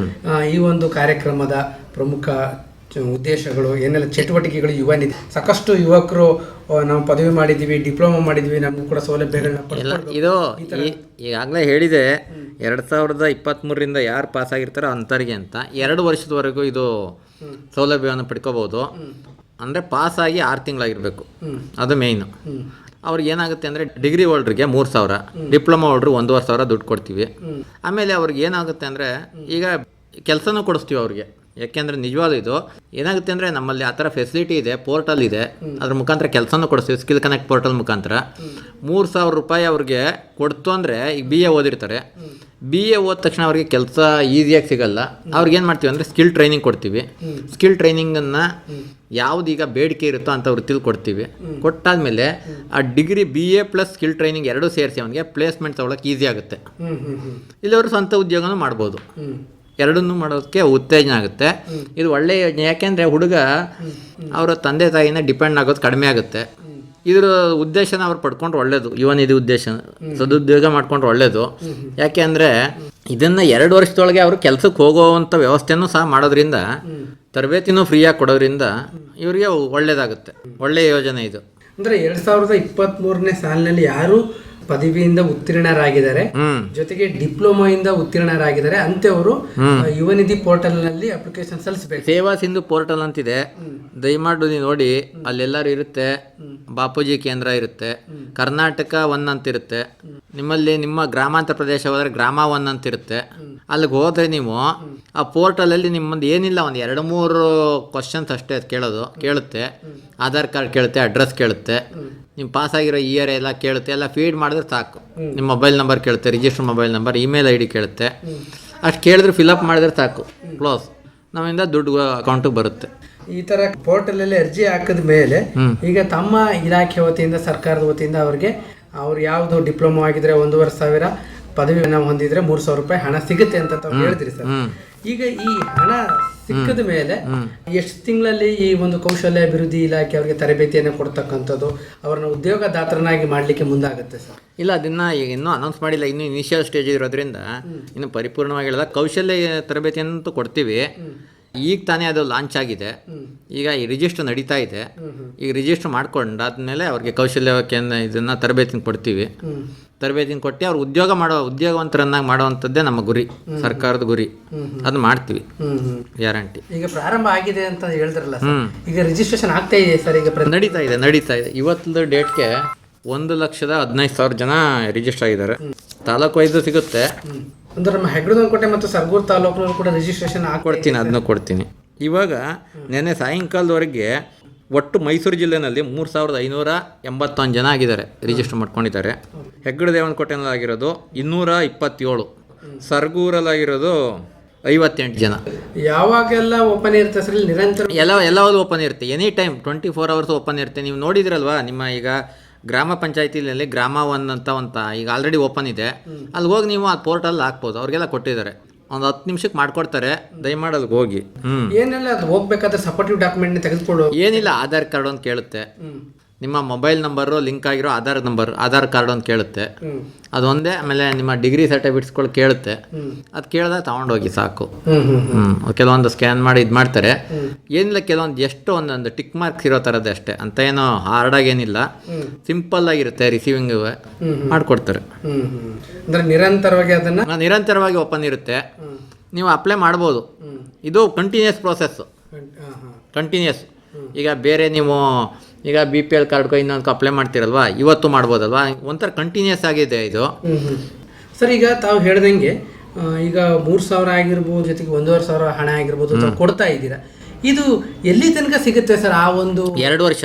ಈ ಒಂದು ಕಾರ್ಯಕ್ರಮದ ಪ್ರಮುಖ ಉದ್ದೇಶಗಳು ಏನೆಲ್ಲ, ಚಟುವಟಿಕೆಗಳು, ಯುವ ನಿಧಿ. ಸಾಕಷ್ಟು ಯುವಕರು ನಾವು ಪದವಿ ಮಾಡಿದ್ದೀವಿ, ಡಿಪ್ಲೊಮಾ ಮಾಡಿದ್ವಿ, ನಮಗೂ ಕೂಡ ಸೌಲಭ್ಯಗಳನ್ನ ಇದು ಈಗಾಗಲೇ ಹೇಳಿದೆ. 2023ರಿಂದ ಯಾರು ಪಾಸ್ ಆಗಿರ್ತಾರೋ ಅಂಥವ್ರಿಗೆ ಅಂತ 2 ವರ್ಷದವರೆಗೂ ಇದು ಸೌಲಭ್ಯವನ್ನು ಪಡ್ಕೋಬೋದು. ಅಂದರೆ ಪಾಸಾಗಿ 6 ತಿಂಗಳಾಗಿರಬೇಕು, ಅದು ಮೇಯ್ನು. ಅವ್ರಿಗೆ ಏನಾಗುತ್ತೆ ಅಂದರೆ ಡಿಗ್ರಿ ಹೋಲ್ಡ್ರಿಗೆ 3,000, ಡಿಪ್ಲೊಮಾ ಹೋಲ್ಡ್ರಿಗೆ 1,500 ದುಡ್ಡು ಕೊಡ್ತೀವಿ. ಆಮೇಲೆ ಅವ್ರಿಗೆ ಏನಾಗುತ್ತೆ ಅಂದರೆ ಈಗ ಕೆಲಸನೂ ಕೊಡಿಸ್ತೀವಿ ಅವ್ರಿಗೆ. ಯಾಕೆಂದರೆ ನಿಜವಾದ ಇದು ಏನಾಗುತ್ತೆ ಅಂದರೆ ನಮ್ಮಲ್ಲಿ ಆ ಥರ ಫೆಸಿಲಿಟಿ ಇದೆ, ಪೋರ್ಟಲ್ ಇದೆ, ಅದ್ರ ಮುಖಾಂತರ ಕೆಲಸನೂ ಕೊಡಿಸ್ತೀವಿ. ಸ್ಕಿಲ್ ಕನೆಕ್ಟ್ ಪೋರ್ಟಲ್ ಮುಖಾಂತರ 3,000 ರೂಪಾಯಿ ಅವ್ರಿಗೆ ಕೊಡ್ತು ಅಂದರೆ, ಈಗ BA ಓದಿರ್ತಾರೆ, BA ಓದ ತಕ್ಷಣ ಅವ್ರಿಗೆ ಕೆಲಸ ಈಸಿಯಾಗಿ ಸಿಗಲ್ಲ. ಅವ್ರಿಗೆ ಏನು ಮಾಡ್ತೀವಿ ಅಂದರೆ ಸ್ಕಿಲ್ ಟ್ರೈನಿಂಗ್ ಕೊಡ್ತೀವಿ. ಸ್ಕಿಲ್ ಟ್ರೈನಿಂಗನ್ನು ಯಾವುದೀಗ ಬೇಡಿಕೆ ಇರುತ್ತೋ ಅಂತ ವೃತ್ತಿಲಿ ಕೊಡ್ತೀವಿ. ಕೊಟ್ಟಾದ್ಮೇಲೆ ಆ degree BA plus skill training ಎರಡೂ ಸೇರಿಸಿ ಅವನಿಗೆ ಪ್ಲೇಸ್ಮೆಂಟ್ ತೊಗೊಳಕ್ಕೆ ಈಸಿ ಆಗುತ್ತೆ. ಇಲ್ಲಿ ಅವರು ಸ್ವಂತ ಉದ್ಯೋಗನೂ ಮಾಡ್ಬೋದು. ಎರಡನ್ನೂ ಮಾಡೋದಕ್ಕೆ ಉತ್ತೇಜನ ಆಗುತ್ತೆ. ಇದು ಒಳ್ಳೆಯ ಯೋಜನೆ. ಯಾಕೆಂದರೆ ಹುಡುಗ ಅವರ ತಂದೆ ತಾಯಿನ ಡಿಪೆಂಡ್ ಆಗೋದು ಕಡಿಮೆ ಆಗುತ್ತೆ. ಇದರ ಉದ್ದೇಶನ ಅವ್ರು ಪಡ್ಕೊಂಡ್ರೆ ಒಳ್ಳೇದು. ಯುವ ನಿಧಿ ಉದ್ದೇಶ ಸದುದ್ಯೋಗ ಮಾಡ್ಕೊಂಡ್ರೆ ಒಳ್ಳೇದು. ಯಾಕೆ ಅಂದರೆ ಇದನ್ನು 2 ವರ್ಷದೊಳಗೆ ಅವರು ಕೆಲಸಕ್ಕೆ ಹೋಗೋವಂಥ ವ್ಯವಸ್ಥೆನೂ ಸಹ ಮಾಡೋದ್ರಿಂದ, ತರಬೇತಿನೂ ಫ್ರೀಯಾಗಿ ಕೊಡೋದ್ರಿಂದ ಇವರಿಗೆ ಒಳ್ಳೇದಾಗುತ್ತೆ. ಒಳ್ಳೆಯ ಯೋಜನೆ ಇದು. ಅಂದರೆ 2023ನೇ ಸಾಲಿನಲ್ಲಿ ಯಾರು ಪದವಿಯಿಂದ ಉತ್ತೀರ್ಣರಾಗಿದ್ದಾರೆ, ಜೊತೆಗೆ ಡಿಪ್ಲೊಮಾಯಿಂದ ಉತ್ತೀರ್ಣರಾಗಿದ್ದಾರೆ ಅಂತವರು ಯುವ ನಿಧಿ ಪೋರ್ಟಲ್ ನಲ್ಲಿ ಅಪ್ಲಿಕೇಶನ್ ಸಲ್ಲಿಸಬೇಕು. ಸೇವಾ ಸಿಂಧು ಪೋರ್ಟಲ್ ಅಂತಿದೆ, ದಯಮಾಡಿ ನೋಡಿ, ಅಲ್ಲೆಲ್ಲರೂ ಇರುತ್ತೆ. ಬಾಪೂಜಿ ಕೇಂದ್ರ ಇರುತ್ತೆ, ಕರ್ನಾಟಕ 1 ಅಂತಿರುತ್ತೆ. ನಿಮ್ಮಲ್ಲಿ ನಿಮ್ಮ ಗ್ರಾಮಾಂತರ ಪ್ರದೇಶ ಹೋದರೆ ಗ್ರಾಮ 1 ಅಂತಿರುತ್ತೆ. ಅಲ್ಲಿಗೆ ಹೋದರೆ ನೀವು ಆ ಪೋರ್ಟಲಲ್ಲಿ ನಿಮ್ಮದು ಏನಿಲ್ಲ, ಒಂದು 2-3 ಕ್ವಶನ್ಸ್ ಅಷ್ಟೇ ಕೇಳುತ್ತೆ. ಆಧಾರ್ ಕಾರ್ಡ್ ಕೇಳುತ್ತೆ, ಅಡ್ರೆಸ್ ಕೇಳುತ್ತೆ, ನಿಮ್ಮ ಪಾಸಾಗಿರೋ ಇಯರ್ ಎಲ್ಲ ಕೇಳುತ್ತೆ. ಎಲ್ಲ ಫೀಡ್ ಮಾಡಿದ್ರೆ ಸಾಕು. ನಿಮ್ಮ ಮೊಬೈಲ್ ನಂಬರ್ ಕೇಳುತ್ತೆ, register mobile number, email ID ಕೇಳುತ್ತೆ. ಅಷ್ಟು ಕೇಳಿದ್ರೆ ಫಿಲಪ್ ಮಾಡಿದ್ರೆ ಸಾಕು, ಕ್ಲೋಸ್. ನಮ್ಮಿಂದ ದುಡ್ಡು ಅಕೌಂಟಿಗೆ ಬರುತ್ತೆ. ಈ ಥರ ಪೋರ್ಟಲಲ್ಲಿ ಅರ್ಜಿ ಹಾಕಿದ ಮೇಲೆ ಈಗ ತಮ್ಮ ಇಲಾಖೆ ವತಿಯಿಂದ, ಸರ್ಕಾರದ ವತಿಯಿಂದ ಅವ್ರು ಯಾವುದು ಡಿಪ್ಲೊಮಾ ಆಗಿದ್ರೆ 1,500, ಪದವಿಯನ್ನು ಹೊಂದಿದ್ರೆ 3,000 ರೂಪಾಯಿ ಹಣ ಸಿಗುತ್ತೆ ಅಂತ ತಾವು ಹೇಳಿದ್ರಿ ಸರ್. ಈಗ ಈ ಹಣ ಸಿಕ್ಕದ ಮೇಲೆ ಎಷ್ಟು ತಿಂಗಳಲ್ಲಿ ಈ ಒಂದು ಕೌಶಲ್ಯಾಭಿವೃದ್ಧಿ ಇಲಾಖೆ ಅವರಿಗೆ ತರಬೇತಿಯನ್ನು ಕೊಡ್ತಕ್ಕಂಥದ್ದು, ಅವರನ್ನ ಉದ್ಯೋಗದಾತರನ್ನಾಗಿ ಮಾಡಲಿಕ್ಕೆ ಮುಂದಾಗುತ್ತೆ ಸರ್? ಇಲ್ಲ, ಅದನ್ನು ಈಗ ಇನ್ನೂ ಅನೌನ್ಸ್ ಮಾಡಿಲ್ಲ. ಇನ್ನೂ ಇನಿಷಿಯಲ್ ಸ್ಟೇಜ್ ಇರೋದ್ರಿಂದ ಇನ್ನು ಪರಿಪೂರ್ಣವಾಗಿ ಹೇಳಿದಾಗ ಕೌಶಲ್ಯ ತರಬೇತಿಯಂತೂ ಕೊಡ್ತೀವಿ. ಈಗ ತಾನೇ ಅದು ಲಾಂಚ್ ಆಗಿದೆ. ಈಗ ಈ ರಿಜಿಸ್ಟರ್ ನಡೀತಾ ಇದೆ. ಈಗ ರಿಜಿಸ್ಟರ್ ಮಾಡ್ಕೊಂಡಾದ್ಮೇಲೆ ಅವ್ರಿಗೆ ಕೌಶಲ್ಯಕ್ಕೆ ಇದನ್ನು ತರಬೇತಿನ ಕೊಡ್ತೀವಿ. ತರಬೇತಿನ ಕೊಟ್ಟು ಅವ್ರು ಉದ್ಯೋಗವಂತರನ್ನಾಗಿ ಮಾಡುವಂಥದ್ದೇ ನಮ್ಮ ಗುರಿ, ಸರ್ಕಾರದ ಗುರಿ. ಅದು ಮಾಡ್ತೀವಿ ಗ್ಯಾರಂಟಿ. ಈಗ ಪ್ರಾರಂಭ ಆಗಿದೆ ಅಂತ ಹೇಳಿದ್ರಲ್ಲ, ಈಗ ರಿಜಿಸ್ಟ್ರೇಷನ್ ಆಗ್ತಾ ಇದೆ ಸರ್? ಈಗ ನಡೀತಾ ಇದೆ. ಇವತ್ತು ಡೇಟ್ಗೆ 1,15,000 ಜನ ರಿಜಿಸ್ಟರ್ ಆಗಿದ್ದಾರೆ. ತಾಲೂಕು ವೈಸ್ ಸಿಗುತ್ತೆ. ಅಂದ್ರೆ ನಮ್ಮ ಹೆಗ್ಗಡದಕೋಟೆ ಮತ್ತು ಸರಗೂರು ತಾಲೂಕಿನಲ್ಲಿ ಕೂಡ ರಿಜಿಸ್ಟ್ರೇಷನ್ ಅದನ್ನು ಕೊಡ್ತೀನಿ. ಇವಾಗ ನೆನ್ನೆ ಸಾಯಂಕಾಲದವರೆಗೆ ಒಟ್ಟು ಮೈಸೂರು ಜಿಲ್ಲೆನಲ್ಲಿ 3,581 ಜನ ಆಗಿದ್ದಾರೆ, ರಿಜಿಸ್ಟರ್ ಮಾಡ್ಕೊಂಡಿದ್ದಾರೆ. ಹೆಗ್ಗಡ ದೇವನಕೋಟೆನಲ್ಲಿ ಆಗಿರೋದು 227, ಸರಗೂರಲ್ಲಾಗಿರೋದು 58 ಜನ. ಯಾವಾಗೆಲ್ಲ ಓಪನ್ ಇರುತ್ತೆ ಸರ್? ನಿರಂತರ ಎಲ್ಲವೂ ಓಪನ್ ಇರುತ್ತೆ, ಎನಿ ಟೈಮ್ 24 hours ಓಪನ್ ಇರುತ್ತೆ. ನೀವು ನೋಡಿದಿರಲ್ವಾ, ನಿಮ್ಮ ಈಗ ಗ್ರಾಮ ಪಂಚಾಯತಿನಲ್ಲಿ ಗ್ರಾಮ 1 ಅಂತ ಈಗ ಆಲ್ರೆಡಿ ಓಪನ್ ಇದೆ. ಅಲ್ಲಿ ಹೋಗಿ ನೀವು ಆ ಪೋರ್ಟಲ್ ಹಾಕ್ಬೋದು. ಅವ್ರಿಗೆಲ್ಲ ಕೊಟ್ಟಿದ್ದಾರೆ, ಒಂದು 10 ನಿಮಿಷಕ್ಕೆ ಮಾಡ್ಕೊಡ್ತಾರೆ. ದಯಮಾಡಿ ಅಲ್ಲಿಗೆ ಹೋಗಿ. ಏನೆಲ್ಲ ಅದು ಹೋಗ್ಬೇಕಾದ್ರೆ ಸಪೋರ್ಟಿವ್ ಡಾಕ್ಯುಮೆಂಟ್ ತೆಗೆದುಕೊಳ್ಳೋ? ಏನಿಲ್ಲ, ಆಧಾರ್ ಕಾರ್ಡ್ ಅಂತ ಕೇಳುತ್ತೆ. ನಿಮ್ಮ ಮೊಬೈಲ್ ನಂಬರು ಲಿಂಕ್ ಆಗಿರೋ ಆಧಾರ್ ಕಾರ್ಡ್ ಅಂತ ಕೇಳುತ್ತೆ. ಅದೊಂದೇ. ಆಮೇಲೆ ನಿಮ್ಮ ಡಿಗ್ರಿ ಸರ್ಟಿಫಿಕೇಟ್ಸ್ಗಳು ಕೇಳುತ್ತೆ. ಅದು ಕೇಳಿದಾಗ ತಗೊಂಡೋಗಿ ಸಾಕು. ಕೆಲವೊಂದು ಸ್ಕ್ಯಾನ್ ಮಾಡಿ ಇದು ಮಾಡ್ತಾರೆ. ಏನಿಲ್ಲ, ಕೆಲವೊಂದು ಎಷ್ಟು ಒಂದೊಂದು ಟಿಕ್ ಮಾರ್ಕ್ಸ್ ಇರೋ ಥರದ್ದು ಅಷ್ಟೇ, ಅಂತ ಏನೋ ಹಾರ್ಡಾಗೇನಿಲ್ಲ, ಸಿಂಪಲ್ ಆಗಿರುತ್ತೆ. ರಿಸೀವಿಂಗ್ ಮಾಡಿಕೊಡ್ತಾರೆ. ಅಂದ್ರೆ ನಿರಂತರವಾಗಿ ಓಪನ್ ಇರುತ್ತೆ. ನೀವು ಅಪ್ಲೈ ಮಾಡ್ಬೋದು. ಇದು ಕಂಟಿನ್ಯೂಸ್ ಪ್ರೋಸೆಸ್ಸು, ಕಂಟಿನ್ಯೂಸ್. ಈಗ ಬೇರೆ ನೀವು ಈಗ BPL ಕಾರ್ಡ್ಗೂ ಇನ್ನೊಂದು ಅಪ್ಲೈ ಮಾಡ್ತೀರಲ್ವಾ, ಇವತ್ತು ಮಾಡ್ಬೋದಲ್ವಾ, ಒಂಥರ ಕಂಟಿನ್ಯೂಸ್ ಆಗಿದೆ ಇದು. ಸರ್, ಈಗ ತಾವು ಹೇಳ್ದಂಗೆ ಈಗ 3,000 ಆಗಿರ್ಬೋದು, ಜೊತೆಗೆ 1,500 ಹಣ ಆಗಿರ್ಬೋದು ಕೊಡ್ತಾ ಇದ್ದೀರಾ. ಇದು ಎಲ್ಲಿ ತನಕ ಸಿಗುತ್ತೆ ಸರ್? ಆ ಒಂದು 2 ವರ್ಷ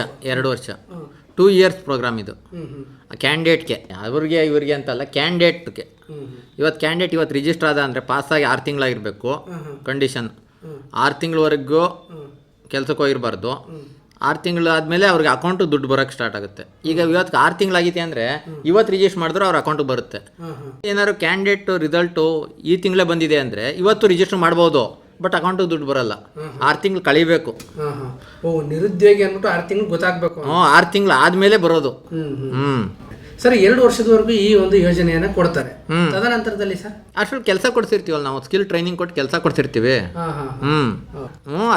2 years ಪ್ರೋಗ್ರಾಮ್ ಇದು. ಕ್ಯಾಂಡಿಡೇಟ್ಗೆ, ಇವ್ರಿಗೆ ಅಂತಲ್ಲ, ಕ್ಯಾಂಡಿಡೇಟ್ಗೆ. ಇವತ್ತು ರಿಜಿಸ್ಟರ್ ಆದ ಅಂದರೆ ಪಾಸಾಗಿ 6 ತಿಂಗಳಾಗಿರಬೇಕು ಕಂಡೀಷನ್. 6 ತಿಂಗಳವರೆಗೂ ಕೆಲಸಕ್ಕೆ ಹೋಗಿರಬಾರ್ದು. 6 ತಿಂಗಳು ಆದಮೇಲೆ ಅವ್ರಿಗೆ ಅಕೌಂಟು ದುಡ್ಡು ಬರೋಕ್ಕೆ ಸ್ಟಾರ್ಟ್ ಆಗುತ್ತೆ. ಈಗ ಇವತ್ತು 6 ತಿಂಗಳಾಗಿದೆ ಅಂದರೆ ಇವತ್ತು ರಿಜಿಸ್ಟರ್ ಮಾಡಿದ್ರೆ ಅವ್ರ ಅಕೌಂಟಿಗೆ ಬರುತ್ತೆ. ಏನಾದ್ರು ಕ್ಯಾಂಡಿಡೇಟ್ ರಿಸಲ್ಟು ಈ ತಿಂಗಳೇ ಬಂದಿದೆ ಅಂದರೆ ಇವತ್ತು ರಿಜಿಸ್ಟರ್ ಮಾಡ್ಬೋದು, ಬಟ್ ಅಕೌಂಟಿಗೆ ದುಡ್ಡು ಬರಲ್ಲ. 6 ತಿಂಗಳು ಕಳಿಬೇಕು. ನಿರುದ್ಯೋಗಿ ಅಂದ್ಬಿಟ್ಟು 6 ತಿಂಗಳು ಗೊತ್ತಾಗಬೇಕು. 6 ತಿಂಗಳು ಆದಮೇಲೆ ಬರೋದು. ಸರ್, 2 ವರ್ಷದವರೆಗೂ ಈ ಒಂದು ಯೋಜನೆಯನ್ನು ಕೊಡ್ತಾರೆ. ತದನಂತರದಲ್ಲಿ ಸರ್ ಅಷ್ಟರಲ್ಲಿ ಕೆಲಸ ಕೊಡ್ಸಿರ್ತೀವಲ್ಲ ನಾವು, ಸ್ಕಿಲ್ ಟ್ರೈನಿಂಗ್ ಕೊಟ್ಟು ಕೆಲಸ ಕೊಡ್ಸಿರ್ತೀವಿ.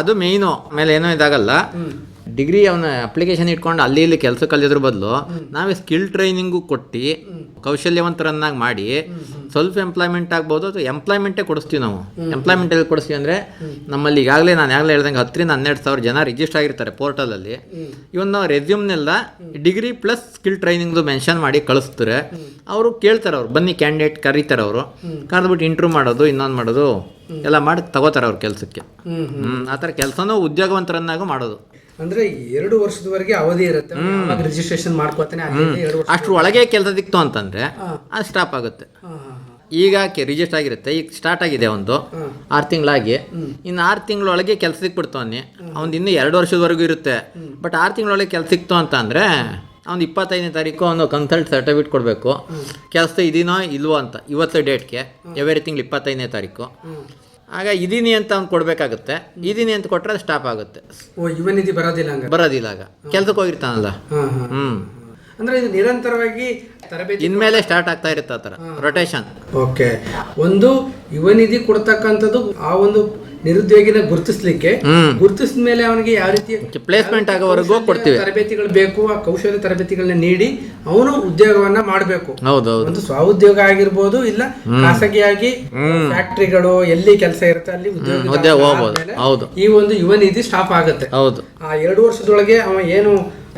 ಅದು ಮೇಯ್ನು. ಆಮೇಲೆ ಏನೋ ಇದಾಗಲ್ಲ, ಡಿಗ್ರಿ ಅವನ ಅಪ್ಲಿಕೇಶನ್ ಇಟ್ಕೊಂಡು ಅಲ್ಲಿ ಇಲ್ಲಿ ಕೆಲಸ ಕಲಿಯೋದ್ರ ಬದಲು ನಾವೇ ಸ್ಕಿಲ್ ಟ್ರೈನಿಂಗು ಕೊಟ್ಟು ಕೌಶಲ್ಯವಂತರನ್ನಾಗಿ ಮಾಡಿ ಸ್ವಲ್ಪ ಎಂಪ್ಲಾಯ್ಮೆಂಟ್ ಆಗ್ಬೋದು, ಅಥವಾ ಎಂಪ್ಲಾಯ್ಮೆಂಟೇ ಕೊಡಿಸ್ತೀವಿ ನಾವು. ಎಂಪ್ಲಾಯ್ಮೆಂಟ್ ಎಲ್ಲಿ ಕೊಡಿಸ್ತೀವಿ ಅಂದರೆ, ನಮ್ಮಲ್ಲಿ ನಾನು ಆಗಲೇ ಹೇಳ್ದಂಗೆ 10,000-12,000 ಜನ ರಿಜಿಸ್ಟರ್ ಆಗಿರ್ತಾರೆ ಪೋರ್ಟಲಲ್ಲಿ. ಇವನ್ ನಾವು ರೆಸ್ಯೂಮ್ನೆಲ್ಲ ಡಿಗ್ರಿ ಪ್ಲಸ್ ಸ್ಕಿಲ್ ಟ್ರೈನಿಂಗ್ದು ಮೆನ್ಷನ್ ಮಾಡಿ ಕಳಿಸ್ತಾರೆ. ಅವರು ಕೇಳ್ತಾರೆ, ಅವ್ರು ಬನ್ನಿ ಕ್ಯಾಂಡಿಡೇಟ್ ಕರೀತಾರೆ. ಅವರು ಕರೆದ್ಬಿಟ್ಟು ಇಂಟ್ರ್ಯೂ ಮಾಡೋದು, ಇನ್ನೊಂದು ಮಾಡೋದು ಎಲ್ಲ ಮಾಡಿ ತಗೋತಾರೆ ಅವ್ರ ಕೆಲಸಕ್ಕೆ. ಆ ಥರ ಕೆಲಸನೂ ಉದ್ಯೋಗವಂತರನ್ನಾಗೂ ಮಾಡೋದು. ಅಂದ್ರೆ 2 ವರ್ಷದವರೆಗೆ ಅವಧಿ ಇರುತ್ತೆ. ರಿಜಿಸ್ಟ್ರೇಷನ್ ಮಾಡ್ಕೋತಾನೆ, ಅಷ್ಟ್ರ ಒಳಗೆ ಕೆಲಸ ಸಿಕ್ತು ಅಂತಂದ್ರೆ ಅದು ಸ್ಟಾಪ್ ಆಗುತ್ತೆ. ಈಗ ರಿಜಿಸ್ಟರ್ ಆಗಿರುತ್ತೆ, ಈಗ ಸ್ಟಾರ್ಟ್ ಆಗಿದೆ ಒಂದು 6 ತಿಂಗಳಾಗಿ. ಇನ್ನು 6 ತಿಂಗಳೊಳಗೆ ಕೆಲಸ ಸಿಕ್ಬಿಡ್ತು ಅವ್ನು ಇನ್ನೂ 2 ವರ್ಷದವರೆಗೂ ಇರುತ್ತೆ. ಬಟ್ 6 ತಿಂಗಳೊಳಗೆ ಕೆಲಸ ಸಿಕ್ತು ಅಂತ ಅಂದರೆ ಅವ್ನು 25ನೇ ತಾರೀಕು ಅವನು ಕನ್ಸಲ್ಟ್ ಸರ್ಟಿಫಿಕೇಟ್ ಕೊಡಬೇಕು, ಕೆಲಸ ಇದೀನೋ ಇಲ್ವೋ ಅಂತ. ಇವತ್ತು ಡೇಟ್ಗೆ ಎವ್ರಿ ತಿಂಗಳು 25ನೇ ತಾರೀಕು. ಆಗ ಇದೀನಿ ಅಂತ ಅವ್ನು ಕೊಡಬೇಕಾಗುತ್ತೆ. ಇದೀನಿ ಅಂತ ಕೊಟ್ಟರೆ ಅದು ಸ್ಟಾಪ್ ಆಗುತ್ತೆ. ಬರೋದಿಲ್ಲ ಆಗ ಕೆಲ್ಸಕ್ಕೆ ಹೋಗಿರ್ತಾನಲ್ಲ. ಅಂದ್ರೆ ಇದು ನಿರಂತರವಾಗಿ ತರಬೇತಿ ಇನ್ಮೇಲೆ ಸ್ಟಾರ್ಟ್ ಆಗ್ತಾ ಇರುತ್ತೆ ಆ ಥರ ರೊಟೇಷನ್. ಓಕೆ. ಒಂದು ಯುವ ನಿಧಿ ಕೊಡ್ತಕ್ಕಂಥದ್ದು ಆ ಒಂದು ನಿರುದ್ಯೋಗಿನ ಗುರುತಿಸಿದ ಮೇಲೆ ಅವನಿಗೆ ಯಾವ ರೀತಿ ಪ್ಲೇಸ್ಮೆಂಟ್ ಆಗೋವರೆಗೂ ಕೊಡ್ತೀವಿ. ತರಬೇತಿಗಳು ಬೇಕು, ಆ ಕೌಶಲ್ಯ ತರಬೇತಿಗಳನ್ನ ನೀಡಿ ಅವನು ಉದ್ಯೋಗವನ್ನ ಮಾಡಬೇಕು. ಒಂದು ಸ್ವಉದ್ಯೋಗ ಆಗಿರ್ಬೋದು, ಇಲ್ಲ ಖಾಸಗಿಯಾಗಿ ಫ್ಯಾಕ್ಟ್ರಿಗಳು ಎಲ್ಲಿ ಕೆಲಸ ಇರುತ್ತೆ ಅಲ್ಲಿ ಉದ್ಯೋಗ ಹೋಗ್ಬೋದು. ಈ ಒಂದು ಯುವ ನಿಧಿ ಸ್ಟಾಪ್ ಆಗುತ್ತೆ. ಆ 2 ವರ್ಷದೊಳಗೆ ಅವ ಏನು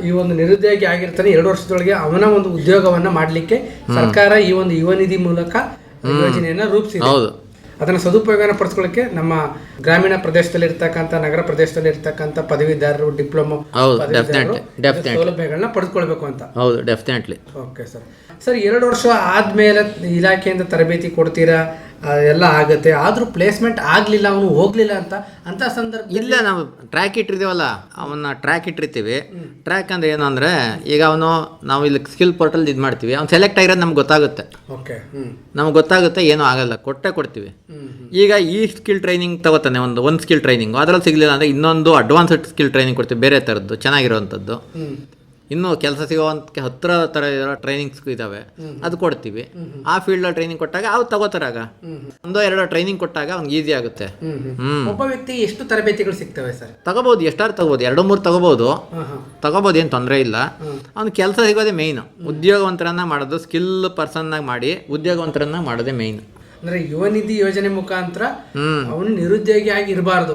ಈ ಒಂದು ನಿರುದ್ಯೋಗಿ ಆಗಿರ್ತಾನೆ, 2 ವರ್ಷದೊಳಗೆ ಅವನ ಒಂದು ಉದ್ಯೋಗವನ್ನ ಮಾಡ್ಲಿಕ್ಕೆ ಸರ್ಕಾರ ಈ ಒಂದು ಯುವ ನಿಧಿ ಮೂಲಕ ಯೋಜನೆಯನ್ನ ರೂಪಿಸಿದೆ. ಅದನ್ನ ಸದುಪಯೋಗ ಪಡಿಸ್ಕೊಳ್ಳಕ್ಕೆ ನಮ್ಮ ಗ್ರಾಮೀಣ ಪ್ರದೇಶದಲ್ಲಿ ಇರ್ತಕ್ಕಂಥ, ನಗರ ಪ್ರದೇಶದಲ್ಲಿ ಇರ್ತಕ್ಕಂಥ ಪದವೀಧರರು, ಡಿಪ್ಲೊಮಾ ಸೌಲಭ್ಯಗಳನ್ನ ಪಡೆದುಕೊಳ್ಬೇಕು ಅಂತ. ಹೌದು, ಡೆಫಿನೆಟ್ಲಿ. Okay sir. 2 ವರ್ಷ ಆದ್ಮೇಲೆ ಇಲಾಖೆಯಿಂದ ತರಬೇತಿ ಕೊಡ್ತೀರಾ, ಎಲ್ಲ ಆಗುತ್ತೆ. ಆದ್ರೂ ಪ್ಲೇಸ್ಮೆಂಟ್ ಆಗ್ಲಿಲ್ಲ, ಅವನು ಹೋಗ್ಲಿಲ್ಲ ಅಂತ ಸಂದರ್ಭ ಇಲ್ಲ. ನಾವು ಟ್ರ್ಯಾಕ್ ಇಟ್ಟಿರ್ತೀವಲ್ಲ, ಅವನ್ನ ಟ್ರ್ಯಾಕ್ ಇಟ್ಟಿರ್ತೀವಿ. ಟ್ರ್ಯಾಕ್ ಅಂದ್ರೆ ಏನು ಅಂದ್ರೆ, ಈಗ ನಾವು ಇಲ್ಲಿ ಸ್ಕಿಲ್ ಪೋರ್ಟಲ್ ಇದು ಮಾಡ್ತೀವಿ, ಅವ್ನು ಸೆಲೆಕ್ಟ್ ಆಗಿರೋದು ನಮ್ಗೆ ಗೊತ್ತಾಗುತ್ತೆ. ನಮ್ಗೆ ಗೊತ್ತಾಗುತ್ತೆ, ಏನೂ ಆಗಲ್ಲ, ಕೊಡ್ತೀವಿ. ಈಗ ಈ ಸ್ಕಿಲ್ ಟ್ರೈನಿಂಗ್ ತಗೋತಾನೆ, ಒಂದು ಸ್ಕಿಲ್ ಟ್ರೈನಿಂಗ್, ಅದ್ರಲ್ಲಿ ಸಿಗ್ಲಿಲ್ಲ ಅಂದ್ರೆ ಇನ್ನೊಂದು ಅಡ್ವಾನ್ಸ್ಡ್ ಸ್ಕಿಲ್ ಟ್ರೈನಿಂಗ್ ಕೊಡ್ತೀವಿ, ಬೇರೆ ಥರದ್ದು ಚೆನ್ನಾಗಿರೋವಂಥದ್ದು. ಇನ್ನೂ ಕೆಲಸ ಸಿಗೋವಂತ ಹತ್ತಿರ ಥರ ಇರೋ ಟ್ರೈನಿಂಗ್ಸ್ ಇದ್ದಾವೆ, ಅದು ಕೊಡ್ತೀವಿ. ಆ ಫೀಲ್ಡಲ್ಲಿ ಟ್ರೈನಿಂಗ್ ಕೊಟ್ಟಾಗ ಅವ್ರು ತಗೋತಾರಾಗ, ಒಂದೋ ಎರಡೋ ಟ್ರೈನಿಂಗ್ ಕೊಟ್ಟಾಗ ಅವ್ನಿಗೆ ಈಸಿ ಆಗುತ್ತೆ. ಒಬ್ಬ ವ್ಯಕ್ತಿ ಎಷ್ಟು ತರಬೇತಿಗಳು ಸಿಗ್ತವೆ ಸರ್? ತಗೋಬಹುದು, ಎಷ್ಟಾರು ತಗೋಬಹುದು, 2-3 ತಗೋಬಹುದು, ಏನು ತೊಂದರೆ ಇಲ್ಲ. ಅವ್ನು ಕೆಲಸ ಸಿಗೋದೇ ಮೇಯ್ನು. ಉದ್ಯೋಗವಂತರನ್ನ ಮಾಡೋದು, ಸ್ಕಿಲ್ ಪರ್ಸನ್ನಾಗಿ ಮಾಡಿ ಉದ್ಯೋಗವಂತರನ್ನ ಮಾಡೋದೇ ಮೇಯ್ನು. ಅಂದ್ರೆ ಯುವ ನಿಧಿ ಯೋಜನೆ ಮುಖಾಂತರ ಅವನು ನಿರುದ್ಯೋಗಿ ಆಗಿ ಇರಬಾರ್ದು.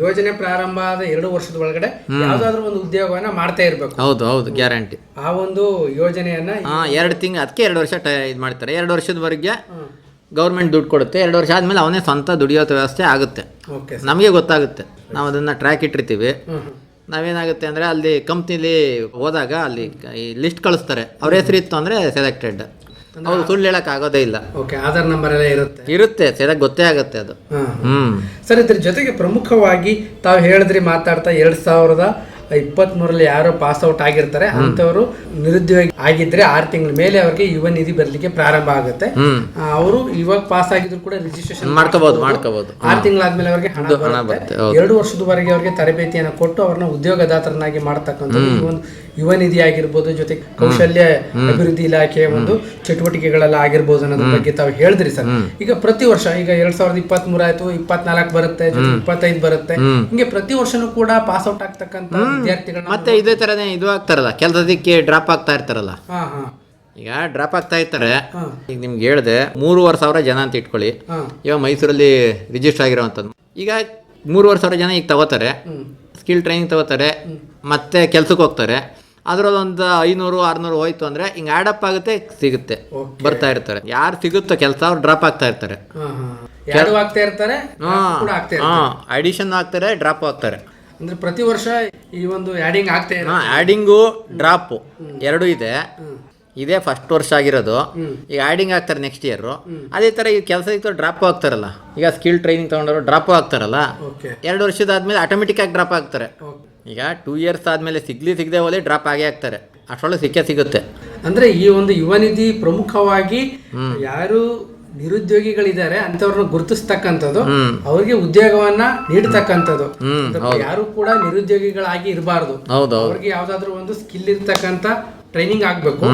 ಯೋಜನೆ ಪ್ರಾರಂಭ ಆದ 2 ವರ್ಷದ ಒಳಗಡೆ ಯಾವ್ದಾದ್ರು ಒಂದು ಉದ್ಯೋಗವನ್ನ ಮಾಡ್ತಾ ಇರ್ಬೇಕು. ಹೌದು ಗ್ಯಾರಂಟಿ. ಆ ಒಂದು ಯೋಜನೆಯನ್ನ 2 ತಿಂಗಳು, ಅದಕ್ಕೆ 2 ವರ್ಷ ಇದು ಮಾಡ್ತಾರೆ. 2 ವರ್ಷದವರೆಗೆ ಗೌರ್ಮೆಂಟ್ ದುಡ್ಡು ಕೊಡುತ್ತೆ. 2 ವರ್ಷ ಆದ್ಮೇಲೆ ಅವನೇ ಸ್ವಂತ ದುಡಿಯೋ ವ್ಯವಸ್ಥೆ ಆಗುತ್ತೆ. ನಮಗೆ ಗೊತ್ತಾಗುತ್ತೆ, ನಾವು ಅದನ್ನ ಟ್ರ್ಯಾಕ್ ಇಟ್ಟಿರ್ತೀವಿ. ನಾವೇನಾಗುತ್ತೆ ಅಂದರೆ ಅಲ್ಲಿ ಕಂಪ್ನಿಲಿ ಹೋದಾಗ ಅಲ್ಲಿ ಲಿಸ್ಟ್ ಕಳಿಸ್ತಾರೆ, ಅವ್ರ ಹೆಸರು ಇತ್ತು ಅಂದರೆ ಸೆಲೆಕ್ಟೆಡ್. ಅವ್ರು ಸುಳ್ಳು ಹೇಳಕ್ ಆಗೋದೇ ಇಲ್ಲ. ಆಧಾರ್ ನಂಬರ್ ಎಲ್ಲ ಇರುತ್ತೆ, ಸರಿಯಾಗಿ ಗೊತ್ತೇ ಆಗುತ್ತೆ ಅದು. ಸರ್, ಇದ್ರ ಜೊತೆಗೆ ಪ್ರಮುಖವಾಗಿ ತಾವು ಹೇಳಿದ್ರಿ ಮಾತಾಡ್ತಾ 2023 ಯಾರೋ ಪಾಸ್ ಔಟ್ ಆಗಿರ್ತಾರೆ ಅಂತವರು ನಿರುದ್ಯೋಗಿ ಆಗಿದ್ರೆ 6 ತಿಂಗಳ ಮೇಲೆ ಅವ್ರಿಗೆ ಯುವ ನಿಧಿ ಬರ್ಲಿಕ್ಕೆ ಪ್ರಾರಂಭ ಆಗುತ್ತೆ. ಅವರು ಇವಾಗ ಪಾಸ್ ಆಗಿದ್ರು ಕೂಡ ರಿಜಿಸ್ಟ್ರೇಷನ್ ಮಾಡ್ಕೋಬಹುದು. 6 ತಿಂಗಳಾದ್ಮೇಲೆ ಅವ್ರಿಗೆ ಹಣ ಬರುತ್ತೆ. 2 ವರ್ಷದವರೆಗೆ ಅವ್ರಿಗೆ ತರಬೇತಿಯನ್ನು ಕೊಟ್ಟು ಅವ್ರನ್ನ ಉದ್ಯೋಗದಾತರನ್ನಾಗಿ ಮಾಡತಕ್ಕಂಥದ್ದು ಈ ಒಂದು ಯುವ ನಿಧಿ ಆಗಿರ್ಬೋದು, ಜೊತೆ ಕೌಶಲ್ಯ ಅಭಿವೃದ್ಧಿ ಇಲಾಖೆಯ ಒಂದು ಚಟುವಟಿಕೆಗಳೆಲ್ಲ ಆಗಿರ್ಬೋದು ಅನ್ನೋದ್ರ ಬಗ್ಗೆ ತಾವು ಹೇಳಿದ್ರಿ ಸರ್. ಈಗ ಪ್ರತಿ ವರ್ಷ ಈಗ 2023 ಆಯ್ತು, 24 ಬರುತ್ತೆ, 25 ಬರುತ್ತೆ, ಹಿಂಗೆ ಪ್ರತಿ ವರ್ಷನೂ ಕೂಡ ಪಾಸ್ ಔಟ್ ಆಗ್ತಕ್ಕಂಥ ವಿದ್ಯಾರ್ಥಿಗಳು ಮತ್ತೆ ಇದೇ ತರನೇ ಇದು ಆಗ್ತಾರಲ್ಲ, ಕೆಲಸದಕ್ಕೆ ಡ್ರಾಪ್ ಆಗ್ತಾ ಇರ್ತಾರಲ್ಲ. ಈಗ ಡ್ರಾಪ್ ಆಗ್ತಾ ಇರ್ತಾರೆ. ಈಗ ನಿಮ್ಗೆ ಹೇಳಿದೆ 3,500 ಜನ ಅಂತ ಇಟ್ಕೊಳ್ಳಿ. ಇವಾಗ ಮೈಸೂರಲ್ಲಿ ರಿಜಿಸ್ಟರ್ ಆಗಿರೋವಂಥದ್ದು. ಈಗ 3,500 ಜನ ಈಗ ತಗೋತಾರೆ, ಸ್ಕಿಲ್ ಟ್ರೈನಿಂಗ್ ತಗೋತಾರೆ, ಮತ್ತೆ ಕೆಲ್ಸಕ್ಕೆ ಹೋಗ್ತಾರೆ. ಅದರಲ್ಲಿ ಒಂದು 500-600 ಹೋಯ್ತು ಅಂದ್ರೆ ಹಿಂಗೆ ಆ್ಯಡಪ್ ಆಗುತ್ತೆ, ಸಿಗುತ್ತೆ, ಬರ್ತಾ ಇರ್ತಾರೆ. ಯಾರು ಸಿಗುತ್ತೋ ಕೆಲಸ ಅವ್ರು ಡ್ರಾಪ್ ಆಗ್ತಾ ಇರ್ತಾರೆ. ಅಡಿಷನ್ ಆಗ್ತಾರೆ, ಡ್ರಾಪ್ ಆಗ್ತಾರೆ. ಅಂದ್ರೆ ಪ್ರತಿ ವರ್ಷ ಈ ಒಂದು ಆಡಿಂಗ್ ಆಗ್ತಾ ಇದೆ. ಆಡಿಂಗು ಡ್ರಾಪ್ ಎರಡು ಇದೆ. ಇದೇ ಫಸ್ಟ್ ವರ್ಷ ಆಗಿರೋದು. ಈಗ ಆಡಿಂಗ್ ಆಗ್ತಾರೆ ನೆಕ್ಸ್ಟ್ ಇಯರ್. ಅದೇ ತರ ಈ ಕೆಲಸ ಇತ್ತು ಡ್ರಾಪ್ ಆಗ್ತಾರಲ್ಲ. ಈಗ ಸ್ಕಿಲ್ ಟ್ರೈನಿಂಗ್ ತಗೊಂಡವರು ಡ್ರಾಪ್ ಆಗ್ತಾರಲ್ಲ. 2 ವರ್ಷದಾದ್ಮೇಲೆ ಆಟೋಮೆಟಿಕ್ ಆಗಿ ಡ್ರಾಪ್ ಆಗ್ತಾರೆ. ಈಗ 2 ಇಯರ್ಸ್ ಆದ್ಮೇಲೆ ಸಿಗದೆ ಹೋದ್ರೆ ಡ್ರಾಪ್ ಆಗೇ ಆಗ್ತಾರೆ. ಅಷ್ಟೊಳಗೆ ಸಿಗುತ್ತೆ. ಅಂದ್ರೆ ಈ ಒಂದು ಯುವ ನಿಧಿ ಪ್ರಮುಖವಾಗಿ ಯಾರು ನಿರುದ್ಯೋಗಿಗಳಿದ್ದಾರೆ ಅಂತವ್ರನ್ನ ಗುರುತಿಸ್ತಕ್ಕಂಥದ್ದು, ಅವ್ರಿಗೆ ಉದ್ಯೋಗವನ್ನ ನೀಡತಕ್ಕಂಥದ್ದು. ಯಾರು ಕೂಡ ನಿರುದ್ಯೋಗಿಗಳಾಗಿ ಇರಬಾರ್ದು. ಅವ್ರಿಗೆ ಯಾವ್ದಾದ್ರು ಒಂದು ಸ್ಕಿಲ್ ಇರ್ತಕ್ಕಂಥ ಟ್ರೈನಿಂಗ್ ಆಗ್ಬೇಕು.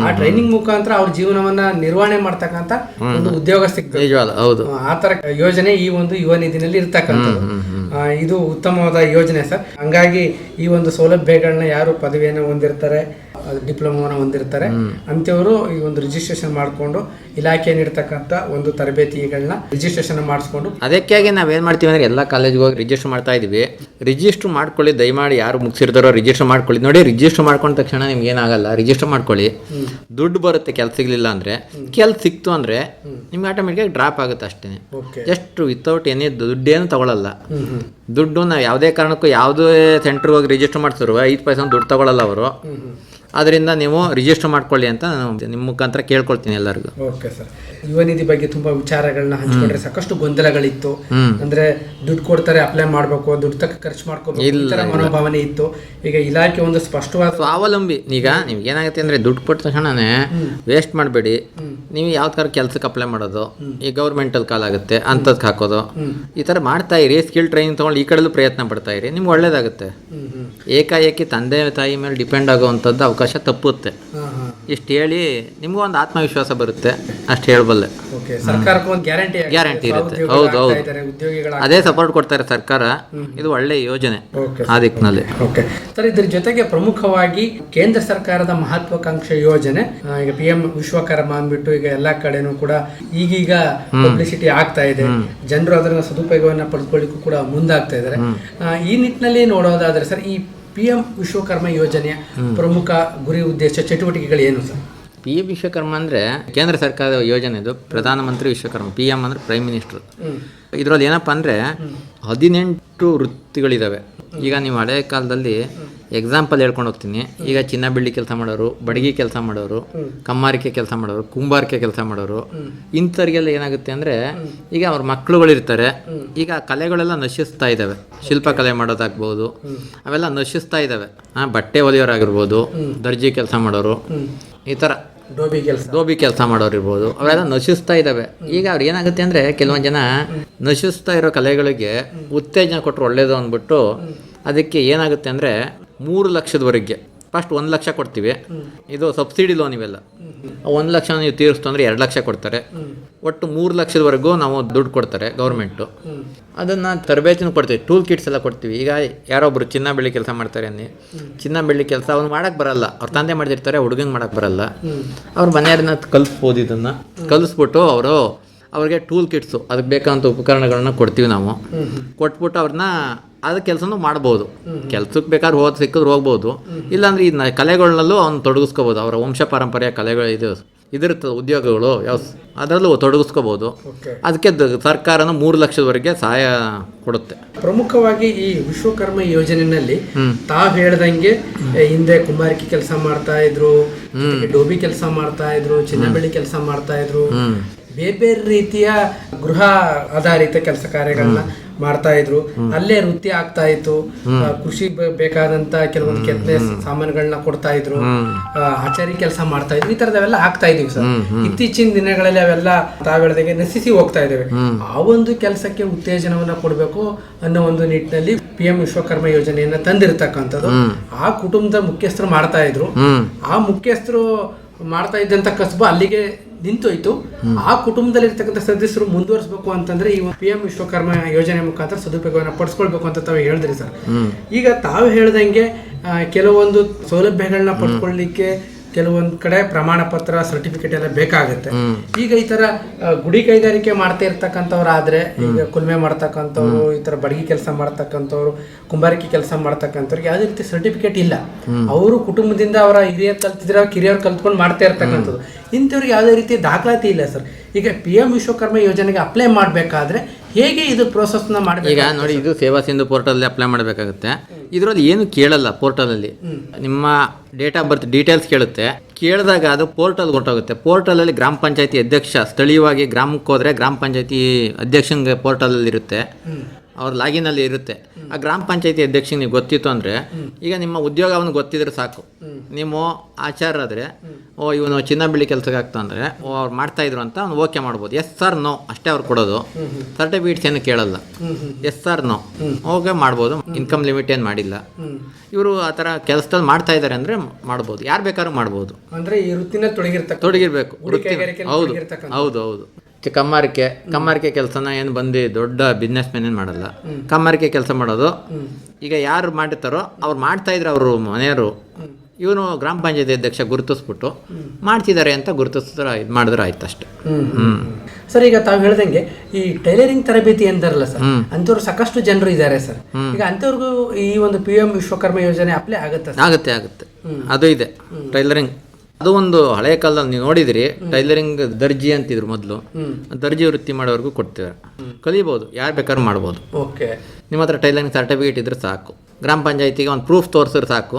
ಆ ಟ್ರೈನಿಂಗ್ ಮುಖಾಂತರ ಅವ್ರ ಜೀವನವನ್ನ ನಿರ್ವಹಣೆ ಮಾಡ್ತಕ್ಕಂಥ ಒಂದು ಉದ್ಯೋಗ ಸಿಗ್ತದೆ. ಆ ತರ ಯೋಜನೆ ಈ ಒಂದು ಯುವ ನಿಧಿನಲ್ಲಿ ಇರ್ತಕ್ಕಂಥದ್ದು. ಇದು ಉತ್ತಮವಾದ ಯೋಜನೆ ಸರ್. ಹಂಗಾಗಿ ಈ ಒಂದು ಸೌಲಭ್ಯಗಳನ್ನ ಯಾರು ಪದವಿಯನ್ನು ಹೊಂದಿರ್ತಾರೆ, ಡಿಪ್ಲೊಮಾವನ್ನು ಹೊಂದಿರ್ತಾರೆ ಅಂತವರು ಈ ಒಂದು ರಿಜಿಸ್ಟ್ರೇಷನ್ ಮಾಡಿಕೊಂಡು ಇಲಾಖೆ ನೀಡ್ತಕ್ಕಂಥ ಒಂದು ತರಬೇತಿಗಳನ್ನ ರಿಜಿಸ್ಟ್ರೇಷನ್ ಮಾಡಿಸ್ಕೊಂಡು, ಅದಕ್ಕಾಗಿ ನಾವೇನ್ ಮಾಡ್ತೀವಿ ಅಂದ್ರೆ ಎಲ್ಲ ಕಾಲೇಜ್ಗೆ ಹೋಗಿ ರಿಜಿಸ್ಟರ್ ಮಾಡ್ತಾ ಇದೀವಿ. ರಿಜಿಸ್ಟರ್ ಮಾಡ್ಕೊಳ್ಳಿ, ದಯಮಾಡಿ ಯಾರು ಮುಗಿಸಿರ್ತಾರೋ ರಿಜಿಸ್ಟರ್ ಮಾಡ್ಕೊಳ್ಳಿ. ನೋಡಿ, ರಿಜಿಸ್ಟರ್ ಮಾಡ್ಕೊಂಡ ತಕ್ಷಣ ನಿಮ್ಗೆ ಏನಾಗಲ್ಲ, ರಿಜಿಸ್ಟರ್ ಮಾಡ್ಕೊಳ್ಳಿ. ದುಡ್ಡು ಬರುತ್ತೆ ಕೆಲಸ ಸಿಗ್ಲಿಲ್ಲ ಅಂದ್ರೆ. ಕೆಲಸ ಸಿಕ್ತು ಅಂದ್ರೆ ನಿಮ್ಗೆ ಆಟೋಮೆಟಿಕ್ ಡ್ರಾಪ್ ಆಗುತ್ತೆ ಅಷ್ಟೇ. ಜಸ್ಟ್ ವಿತೌಟ್ ಎನಿ ದುಡ್ಡೇನು ತಗೊಳ್ಳಲ್ಲ. ದುಡ್ಡು ನಾವು ಯಾವುದೇ ಕಾರಣಕ್ಕೂ ಯಾವುದೇ ಸೆಂಟರ್ಗೆ ಹೋಗಿ ರಿಜಿಸ್ಟರ್ ಮಾಡ್ತಿರುವ 5% ದುಡ್ಡು ತಗೊಳ್ಳಲ್ಲ ಅವರು. ಅದರಿಂದ ನೀವು ರಿಜಿಸ್ಟರ್ ಮಾಡ್ಕೊಳ್ಳಿ ಅಂತ ನಾನು ನಿಮ್ಮ ಮುಖಾಂತರ ಕೇಳ್ಕೊಳ್ತೀನಿ ಎಲ್ಲರಿಗೂ. Okay sir. ಯುವ ನಿಧಿ ಬಗ್ಗೆ ತುಂಬಾ ವಿಚಾರಗಳನ್ನ ಹಂಚ್ಕೊಂಡ್ರೆ ಸಾಕಷ್ಟು ಗೊಂದಲಗಳಿತ್ತು. ಅಂದ್ರೆ ದುಡ್ಡು ಕೊಡ್ತಾರೆ, ಅಪ್ಲೈ ಮಾಡ್ಬೇಕು, ದುಡ್ಡು ತಕ್ಕ ಖರ್ಚು ಮಾಡ್ಕೋಬೇಕು, ಈ ತರ ಮನೋಭಾವನೆ ಇತ್ತು. ಈಗ ಇಲಾಖೆ ಒಂದು ಸ್ಪಷ್ಟವಾದ ಸ್ವಾವಲಂಬಿ. ಈಗ ನಿಮ್ಗೆ ಏನಾಗುತ್ತೆ ಅಂದ್ರೆ ದುಡ್ಡು ಕೊಟ್ಟ ತಕ್ಷಣನೇ ವೇಸ್ಟ್ ಮಾಡಬೇಡಿ. ನೀವು ಯಾವ ತರ ಕೆಲ್ಸಕ್ಕೆ ಅಪ್ಲೈ ಮಾಡೋದು, ಈ ಗೌರ್ಮೆಂಟಲ್ಲಿ ಕಾಲ್ ಆಗುತ್ತೆ ಅಂತದ್ಕೆ ಹಾಕೋದು, ಈ ತರ ಮಾಡ್ತಾ ಇರಿ. ಸ್ಕಿಲ್ ಟ್ರೈನಿಂಗ್ ತಗೊಂಡು ಈ ಕಡೆಲ್ಲೂ ಪ್ರಯತ್ನ ಪಡ್ತಾ ಇರಿ, ನಿಮ್ಗೆ ಒಳ್ಳೇದಾಗುತ್ತೆ. ಏಕಾಏಕಿ ತಂದೆ ತಾಯಿ ಮೇಲೆ ಡಿಪೆಂಡ್ ಆಗುವಂಥದ್ದು ಅವಕಾಶ ತಪ್ಪುತ್ತೆ. ಇಷ್ಟು ಹೇಳಿ ನಿಮ್ಗೂ ಒಂದು ಆತ್ಮವಿಶ್ವಾಸ ಬರುತ್ತೆ, ಅಷ್ಟು ಹೇಳಬಲ್ಲೆ. ಸರ್ಕಾರಕ್ಕೂ ಒಂದು ಗ್ಯಾರಂಟಿ ಇರುತ್ತೆ. ಹೌದು, ಅದೇ ಸಪೋರ್ಟ್ ಕೊಡ್ತಾರೆ ಸರ್ಕಾರ. ಇದು ಒಳ್ಳೆ ಯೋಜನೆ ಆ ದಿಕ್ಕಿನಲ್ಲಿ. ಸರ್, ಇದ್ರ ಜೊತೆಗೆ ಪ್ರಮುಖವಾಗಿ ಕೇಂದ್ರ ಸರ್ಕಾರದ ಮಹತ್ವಾಕಾಂಕ್ಷೆ ಯೋಜನೆ ಈಗ PM ವಿಶ್ವಕರ್ಮ ಅಂದ್ಬಿಟ್ಟು ಈಗ ಎಲ್ಲಾ ಕಡೆನೂ ಕೂಡ ಈಗೀಗ ಪಬ್ಲಿಸಿಟಿ ಆಗ್ತಾ ಇದೆ. ಜನರು ಅದರ ಸದುಪಯೋಗವನ್ನ ಪಡೆದುಕೊಳ್ಳಿಕ್ಕೂ ಕೂಡ ಮುಂದಾಗ್ತಾ ಇದ್ದಾರೆ. ಈ ನಿಟ್ಟಿನಲ್ಲಿ ನೋಡೋದಾದ್ರೆ ಸರ್, ಈ PM ವಿಶ್ವಕರ್ಮ ಯೋಜನೆಯ ಪ್ರಮುಖ ಗುರಿ, ಉದ್ದೇಶ, ಚಟುವಟಿಕೆಗಳು ಏನು ಸರ್? PM ವಿಶ್ವಕರ್ಮ ಅಂದರೆ ಕೇಂದ್ರ ಸರ್ಕಾರದ ಯೋಜನೆ. ಇದು ಪ್ರಧಾನಮಂತ್ರಿ ವಿಶ್ವಕರ್ಮ. PM ಅಂದರೆ ಪ್ರೈಮ್ ಮಿನಿಸ್ಟರ್. ಇದರಲ್ಲಿ ಏನಪ್ಪ ಅಂದರೆ 18 ವೃತ್ತಿಗಳಿದ್ದಾವೆ. ಈಗ ನೀವು ಹಳೆ ಕಾಲದಲ್ಲಿ ಎಕ್ಸಾಂಪಲ್ ಹೇಳ್ಕೊಂಡು ಹೋಗ್ತೀನಿ. ಈಗ ಚಿನ್ನ ಬೆಳ್ಳಿ ಕೆಲಸ ಮಾಡೋರು, ಬಡಗಿ ಕೆಲಸ ಮಾಡೋರು, ಕಮ್ಮಾರಿಕೆ ಕೆಲಸ ಮಾಡೋರು, ಕುಂಬಾರಿಕೆ ಕೆಲಸ ಮಾಡೋರು, ಇಂಥವ್ರಿಗೆಲ್ಲ ಏನಾಗುತ್ತೆ ಅಂದರೆ ಈಗ ಅವ್ರ ಮಕ್ಕಳುಗಳಿರ್ತಾರೆ. ಈಗ ಕಲೆಗಳೆಲ್ಲ ನಶಿಸ್ತಾ ಇದ್ದಾವೆ. ಶಿಲ್ಪಕಲೆ ಮಾಡೋದಾಗ್ಬೋದು, ಅವೆಲ್ಲ ನಶಿಸ್ತಾ ಇದ್ದಾವೆ. ಬಟ್ಟೆ ಹೊಲಿಯೋರಾಗಿರ್ಬೋದು, ದರ್ಜಿ ಕೆಲಸ ಮಾಡೋರು, ಈ ಥರ ಡೋಬಿ ಕೆಲಸ ಮಾಡೋರು ಇರ್ಬೋದು, ಅವೆಲ್ಲ ನಶಿಸ್ತಾ ಇದ್ದಾವೆ. ಈಗ ಅವ್ರು ಏನಾಗುತ್ತೆ ಅಂದರೆ ಕೆಲವೊಂದು ಜನ ನಶಿಸ್ತಾ ಇರೋ ಕಲೆಗಳಿಗೆ ಉತ್ತೇಜನ ಕೊಟ್ಟರು ಒಳ್ಳೇದು ಅಂದ್ಬಿಟ್ಟು ಅದಕ್ಕೆ ಏನಾಗುತ್ತೆ ಅಂದರೆ 3 ಲಕ್ಷದವರೆಗೆ ಫಸ್ಟ್ 1 ಲಕ್ಷ ಕೊಡ್ತೀವಿ. ಇದು ಸಬ್ಸಿಡಿ ಲೋನ್ ಇವೆಲ್ಲ. 1 ಲಕ್ಷ ನೀವು ತೀರಿಸ್ತು ಅಂದರೆ 2 ಲಕ್ಷ ಕೊಡ್ತಾರೆ. ಒಟ್ಟು 3 ಲಕ್ಷದವರೆಗೂ ನಾವು ದುಡ್ಡು ಕೊಡ್ತಾರೆ ಗೌರ್ಮೆಂಟು. ಅದನ್ನು ತರಬೇತಿನೂ ಕೊಡ್ತೀವಿ, ಟೂಲ್ ಕಿಟ್ಸ್ ಎಲ್ಲ ಕೊಡ್ತೀವಿ. ಈಗ ಯಾರೊಬ್ಬರು ಚಿನ್ನ ಬೆಳ್ಳಿ ಕೆಲಸ ಮಾಡ್ತಾರೆ ಅನ್ನಿ, ಚಿನ್ನ ಬೆಳ್ಳಿ ಕೆಲಸ ಅವ್ನು ಮಾಡೋಕ್ಕೆ ಬರಲ್ಲ, ಅವ್ರ ತಂದೆ ಮಾಡ್ತಿರ್ತಾರೆ, ಹುಡುಗಂಗೆ ಮಾಡೋಕ್ಕೆ ಬರಲ್ಲ. ಅವ್ರ ಮನೆಯವ್ರನ್ನ ಕಲಿಸ್ಬೋದು. ಇದನ್ನು ಕಲಿಸ್ಬಿಟ್ಟು ಅವ್ರಿಗೆ ಟೂಲ್ ಕಿಟ್ಸು, ಅದಕ್ಕೆ ಬೇಕಾದಂಥ ಉಪಕರಣಗಳನ್ನ ಕೊಡ್ತೀವಿ ನಾವು. ಕೊಟ್ಬಿಟ್ಟು ಅವ್ರನ್ನ ಅದು ಕೆಲಸನೂ ಮಾಡ್ಬೋದು. ಕೆಲ್ಸಕ್ಕೆ ಬೇಕಾದ್ರೆ ಸಿಕ್ಕಿದ್ರೆ ಹೋಗ್ಬೋದು. ಇಲ್ಲಾಂದ್ರೆ ಈ ಕಲೆಗಳನ್ನಲ್ಲೂ ಅವ್ನು ತೊಡಗಿಸ್ಕೋಬೋದು. ಅವರ ವಂಶ ಪಾರಂಪರ್ಯ ಕಲೆಗಳು ಇದಿರ್ತದೆ, ಉದ್ಯೋಗಗಳು ಅದರಲ್ಲೂ ತೊಡಗಿಸ್ಕೋಬೋದು. ಅದಕ್ಕೆ ಸರ್ಕಾರನೂ 3 ಲಕ್ಷದವರೆಗೆ ಸಹಾಯ ಕೊಡುತ್ತೆ. ಪ್ರಮುಖವಾಗಿ ಈ ವಿಶ್ವಕರ್ಮ ಯೋಜನೆಯಲ್ಲಿ ತಾವು ಹೇಳ್ದಂಗೆ ಹಿಂದೆ ಕುಂಬಾರಿಕೆ ಕೆಲಸ ಮಾಡ್ತಾ ಇದ್ರು, ಡೋಬಿ ಕೆಲಸ ಮಾಡ್ತಾ ಇದ್ರು, ಚಿನ್ನ ಬೆಳ್ಳಿ ಕೆಲಸ ಮಾಡ್ತಾ ಇದ್ರು, ಬೇರೆ ಬೇರೆ ರೀತಿಯ ಗೃಹ ಆಧಾರಿತ ಕೆಲಸ ಕಾರ್ಯಗಳನ್ನ ಮಾಡ್ತಾ ಇದ್ರು. ಅಲ್ಲೇ ವೃತ್ತಿ ಆಗ್ತಾ ಇತ್ತು. ಕೃಷಿ ಬೇಕಾದಂತ ಕೆಲವೊಂದು ಕೆತ್ತನೆ ಸಾಮಾನುಗಳನ್ನ ಕೊಡ್ತಾ ಇದ್ರು, ಆಚಾರಿ ಕೆಲಸ ಮಾಡ್ತಾ ಇದ್ರು. ಈ ತರದವೆಲ್ಲ ಆಗ್ತಾ ಇದೀವಿ ಸರ್. ಇತ್ತೀಚಿನ ದಿನಗಳಲ್ಲಿ ಅವೆಲ್ಲ ತಾವ್ ಹೇಳ್ದಂಗೆ ನಶಿಸಿ ಹೋಗ್ತಾ ಇದ್ದೇವೆ. ಆ ಒಂದು ಕೆಲಸಕ್ಕೆ ಉತ್ತೇಜನವನ್ನ ಕೊಡ್ಬೇಕು ಅನ್ನೋ ಒಂದು ನಿಟ್ಟಿನಲ್ಲಿ PM ವಿಶ್ವಕರ್ಮ ಯೋಜನೆಯನ್ನ ತಂದಿರತಕ್ಕಂಥದ್ದು. ಆ ಕುಟುಂಬದ ಮುಖ್ಯಸ್ಥರು ಮಾಡ್ತಾ ಇದ್ರು. ಆ ಮುಖ್ಯಸ್ಥರು ಮಾಡ್ತಾ ಇದ್ದಂತ ಕಸಬು ಅಲ್ಲಿಗೆ ನಿಂತೋಯ್ತು. ಆ ಕುಟುಂಬದಲ್ಲಿ ಇರ್ತಕ್ಕಂಥ ಸದಸ್ಯರು ಮುಂದುವರಿಸಬೇಕು ಅಂತಂದ್ರೆ ಈ PM ವಿಶ್ವಕರ್ಮ ಯೋಜನೆ ಮುಖಾಂತರ ಸದುಪಯೋಗವನ್ನು ಪಡಿಸ್ಕೊಳ್ಬೇಕು ಅಂತ ತಾವು ಹೇಳಿದ್ರಿ ಸರ್. ಈಗ ತಾವು ಹೇಳ್ದಂಗೆ ಕೆಲವೊಂದು ಸೌಲಭ್ಯಗಳನ್ನ ಪಡ್ಕೊಳ್ಳಿಕ್ಕೆ ಕೆಲವೊಂದು ಕಡೆ ಪ್ರಮಾಣ ಪತ್ರ, ಸರ್ಟಿಫಿಕೇಟ್ ಎಲ್ಲ ಬೇಕಾಗುತ್ತೆ. ಈಗ ಈ ತರ ಗುಡಿ ಕೈಗಾರಿಕೆ ಮಾಡ್ತಾ ಇರ್ತಕ್ಕಂಥವ್ರು ಆದ್ರೆ, ಈಗ ಕುಲ್ಮೆ ಮಾಡ್ತಕ್ಕಂಥವ್ರು, ಈ ತರ ಬಡಗಿ ಕೆಲಸ ಮಾಡ್ತಕ್ಕಂಥವ್ರು, ಕುಂಬಾರಿಕೆ ಕೆಲಸ ಮಾಡ್ತಕ್ಕಂಥವ್ರಿಗೆ ಯಾವುದೇ ರೀತಿ ಸರ್ಟಿಫಿಕೇಟ್ ಇಲ್ಲ. ಅವರು ಕುಟುಂಬದಿಂದ ಅವರ ಹಿರಿಯರು ಕಲ್ತಿದ್ರೆ ಕಿರಿಯರು ಕಲ್ತ್ಕೊಂಡು ಮಾಡ್ತಾ ಇರ್ತಕ್ಕಂಥದ್ದು. ಇಂಥವ್ರಿಗೆ ಯಾವುದೇ ರೀತಿ ದಾಖಲಾತಿ ಇಲ್ಲ ಸರ್. ಈಗ PM ವಿಶ್ವಕರ್ಮ ಯೋಜನೆಗೆ ಅಪ್ಲೈ ಮಾಡಬೇಕಾದ್ರೆ ಹೇಗೆ ಇದು ಪ್ರೋಸೆಸ್ನ ಮಾಡಬೇಕು? ಈಗ ನೋಡಿ, ಇದು ಸೇವಾ ಸಿಂಧು ಪೋರ್ಟಲ್ ಅಪ್ಲೈ ಮಾಡಬೇಕಾಗುತ್ತೆ. ಇದರಲ್ಲಿ ಏನು ಕೇಳಲ್ಲ ಪೋರ್ಟಲಲ್ಲಿ. ನಿಮ್ಮ ಡೇಟ್ ಆಫ್ ಬರ್ತ್ ಡೀಟೇಲ್ಸ್ ಕೇಳುತ್ತೆ. ಕೇಳಿದಾಗ ಅದು ಪೋರ್ಟಲ್ಗೆ ಹೊರಟೋಗುತ್ತೆ. ಪೋರ್ಟಲಲ್ಲಿ ಗ್ರಾಮ ಪಂಚಾಯತಿ ಅಧ್ಯಕ್ಷ, ಸ್ಥಳೀಯವಾಗಿ ಗ್ರಾಮಕ್ಕೆ ಹೋದರೆ ಗ್ರಾಮ ಪಂಚಾಯತಿ ಅಧ್ಯಕ್ಷಂಗೆ ಪೋರ್ಟಲಲ್ಲಿ ಇರುತ್ತೆ, ಅವ್ರ ಲಾಗಿನಲ್ಲಿ ಇರುತ್ತೆ. ಆ ಗ್ರಾಮ ಪಂಚಾಯತಿ ಅಧ್ಯಕ್ಷನಿಗೆ ನೀವು ಗೊತ್ತಿತ್ತು ಅಂದರೆ, ಈಗ ನಿಮ್ಮ ಉದ್ಯೋಗ ಅವನಿಗೆ ಗೊತ್ತಿದ್ರೆ ಸಾಕು. ನೀವು ಆಚಾರಾದರೆ, ಇವನು ಚಿನ್ನ ಬೆಳ್ಳಿ ಕೆಲಸಕ್ಕೆ ಆಗ್ತಾ ಅಂದರೆ ಅವ್ರು ಮಾಡ್ತಾಯಿದ್ರು ಅಂತ ಅವ್ನು ಓಕೆ ಮಾಡ್ಬೋದು. ಎಸ್ ಸರ್ ನೋ ಅಷ್ಟೇ ಅವ್ರು ಕೊಡೋದು. ಸರ್ಟಿಫಿಕೇಟ್ಸ್ ಏನು ಕೇಳಲ್ಲ. ಎಸ್ ಸರ್ ನೋ ಓಕೆ ಮಾಡ್ಬೋದು. ಇನ್ಕಮ್ ಲಿಮಿಟ್ ಏನು ಮಾಡಿಲ್ಲ. ಇವರು ಆ ಥರ ಕೆಲಸದಲ್ಲಿ ಮಾಡ್ತಾ ಇದ್ದಾರೆ ಅಂದರೆ ಮಾಡ್ಬೋದು. ಯಾರು ಬೇಕಾದ್ರೂ ಮಾಡ್ಬೋದು. ಅಂದರೆ ಈ ವೃತ್ತಿನ ತೊಡಗಿರ್ಬೇಕು. ಹೌದು ಹೌದು ಹೌದು. ಕಮ್ಮಾರಿಕೆ ಕೆಲಸನ ಏನು ಬಂದು ದೊಡ್ಡ ಬಿಸ್ನೆಸ್ ಮ್ಯಾನ್ ಏನು ಮಾಡಲ್ಲ. ಕಮ್ಮಾರಿಕೆ ಕೆಲಸ ಮಾಡೋದು. ಈಗ ಯಾರು ಮಾಡಿರ್ತಾರೋ ಅವ್ರು ಮಾಡ್ತಾ ಇದ್ರೆ ಅವರು ಮನೆಯವರು, ಇವನು ಗ್ರಾಮ ಪಂಚಾಯತಿ ಅಧ್ಯಕ್ಷ ಗುರುತಿಸ್ಬಿಟ್ಟು ಮಾಡ್ತಿದ್ದಾರೆ ಅಂತ ಗುರುತಿಸಿದ್ರೆ ಇದು ಮಾಡಿದ್ರೆ ಆಯ್ತು ಅಷ್ಟೇ. ಸರ್, ಈಗ ತಾವು ಹೇಳ್ದಂಗೆ ಈ ಟೈಲರಿಂಗ್ ತರಬೇತಿ ಅಂತಾರಲ್ಲ ಸರ್, ಅಂತವ್ರು ಸಾಕಷ್ಟು ಜನರು ಇದ್ದಾರೆ ಸರ್. ಈಗ ಅಂತವ್ರಿಗೂ ಈ ಒಂದು PM ವಿಶ್ವಕರ್ಮ ಯೋಜನೆ ಅಪ್ಲೈ ಆಗುತ್ತೆ? ಆಗುತ್ತೆ. ಅದು ಇದೆ ಟೈಲರಿಂಗ್. ಅದು ಒಂದು ಹಳೆಯ ಕಾಲದಲ್ಲಿ ನೀವು ನೋಡಿದ್ರಿ, ಟೈಲರಿಂಗ್ ದರ್ಜಿ ಅಂತಿದ್ರು ಮೊದಲು. ದರ್ಜಿ ವೃತ್ತಿ ಮಾಡೋರ್ಗೂ ಕೊಡ್ತಿದ್ದಾರೆ. ಕಲಿಬೋದು, ಯಾರು ಬೇಕಾದ್ರೂ ಮಾಡ್ಬೋದು. ಓಕೆ. ನಿಮ್ಮ ಹತ್ರ ಟೈಲರಿಂಗ್ ಸರ್ಟಿಫಿಕೇಟ್ ಇದ್ರೆ ಸಾಕು. ಗ್ರಾಮ ಪಂಚಾಯತಿಗೆ ಒಂದು ಪ್ರೂಫ್ ತೋರಿಸಿದ್ರೆ ಸಾಕು,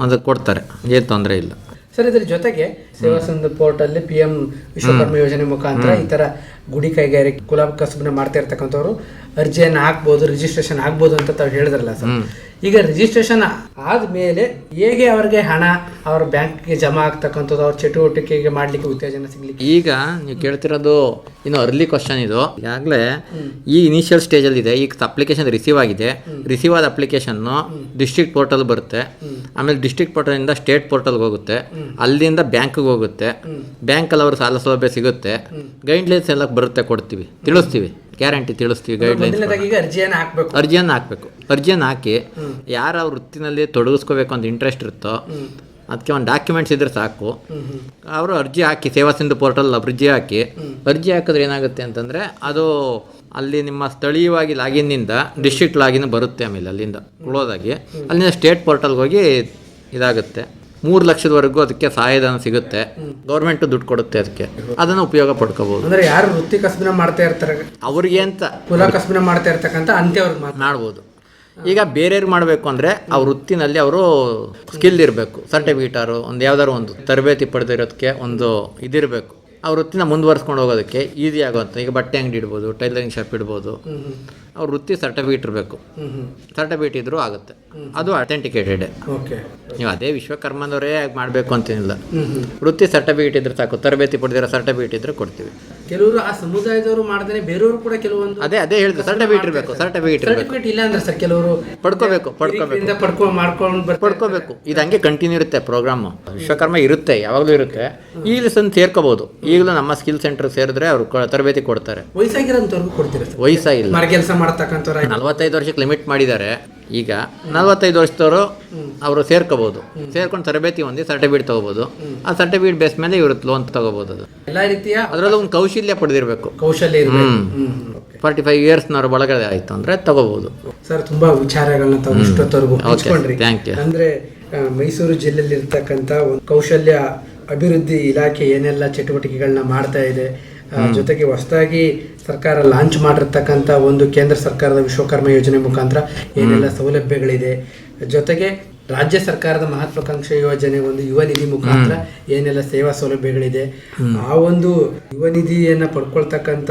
ಅದಕ್ಕೆ ಕೊಡ್ತಾರೆ. ಏನು ತೊಂದರೆ ಇಲ್ಲ ಸರ್. ಇದ್ರ ಜೊತೆಗೆ ಸೇವಾ ಸಿಂಧು ಪೋರ್ಟಲ್ಲಿ PM ವಿಶ್ವಕರ್ಮ ಯೋಜನೆ ಮುಖಾಂತರ ಈ ತರ ಗುಡಿ ಕೈಗಾರಿಕೆ ಕುಲ ಕಸಬನ್ನ ಮಾಡ್ತಾ ಇರ್ತಕ್ಕಂಥವ್ರು ಅರ್ಜಿಯನ್ನು ಹಾಕ್ಬೋದು, ರಿಜಿಸ್ಟ್ರೇಷನ್ ಆಗ್ಬೋದು ಅಂತ ತಾವು ಹೇಳಿದ್ರಲ್ಲ ಸರ್. ಈಗ ರಿಜಿಸ್ಟ್ರೇಷನ್ ಆದ್ಮೇಲೆ ಹೇಗೆ ಅವ್ರಿಗೆ ಹಣ ಅವ್ರ ಬ್ಯಾಂಕ್ಗೆ ಜಮಾ ಆಗ್ತಕ್ಕಂಥದ್ದು, ಅವ್ರ ಚಟುವಟಿಕೆಗೆ ಮಾಡ್ಲಿಕ್ಕೆ ಉತ್ತೇಜನ ಸಿಗ್ಲಿಕ್ಕೆ? ಈಗ ನೀವು ಕೇಳ್ತಿರೋದು ಇನ್ನು ಅರ್ಲಿ ಕ್ವಶನ್. ಇದು ಈಗಾಗಲೇ ಈ ಇನಿಷಿಯಲ್ ಸ್ಟೇಜಲ್ಲಿ ಇದೆ. ಈಗ ಅಪ್ಲಿಕೇಶನ್ ರಿಸೀವ್ ಆಗಿದೆ. ರಿಸೀವ್ ಆದ ಅಪ್ಲಿಕೇಶನ್ನು ಡಿಸ್ಟ್ರಿಕ್ಟ್ ಪೋರ್ಟಲ್ ಬರುತ್ತೆ. ಆಮೇಲೆ ಡಿಸ್ಟ್ರಿಕ್ಟ್ ಪೋರ್ಟಲಿಂದ ಸ್ಟೇಟ್ ಪೋರ್ಟಲ್ಗೆ ಹೋಗುತ್ತೆ. ಅಲ್ಲಿಂದ ಬ್ಯಾಂಕ್ಗೆ ಹೋಗುತ್ತೆ. ಬ್ಯಾಂಕಲ್ಲಿ ಅವ್ರ ಸಾಲ ಸೌಲಭ್ಯ ಸಿಗುತ್ತೆ. ಗೈಡ್ಲೈನ್ಸ್ ಎಲ್ಲ ಬರುತ್ತೆ, ಕೊಡ್ತೀವಿ, ತಿಳಿಸ್ತೀವಿ, ಗ್ಯಾರಂಟಿ ತಿಳಿಸ್ತೀವಿ. ಗೈಡ್ಲೈನ್ಸ್ ಅರ್ಜಿಯನ್ನು ಹಾಕಿ ಯಾರು ಅವ್ರ ವೃತ್ತಿನಲ್ಲಿ ತೊಡಗಿಸ್ಕೋಬೇಕು ಅಂತ ಇಂಟ್ರೆಸ್ಟ್ ಇರುತ್ತೋ ಅದಕ್ಕೆ ಒಂದು ಡಾಕ್ಯುಮೆಂಟ್ಸ್ ಇದ್ರೆ ಸಾಕು. ಅವರು ಅರ್ಜಿ ಹಾಕಿ ಸೇವಾ ಸಿಂಧು ಪೋರ್ಟಲ್ ಅರ್ಜಿ ಹಾಕಿದ್ರೆ ಏನಾಗುತ್ತೆ ಅಂತಂದರೆ, ಅದು ಅಲ್ಲಿ ನಿಮ್ಮ ಸ್ಥಳೀಯವಾಗಿ ಲಾಗಿನ್ನಿಂದ ಡಿಸ್ಟ್ರಿಕ್ಟ್ ಲಾಗಿನ್ ಬರುತ್ತೆ. ಆಮೇಲೆ ಅಲ್ಲಿಂದ ಕ್ಲೋಸ್ ಆಗಿ ಅಲ್ಲಿಂದ ಸ್ಟೇಟ್ ಪೋರ್ಟಲ್ಗೆ ಹೋಗಿ ಇದಾಗುತ್ತೆ. 3 ಲಕ್ಷದವರೆಗೂ ಅದಕ್ಕೆ ಸಹಾಯಧನ ಸಿಗುತ್ತೆ. ಗೌರ್ಮೆಂಟ್ ದುಡ್ಡು ಕೊಡುತ್ತೆ. ಅದಕ್ಕೆ ಅದನ್ನು ಉಪಯೋಗ ಪಡ್ಕೋಬಹುದು. ಅಂದ್ರೆ ಯಾರು ವೃತ್ತಿ ಕಸಬನ ಮಾಡ್ತಾ ಇರ್ತಾರೆ ಅವ್ರಿಗೆ ಅಂತ, ಕುಲ ಕಸಬನ ಮಾಡ್ತಾ ಇರ್ತಕ್ಕಂಥ ಅಂತೇವ್ರಿಗೆ ಮಾಡ್ಬೋದು. ಈಗ ಬೇರೆಯವ್ರು ಮಾಡಬೇಕು ಅಂದರೆ ಅವ್ರ ವೃತ್ತಿನಲ್ಲಿ ಅವರು ಸ್ಕಿಲ್ ಇರಬೇಕು. ಸರ್ಟಿಫಿಕೇಟಾರು ಒಂದು ಯಾವ್ದಾದ್ರು ಒಂದು ತರಬೇತಿ ಪಡೆದಿರೋದಕ್ಕೆ ಒಂದು ಇದಿರಬೇಕು. ಅವ್ರ ವೃತ್ತಿನ ಮುಂದುವರ್ಸ್ಕೊಂಡು ಹೋಗೋದಕ್ಕೆ ಈಸಿ ಆಗುವಂಥ. ಈಗ ಬಟ್ಟೆ ಅಂಗಡಿ ಇಡ್ಬೋದು, ಟೈಲರಿಂಗ್ ಶಾಪ್ ಇಡ್ಬೋದು, ಅವ್ರ ವೃತ್ತಿ ಸರ್ಟಿಫಿಕೇಟ್ ಇರಬೇಕು. ಸರ್ಟಿಫಿಕೇಟ್ ಇದ್ರೂ ಆಗುತ್ತೆ, ಅದು ಅಥೆಂಟಿಕೇಟೆಡ್. ಓಕೆ. ನೀವು ಅದೇ ವಿಶ್ವಕರ್ಮದವರೇ ಮಾಡಬೇಕು ಅಂತೇನಿಲ್ಲ, ವೃತ್ತಿ ಸರ್ಟಿಫಿಕೇಟ್ ಇದ್ರೆ ಸಾಕು. ತರಬೇತಿ ಪಡೆದಿರೋ ಸರ್ಟಿಫಿಕೇಟ್ ಇದ್ರೆ ಕೊಡ್ತೀವಿ. ಕೆಲವರು ಆ ಸಮುದಾಯದವರು ಮಾಡಿದ್ರೆ ಬೇರೆಯವರು ಕೂಡ ಕೆಲವೊಂದು ಅದೇ ಹೇಳಿದ್ರು, ಸರ್ಟಿಫಿಕೇಟ್ ಇರಬೇಕು. ಸರ್ಟಿಫಿಕೇಟ್ ಇಲ್ಲ ಅಂದ್ರೆ ಸರ್ ಕೆಲವರು ಪಡ್ಕೋಬೇಕು. ಇದು ಹಂಗೆ ಕಂಟಿನ್ಯೂ ಇರುತ್ತೆ ಪ್ರೋಗ್ರಾಮು. ವಿಶ್ವಕರ್ಮ ಇರುತ್ತೆ, ಯಾವಾಗಲೂ ಇರುತ್ತೆ. ಈಗಲೂ ಸೇರ್ಕೋಬಹುದು. ಈಗಲೂ ನಮ್ಮ ಸ್ಕಿಲ್ ಸೆಂಟರ್ ಸೇರಿದ್ರೆ ಅವರು ತರಬೇತಿ ಕೊಡ್ತಾರೆ. ವಯಸ್ಸಾಗಿರೋಂಥವ್ರಿಗೂ ಕೊಡ್ತೀರಾ? ವಯಸ್ಸಾಗಿಲ್ಲ, ಮರ ಕೆಲಸ ಮಾಡ್ತಕ್ಕಂಥವ್ರು 45 ವರ್ಷಕ್ಕೆ ಲಿಮಿಟ್ ಮಾಡಿದ್ದಾರೆ. ಈಗ 45 ವರ್ಷದವರು ಅವರು ಸೇರ್ಕೋಬಹುದು. ಸೇರ್ಕೊಂಡು ತರಬೇತಿ ಹೊಂದಿ ಸರ್ಟಿಫಿಕೇಟ್ ತಗೋಬಹುದು. ಆ ಸರ್ಟಿಫಿಕೇಟ್ ಬೇಸ್ ಮೇಲೆ ಇವರು ಲೋನ್ ತಗೋಬಹುದು. ಅದು ಎಲ್ಲಾ ರೀತಿಯ ಅದರಲ್ಲೂ ಒಂದು ಕೌಶಲ್ಯ ಪಡೆದಿರಬೇಕು. 45 ಇಯರ್ಸ್ನವ್ರ ಒಳಗಡೆ ಆಯ್ತು ಅಂದ್ರೆ ತಗೋಬಹುದು. ಸರ್, ತುಂಬಾ ವಿಚಾರಗಳನ್ನ ತಾವು ಇಷ್ಟೊತ್ತವರೆಗೂ ಹಂಚ್ಕೊಂಡ್ರಿ. Thank you. ಅಂದ್ರೆ ಮೈಸೂರು ಜಿಲ್ಲೆಯಲ್ಲಿ ಇರ್ತಕ್ಕಂಥ ಒಂದು ಕೌಶಲ್ಯ ಅಭಿವೃದ್ಧಿ ಇಲಾಖೆ ಏನೆಲ್ಲ ಚಟುವಟಿಕೆಗಳನ್ನ ಮಾಡ್ತಾ ಇದೆ, ಜೊತೆಗೆ ಹೊಸದಾಗಿ ಸರ್ಕಾರ ಲಾಂಚ್ ಮಾಡಿರ್ತಕ್ಕಂಥ ಒಂದು ಕೇಂದ್ರ ಸರ್ಕಾರದ ವಿಶ್ವಕರ್ಮ ಯೋಜನೆ ಮುಖಾಂತರ ಏನೆಲ್ಲ ಸೌಲಭ್ಯಗಳಿದೆ, ಜೊತೆಗೆ ರಾಜ್ಯ ಸರ್ಕಾರದ ಮಹತ್ವಾಕಾಂಕ್ಷೆ ಯೋಜನೆ ಒಂದು ಯುವ ನಿಧಿ ಮುಖಾಂತರ ಏನೆಲ್ಲ ಸೇವಾ ಸೌಲಭ್ಯಗಳಿದೆ, ಆ ಒಂದು ಯುವ ನಿಧಿಯನ್ನು ಪಡ್ಕೊಳ್ತಕ್ಕಂಥ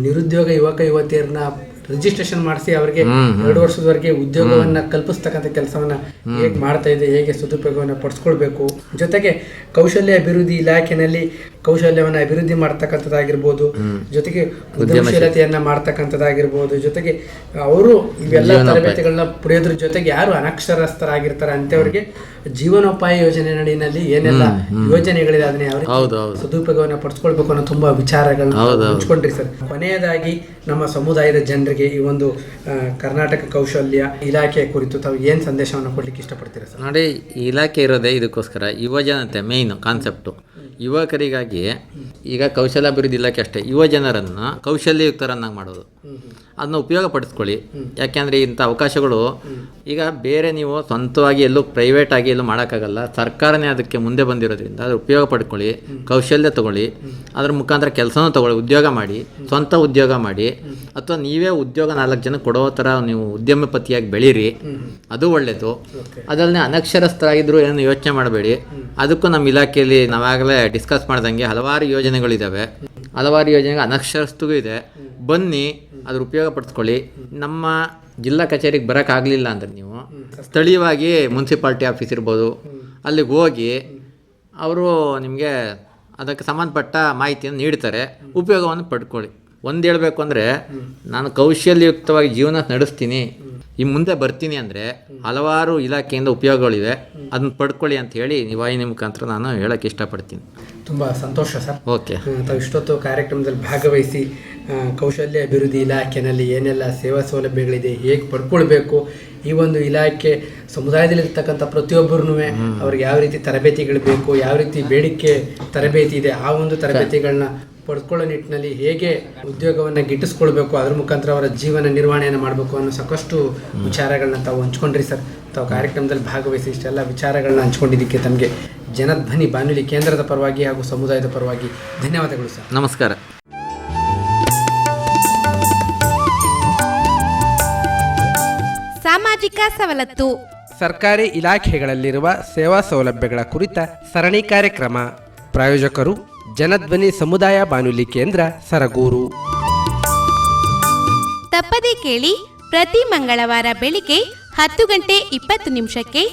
ನಿರುದ್ಯೋಗ ಯುವತಿಯರನ್ನ ರಿಜಿಸ್ಟ್ರೇಷನ್ ಮಾಡಿಸಿ ಅವರಿಗೆ 2 ವರ್ಷದವರೆಗೆ ಉದ್ಯೋಗವನ್ನ ಕಲ್ಪಿಸ್ತಕ್ಕಂಥ ಕೆಲಸವನ್ನ ಹೇಗೆ ಮಾಡ್ತಾ ಇದೆ, ಹೇಗೆ ಸದುಪಯೋಗವನ್ನ ಪಡಿಸ್ಕೊಳ್ಬೇಕು, ಜೊತೆಗೆ ಕೌಶಲ್ಯ ಅಭಿವೃದ್ಧಿ ಇಲಾಖೆಯಲ್ಲಿ ಕೌಶಲ್ಯವನ್ನ ಅಭಿವೃದ್ಧಿ ಮಾಡ್ತಕ್ಕಂಥದ್ದಾಗಿರ್ಬೋದು, ಜೊತೆಗೆ ಉದ್ಯಮಶೀಲತೆಯನ್ನ ಮಾಡ್ತಕ್ಕಂಥದ್ದಾಗಿರ್ಬೋದು, ಜೊತೆಗೆ ಅವರು ಇವೆಲ್ಲ ತರಬೇತಿಗಳನ್ನ ಪಡೆಯೋದ್ರ ಜೊತೆಗೆ ಯಾರು ಅನಕ್ಷರಸ್ಥರಾಗಿರ್ತಾರೆ ಅಂತವರಿಗೆ ಜೀವನೋಪಾಯ ಯೋಜನೆ ನಡಿನಲ್ಲಿ ಏನೆಲ್ಲ ಯೋಜನೆಗಳಿದೆ ಅದನ್ನ ಯಾವ ಸದುಪಯೋಗವನ್ನ ಪಡಿಸ್ಕೊಳ್ಬೇಕು ಅನ್ನೋ ತುಂಬಾ ವಿಚಾರಗಳನ್ನ ಹಂಚ್ಕೊಂಡ್ರಿ ಸರ್. ಕೊನೆಯದಾಗಿ ನಮ್ಮ ಸಮುದಾಯದ ಜನರಿಗೆ ಈ ಒಂದು ಕರ್ನಾಟಕ ಕೌಶಲ್ಯ ಇಲಾಖೆ ಕುರಿತು ತಾವು ಏನ್ ಸಂದೇಶವನ್ನು ಕೊಡ್ಲಿಕ್ಕೆ ಇಷ್ಟಪಡ್ತೀರಾ ಸರ್? ನೋಡಿ, ಇಲಾಖೆ ಇರೋದೇ ಇದಕ್ಕೋಸ್ಕರ, ಯುವಜನತೆ ಮೇಯ್ನ್ ಕಾನ್ಸೆಪ್ಟು. ಯುವಕರಿಗಾಗಿ ಈಗ ಕೌಶಲ್ಯಾಭಿವೃದ್ಧಿ ಇಲಾಖೆ ಅಷ್ಟೇ, ಯುವ ಜನರನ್ನು ಕೌಶಲ್ಯಯುಕ್ತರನ್ನಾಗಿ ಮಾಡೋದು. ಅದನ್ನ ಉಪಯೋಗ ಪಡಿಸ್ಕೊಳ್ಳಿ. ಯಾಕೆಂದರೆ ಇಂಥ ಅವಕಾಶಗಳು ಈಗ ಬೇರೆ ನೀವು ಸ್ವಂತವಾಗಿ ಎಲ್ಲೂ ಪ್ರೈವೇಟ್ ಆಗಿ ಎಲ್ಲೂ ಮಾಡೋಕ್ಕಾಗಲ್ಲ. ಸರ್ಕಾರನೇ ಅದಕ್ಕೆ ಮುಂದೆ ಬಂದಿರೋದ್ರಿಂದ ಅದ್ರ ಉಪಯೋಗ ಪಡ್ಕೊಳ್ಳಿ, ಕೌಶಲ್ಯ ತೊಗೊಳ್ಳಿ, ಅದ್ರ ಮುಖಾಂತರ ಕೆಲಸನೂ ತೊಗೊಳ್ಳಿ, ಉದ್ಯೋಗ ಮಾಡಿ, ಸ್ವಂತ ಉದ್ಯೋಗ ಮಾಡಿ, ಅಥವಾ ನೀವೇ ಉದ್ಯೋಗ 4 ಜನಕ್ಕೆ ಕೊಡೋ ಥರ ನೀವು ಉದ್ಯಮಪತಿಯಾಗಿ ಬೆಳೀರಿ, ಅದು ಒಳ್ಳೆಯದು. ಅದಲ್ಲದೆ ಅನಕ್ಷರಸ್ಥರಾಗಿದ್ದರೂ ಏನು ಯೋಚನೆ ಮಾಡಬೇಡಿ. ಅದಕ್ಕೂ ನಮ್ಮ ಇಲಾಖೆಯಲ್ಲಿ ನಾವಾಗಲೇ ಡಿಸ್ಕಸ್ ಮಾಡ್ದಂಗೆ ಹಲವಾರು ಯೋಜನೆಗಳಿದ್ದಾವೆ. ಹಲವಾರು ಯೋಜನೆಗಳು ಅನಕ್ಷರಸ್ಥಗೂ ಇದೆ. ಬನ್ನಿ, ಅದ್ರ ಉಪಯೋಗ ಪಡಿಸ್ಕೊಳ್ಳಿ. ನಮ್ಮ ಜಿಲ್ಲಾ ಕಚೇರಿಗೆ ಬರೋಕ್ಕಾಗಲಿಲ್ಲ ಅಂದರೆ ನೀವು ಸ್ಥಳೀಯವಾಗಿ ಮುನ್ಸಿಪಾಲ್ಟಿ ಆಫೀಸ್ ಇರ್ಬೋದು, ಅಲ್ಲಿಗೆ ಹೋಗಿ ಅವರು ನಿಮಗೆ ಅದಕ್ಕೆ ಸಂಬಂಧಪಟ್ಟ ಮಾಹಿತಿಯನ್ನು ನೀಡ್ತಾರೆ. ಉಪಯೋಗವನ್ನು ಪಡ್ಕೊಳ್ಳಿ. ಒಂದು ಹೇಳಬೇಕು ಅಂದರೆ, ನಾನು ಕೌಶಲ್ಯಯುಕ್ತವಾಗಿ ಜೀವನ ನಡೆಸ್ತೀನಿ, ಈ ಮುಂದೆ ಬರ್ತೀನಿ ಅಂದರೆ ಹಲವಾರು ಇಲಾಖೆಯಿಂದ ಉಪಯೋಗಗಳಿವೆ, ಅದನ್ನ ಪಡ್ಕೊಳ್ಳಿ ಅಂತ ಹೇಳಿ ವಾಹಿನಿ ಮುಖಾಂತರ ನಾನು ಹೇಳೋಕ್ಕೆ ಇಷ್ಟಪಡ್ತೀನಿ. ತುಂಬ ಸಂತೋಷ ಸರ್. ಓಕೆ. ತಾವು ಇಷ್ಟೊತ್ತು ಕಾರ್ಯಕ್ರಮದಲ್ಲಿ ಭಾಗವಹಿಸಿ ಕೌಶಲ್ಯ ಅಭಿವೃದ್ಧಿ ಇಲಾಖೆಯಲ್ಲಿ ಏನೆಲ್ಲ ಸೇವಾ ಸೌಲಭ್ಯಗಳಿದೆ, ಹೇಗೆ ಪಡ್ಕೊಳ್ಬೇಕು, ಈ ಒಂದು ಇಲಾಖೆ ಸಮುದಾಯದಲ್ಲಿರ್ತಕ್ಕಂಥ ಪ್ರತಿಯೊಬ್ಬರೂ ಅವ್ರಿಗೆ ಯಾವ ರೀತಿ ತರಬೇತಿಗಳು ಬೇಕು, ಯಾವ ರೀತಿ ಬೇಡಿಕೆ ತರಬೇತಿ ಇದೆ, ಆ ಒಂದು ತರಬೇತಿಗಳನ್ನ ಪಡ್ಕೊಳ್ಳೋ ನಿಟ್ಟಿನಲ್ಲಿ ಹೇಗೆ ಉದ್ಯೋಗವನ್ನು ಗಿಟ್ಟಿಸ್ಕೊಳ್ಬೇಕು, ಅದ್ರ ಮುಖಾಂತರ ಅವರ ಜೀವನ ನಿರ್ವಹಣೆಯನ್ನು ಮಾಡಬೇಕು ಅನ್ನೋ ಸಾಕಷ್ಟು ವಿಚಾರಗಳನ್ನ ತಾವು ಹಂಚ್ಕೊಂಡ್ರಿ ಸರ್. ತಾವು ಕಾರ್ಯಕ್ರಮದಲ್ಲಿ ಭಾಗವಹಿಸಿ ಇಷ್ಟೆಲ್ಲ ವಿಚಾರಗಳನ್ನ ಹಂಚ್ಕೊಂಡಿದ್ದಕ್ಕೆ ತಮಗೆ ಜನಧ್ವನಿ ಬಾನುಲಿ ಕೇಂದ್ರದ ಪರವಾಗಿ ಹಾಗೂ ಸಮುದಾಯದ ಪರವಾಗಿ ಧನ್ಯವಾದಗಳು ಸರ್. ನಮಸ್ಕಾರ. ಸಾಮಾಜಿಕ ಸವಲತ್ತು. ಸರ್ಕಾರಿ ಇಲಾಖೆಗಳಲ್ಲಿರುವ ಸೇವಾ ಸೌಲಭ್ಯಗಳ ಕುರಿತ ಸರಣಿ ಕಾರ್ಯಕ್ರಮ. ಪ್ರಾಯೋಜಕರು ಜನಧ್ವನಿ ಸಮುದಾಯ ಬಾನುಲಿ ಕೇಂದ್ರ ಸರಗೂರು. ತಪ್ಪದೇ ಕೇಳಿ ಪ್ರತಿ ಮಂಗಳವಾರ ಬೆಳಿಗ್ಗೆ 10:20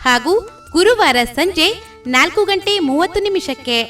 ಹಾಗೂ ಗುರುವಾರ ಸಂಜೆ 4:30